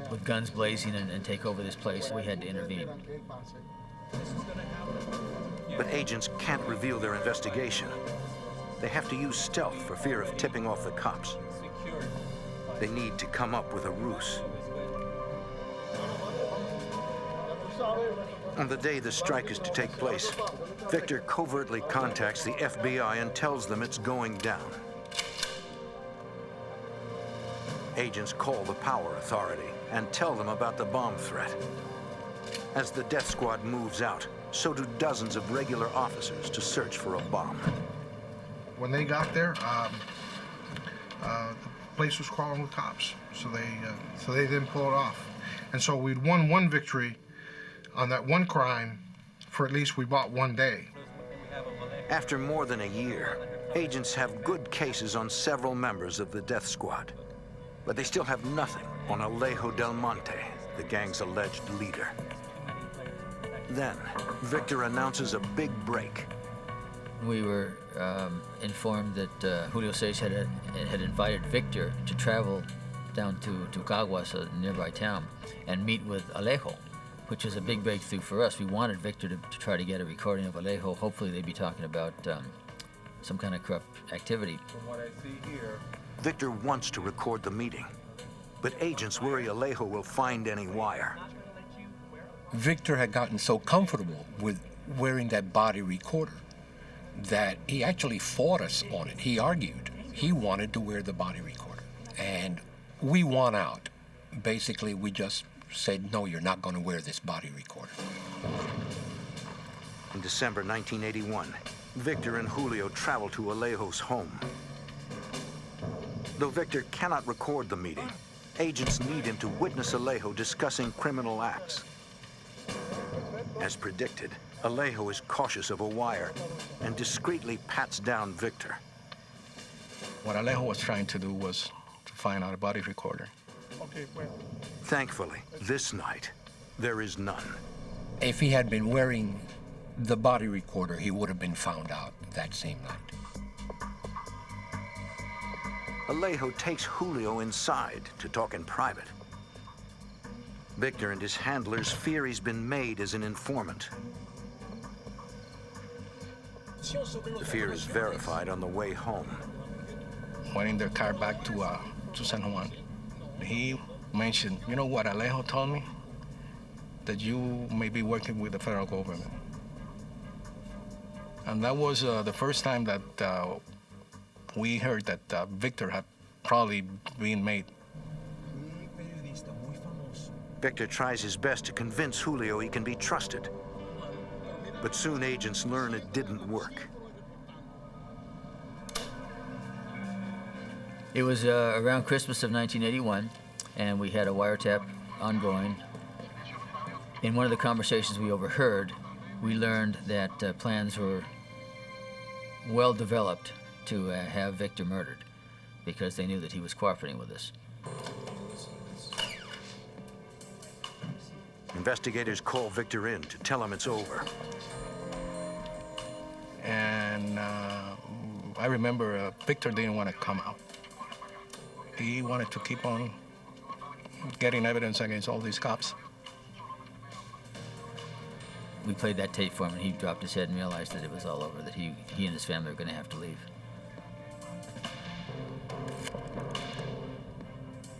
with guns blazing and take over this place, we had to intervene. But agents can't reveal their investigation. They have to use stealth for fear of tipping off the cops. They need to come up with a ruse. On the day the strike is to take place, Victor covertly contacts the FBI and tells them it's going down. Agents call the Power Authority and tell them about the bomb threat. As the death squad moves out, so do dozens of regular officers to search for a bomb. When they got there, the place was crawling with cops, so they didn't pull it off. And so we'd won one victory on that one crime for at least we bought one day. After more than a year, agents have good cases on several members of the death squad. But they still have nothing on Alejo Del Monte, the gang's alleged leader. Then, Victor announces a big break. We were informed that Julio Sousse had invited Victor to travel down to Caguas, a nearby town, and meet with Alejo, which was a big breakthrough for us. We wanted Victor to try to get a recording of Alejo. Hopefully they'd be talking about some kind of corrupt activity. From what I see here, Victor wants to record the meeting, but agents worry Alejo will find any wire. Victor had gotten so comfortable with wearing that body recorder that he actually fought us on it. He argued. He wanted to wear the body recorder. And we won out. Basically, we just said, no, you're not going to wear this body recorder. In December 1981, Victor and Julio travel to Alejo's home. Though Victor cannot record the meeting, agents need him to witness Alejo discussing criminal acts. As predicted, Alejo is cautious of a wire and discreetly pats down Victor. What Alejo was trying to do was to find out a body recorder. Thankfully, this night, there is none. If he had been wearing the body recorder, he would have been found out that same night. Alejo takes Julio inside to talk in private. Victor and his handlers fear he's been made as an informant. The fear is verified on the way home. Went in their car back to San Juan. He mentioned, you know what Alejo told me? That you may be working with the federal government. And that was the first time that we heard that Victor had probably been made. Victor tries his best to convince Julio he can be trusted. But soon agents learn it didn't work. It was around Christmas of 1981, and we had a wiretap ongoing. In one of the conversations we overheard, we learned that plans were well developed to have Victor murdered because they knew that he was cooperating with us. Investigators call Victor in to tell him it's over. And I remember Victor didn't want to come out. He wanted to keep on getting evidence against all these cops. We played that tape for him, and he dropped his head and realized that it was all over, that he and his family were going to have to leave.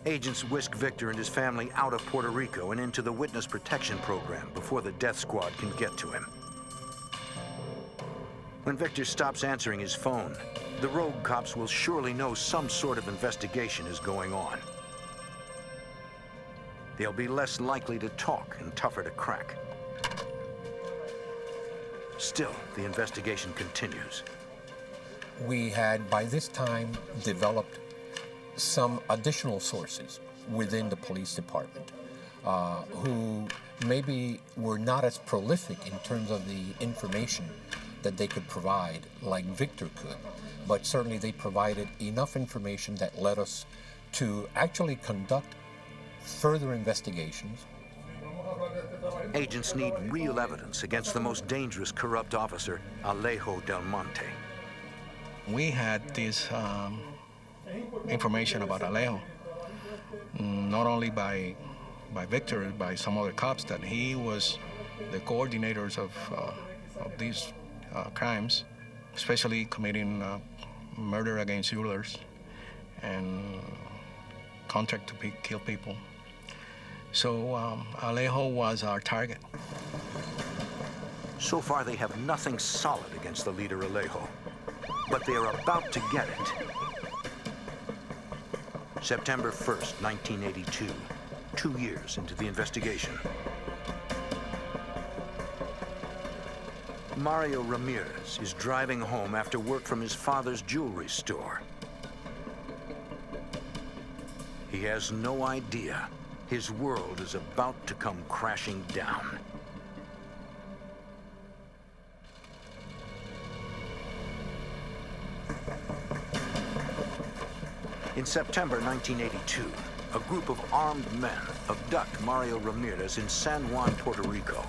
Agents whisk Victor and his family out of Puerto Rico and into the witness protection program before the death squad can get to him. When Victor stops answering his phone, the rogue cops will surely know some sort of investigation is going on. They'll be less likely to talk and tougher to crack. Still, the investigation continues. We had, by this time, developed some additional sources within the police department who maybe were not as prolific in terms of the information that they could provide like Victor could, but certainly they provided enough information that led us to actually conduct further investigations. Agents need real evidence against the most dangerous corrupt officer, Alejo Del Monte. We had this information about Alejo, not only by Victor, by some other cops, that he was the coordinators of these crimes, especially committing murder against jewelers and contract to kill people. So Alejo was our target. So far, they have nothing solid against the leader Alejo, but they are about to get it. September 1st, 1982, 2 years into the investigation. Mario Ramirez is driving home after work from his father's jewelry store. He has no idea his world is about to come crashing down. In September 1982, a group of armed men abduct Mario Ramirez in San Juan, Puerto Rico.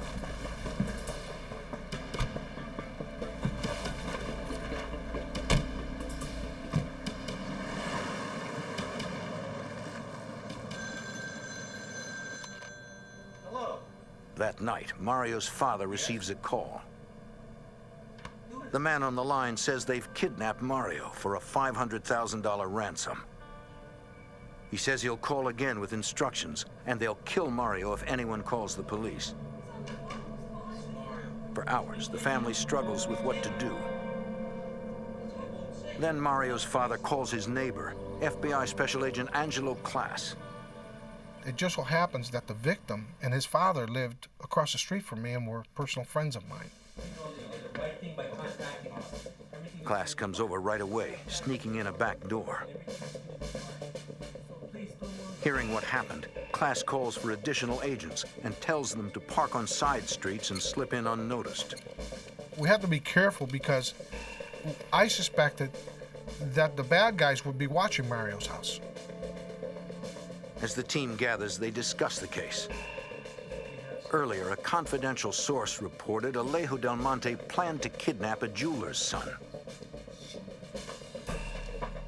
That night, Mario's father receives a call. The man on the line says they've kidnapped Mario for a $500,000 ransom. He says he'll call again with instructions, and they'll kill Mario if anyone calls the police. For hours, the family struggles with what to do. Then Mario's father calls his neighbor, FBI Special Agent Angelo Class. It just so happens that the victim and his father lived across the street from me and were personal friends of mine. Class comes over right away, sneaking in a back door. Hearing what happened, Class calls for additional agents and tells them to park on side streets and slip in unnoticed. We have to be careful because I suspected that the bad guys would be watching Mario's house. As the team gathers, they discuss the case. Earlier, a confidential source reported Alejo Del Monte planned to kidnap a jeweler's son.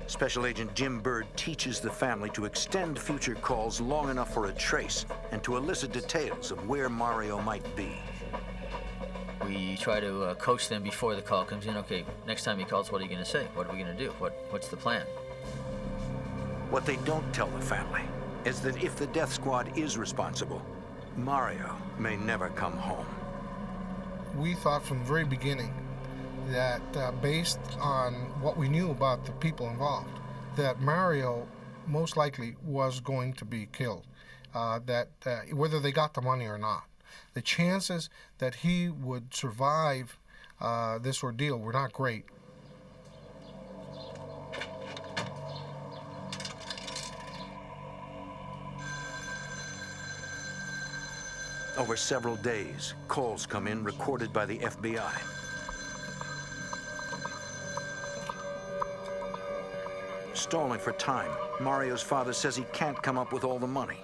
Special Agent Jim Bird teaches the family to extend future calls long enough for a trace and to elicit details of where Mario might be. We try to coach them before the call comes in. Okay, next time he calls, what are you going to say? What are we going to do? What's the plan? What they don't tell the family is that if the death squad is responsible, Mario may never come home. We thought from the very beginning that based on what we knew about the people involved, that Mario most likely was going to be killed, whether they got the money or not. The chances that he would survive this ordeal were not great. Over several days, calls come in recorded by the FBI. Stalling for time, Mario's father says he can't come up with all the money.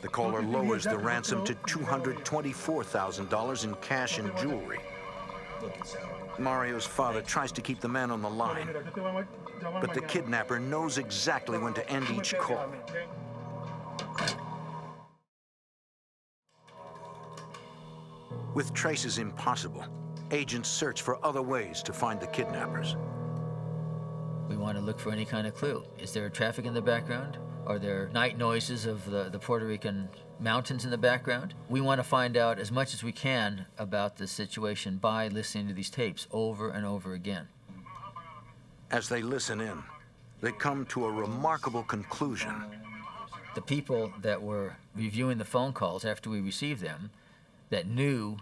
The caller lowers the ransom to $224,000 in cash and jewelry. Mario's father tries to keep the man on the line, but the kidnapper knows exactly when to end each call. With traces impossible, agents search for other ways to find the kidnappers. We want to look for any kind of clue. Is there traffic in the background? Are there night noises of the Puerto Rican mountains in the background? We want to find out as much as we can about the situation by listening to these tapes over and over again. As they listen in, they come to a remarkable conclusion. The people that were reviewing the phone calls after we received them, that knew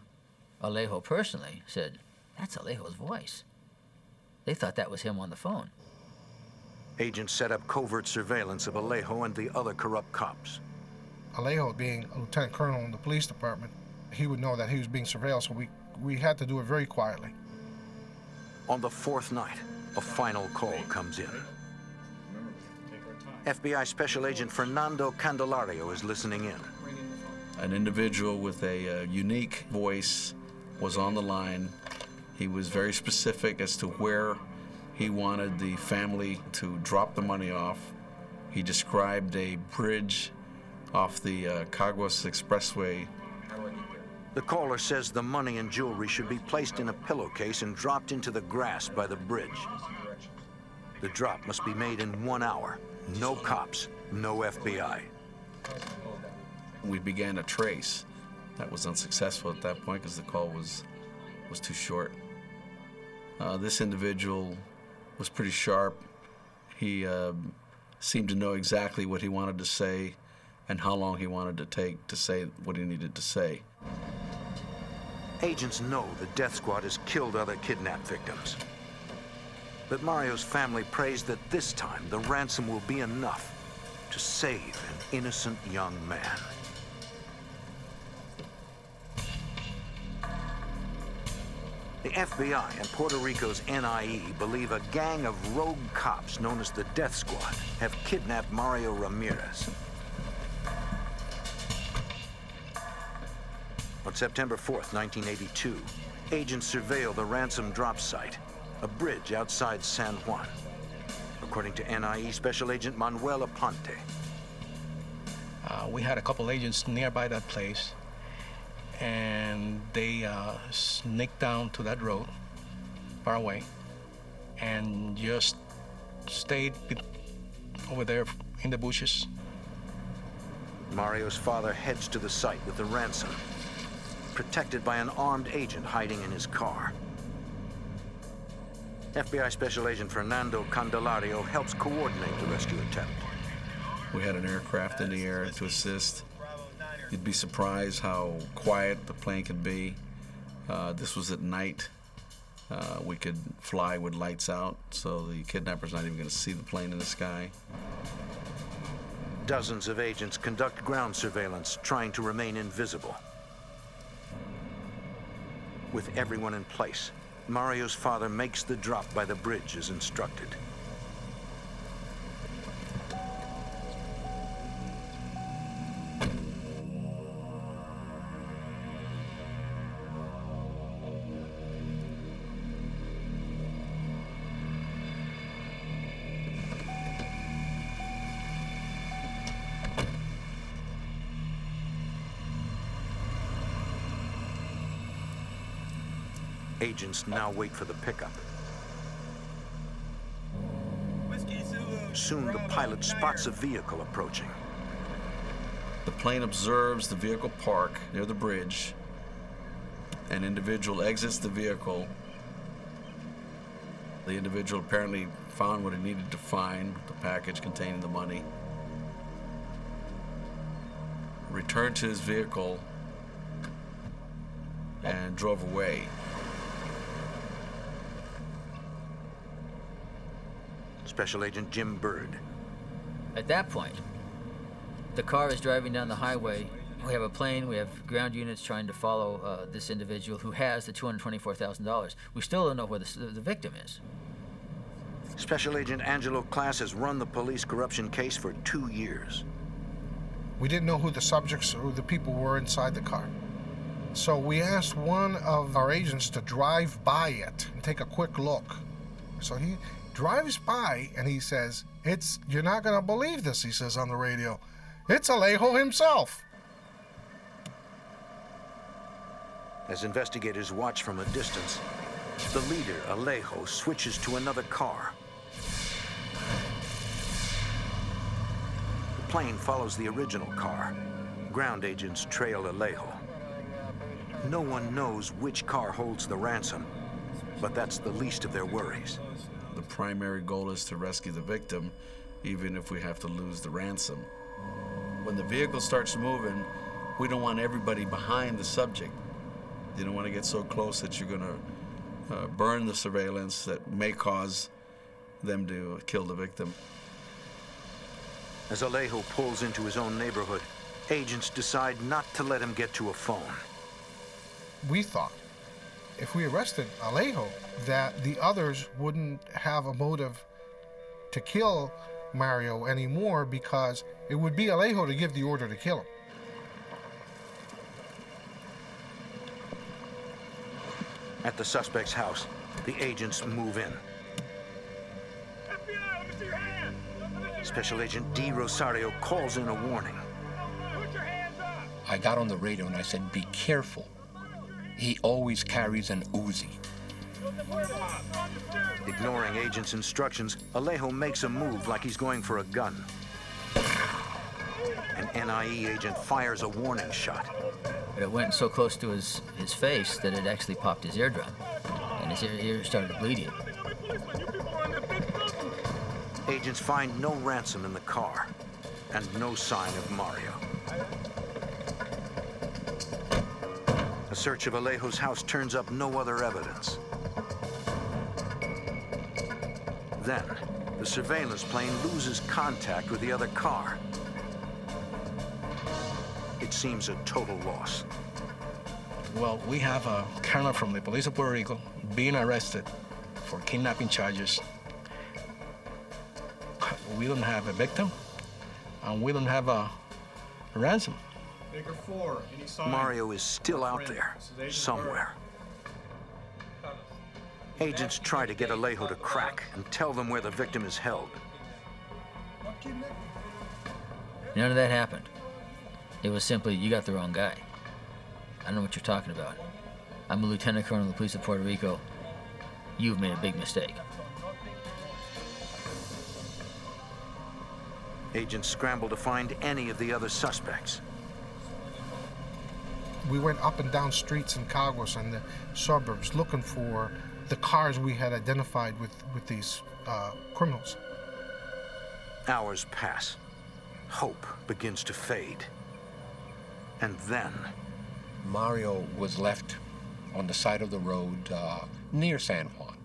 Alejo personally, said, "That's Alejo's voice." They thought that was him on the phone. Agents set up covert surveillance of Alejo and the other corrupt cops. Alejo, being a lieutenant colonel in the police department, he would know that he was being surveilled, so we had to do it very quietly. On the fourth night, a final call comes in. FBI Special Agent Fernando Candelario is listening in. An individual with a unique voice was on the line. He was very specific as to where he wanted the family to drop the money off. He described a bridge off the Caguas Expressway. The caller says the money and jewelry should be placed in a pillowcase and dropped into the grass by the bridge. The drop must be made in 1 hour. No cops, no FBI. We began a trace. That was unsuccessful at that point because the call was too short. This individual was pretty sharp. He seemed to know exactly what he wanted to say and how long he wanted to take to say what he needed to say. Agents know the death squad has killed other kidnapped victims. But Mario's family prays that this time the ransom will be enough to save an innocent young man. The FBI and Puerto Rico's NIE believe a gang of rogue cops known as the Death Squad have kidnapped Mario Ramirez. On September 4th, 1982, agents surveil the ransom drop site, a bridge outside San Juan, according to NIE Special Agent Manuel Aponte. We had a couple agents nearby that place, and they sneaked down to that road, far away, and just stayed over there in the bushes. Mario's father heads to the site with the ransom, protected by an armed agent hiding in his car. FBI Special Agent Fernando Candelario helps coordinate the rescue attempt. We had an aircraft in the air to assist. You'd be surprised how quiet the plane could be This was at night. We could fly with lights out, so the kidnapper's not even going to see the plane in the sky. Dozens of agents conduct ground surveillance, trying to remain invisible. With everyone in place, Mario's father makes the drop by the bridge as instructed. Agents now wait for the pickup. Soon the pilot spots a vehicle approaching. The plane observes the vehicle park near the bridge. An individual exits the vehicle. The individual apparently found what he needed to find, the package containing the money. Returned to his vehicle and drove away. Special Agent Jim Bird. At that point, the car is driving down the highway. We have a plane, we have ground units trying to follow this individual who has the $224,000. We still don't know where the victim is. Special Agent Angelo Class has run the police corruption case for 2 years. We didn't know who the subjects or the people were inside the car. So we asked one of our agents to drive by it and take a quick look. So he drives by and he says, you're not gonna believe this, he says on the radio. It's Alejo himself. As investigators watch from a distance, the leader, Alejo, switches to another car. The plane follows the original car. Ground agents trail Alejo. No one knows which car holds the ransom, but that's the least of their worries. The primary goal is to rescue the victim, even if we have to lose the ransom. When the vehicle starts moving, we don't want everybody behind the subject. You don't want to get so close that you're going to burn the surveillance that may cause them to kill the victim. As Alejo pulls into his own neighborhood, agents decide not to let him get to a phone. We thought if we arrested Alejo, that the others wouldn't have a motive to kill Mario anymore because it would be Alejo to give the order to kill him. At the suspect's house, the agents move in. FBI, let me see your hands. Special Agent D. Rosario calls in a warning. Put your hands up. I got on the radio and I said, be careful. He always carries an Uzi. Ignoring agents' instructions, Alejo makes a move like he's going for a gun. An NIE agent fires a warning shot. But it went so close to his face that it actually popped his eardrum, and his ear started bleeding. Agents find no ransom in the car and no sign of Mario. A search of Alejo's house turns up no other evidence. Then, the surveillance plane loses contact with the other car. It seems a total loss. Well, we have a colonel from the police of Puerto Rico being arrested for kidnapping charges. We don't have a victim, and we don't have a ransom. Figure 4, any sign? Mario is still out there, somewhere. Agents try to get Alejo to crack and tell them where the victim is held. None of that happened. It was simply, you got the wrong guy. I don't know what you're talking about. I'm a lieutenant colonel of the police of Puerto Rico. You've made a big mistake. Agents scramble to find any of the other suspects. We went up and down streets in Caguas and the suburbs looking for the cars we had identified with these criminals. Hours pass. Hope begins to fade. And then... Mario was left on the side of the road near San Juan.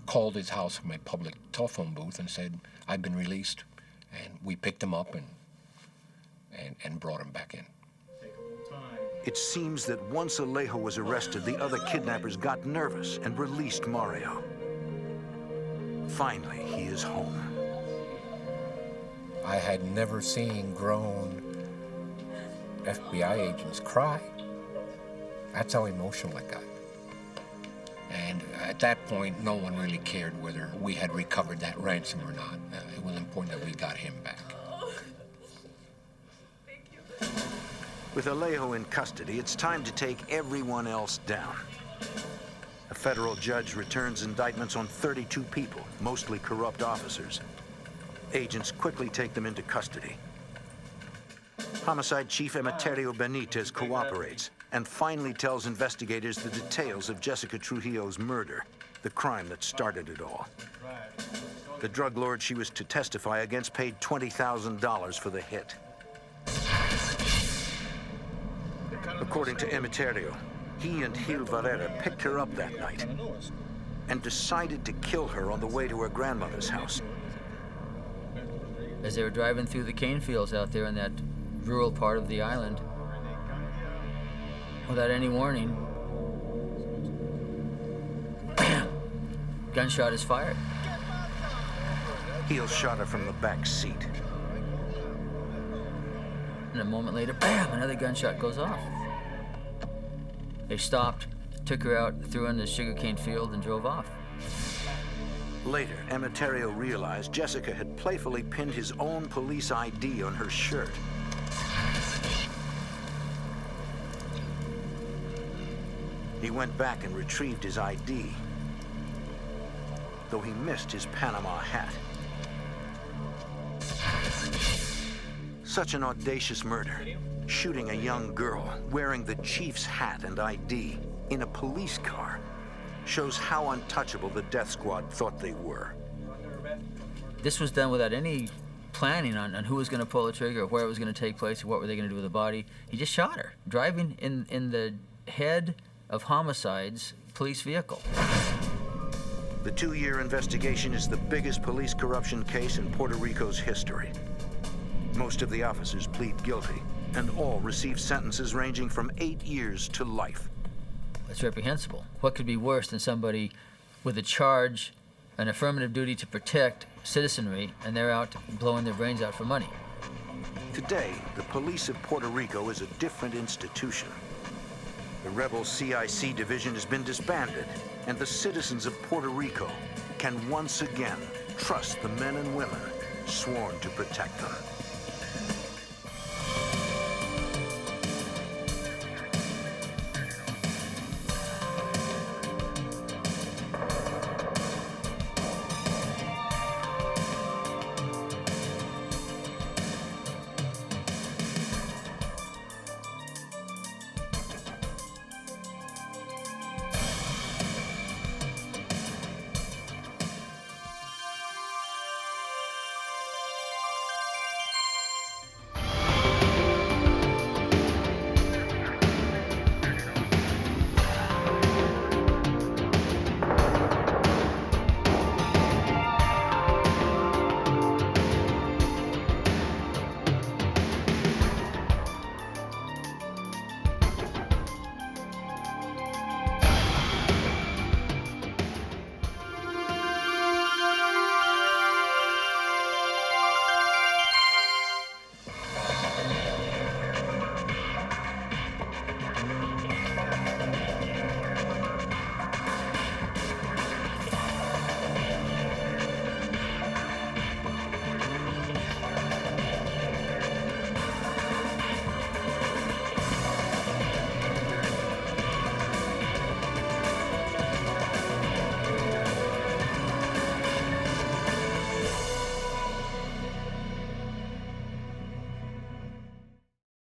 Called his house from a public telephone booth and said, "I've been released." And we picked him up and brought him back in. It seems that once Alejo was arrested, the other kidnappers got nervous and released Mario. Finally, he is home. I had never seen grown FBI agents cry. That's how emotional it got. And at that point, no one really cared whether we had recovered that ransom or not. It was important that we got him back. With Alejo in custody, it's time to take everyone else down. A federal judge returns indictments on 32 people, mostly corrupt officers. Agents quickly take them into custody. Homicide Chief Emeterio Benitez cooperates and finally tells investigators the details of Jessica Trujillo's murder, the crime that started it all. The drug lord she was to testify against paid $20,000 for the hit. According to Emeterio, he and Gil Varela picked her up that night and decided to kill her on the way to her grandmother's house. As they were driving through the cane fields out there in that rural part of the island, without any warning, bam! Gunshot is fired. Gil shot her from the back seat. And a moment later, bam! Another gunshot goes off. They stopped, took her out, threw her in the sugarcane field, and drove off. Later, Emeterio realized Jessica had playfully pinned his own police ID on her shirt. He went back and retrieved his ID, though he missed his Panama hat. Such an audacious murder, shooting a young girl wearing the chief's hat and ID in a police car, shows how untouchable the death squad thought they were. This was done without any planning on who was going to pull the trigger, or where it was going to take place, or what were they going to do with the body. He just shot her, driving in the head of homicides police vehicle. The 2-year investigation is the biggest police corruption case in Puerto Rico's history. Most of the officers plead guilty, and all receive sentences ranging from 8 years to life. It's reprehensible. What could be worse than somebody with a charge, an affirmative duty to protect citizenry, and they're out blowing their brains out for money? Today, the police of Puerto Rico is a different institution. The rebel CIC division has been disbanded, and the citizens of Puerto Rico can once again trust the men and women sworn to protect them.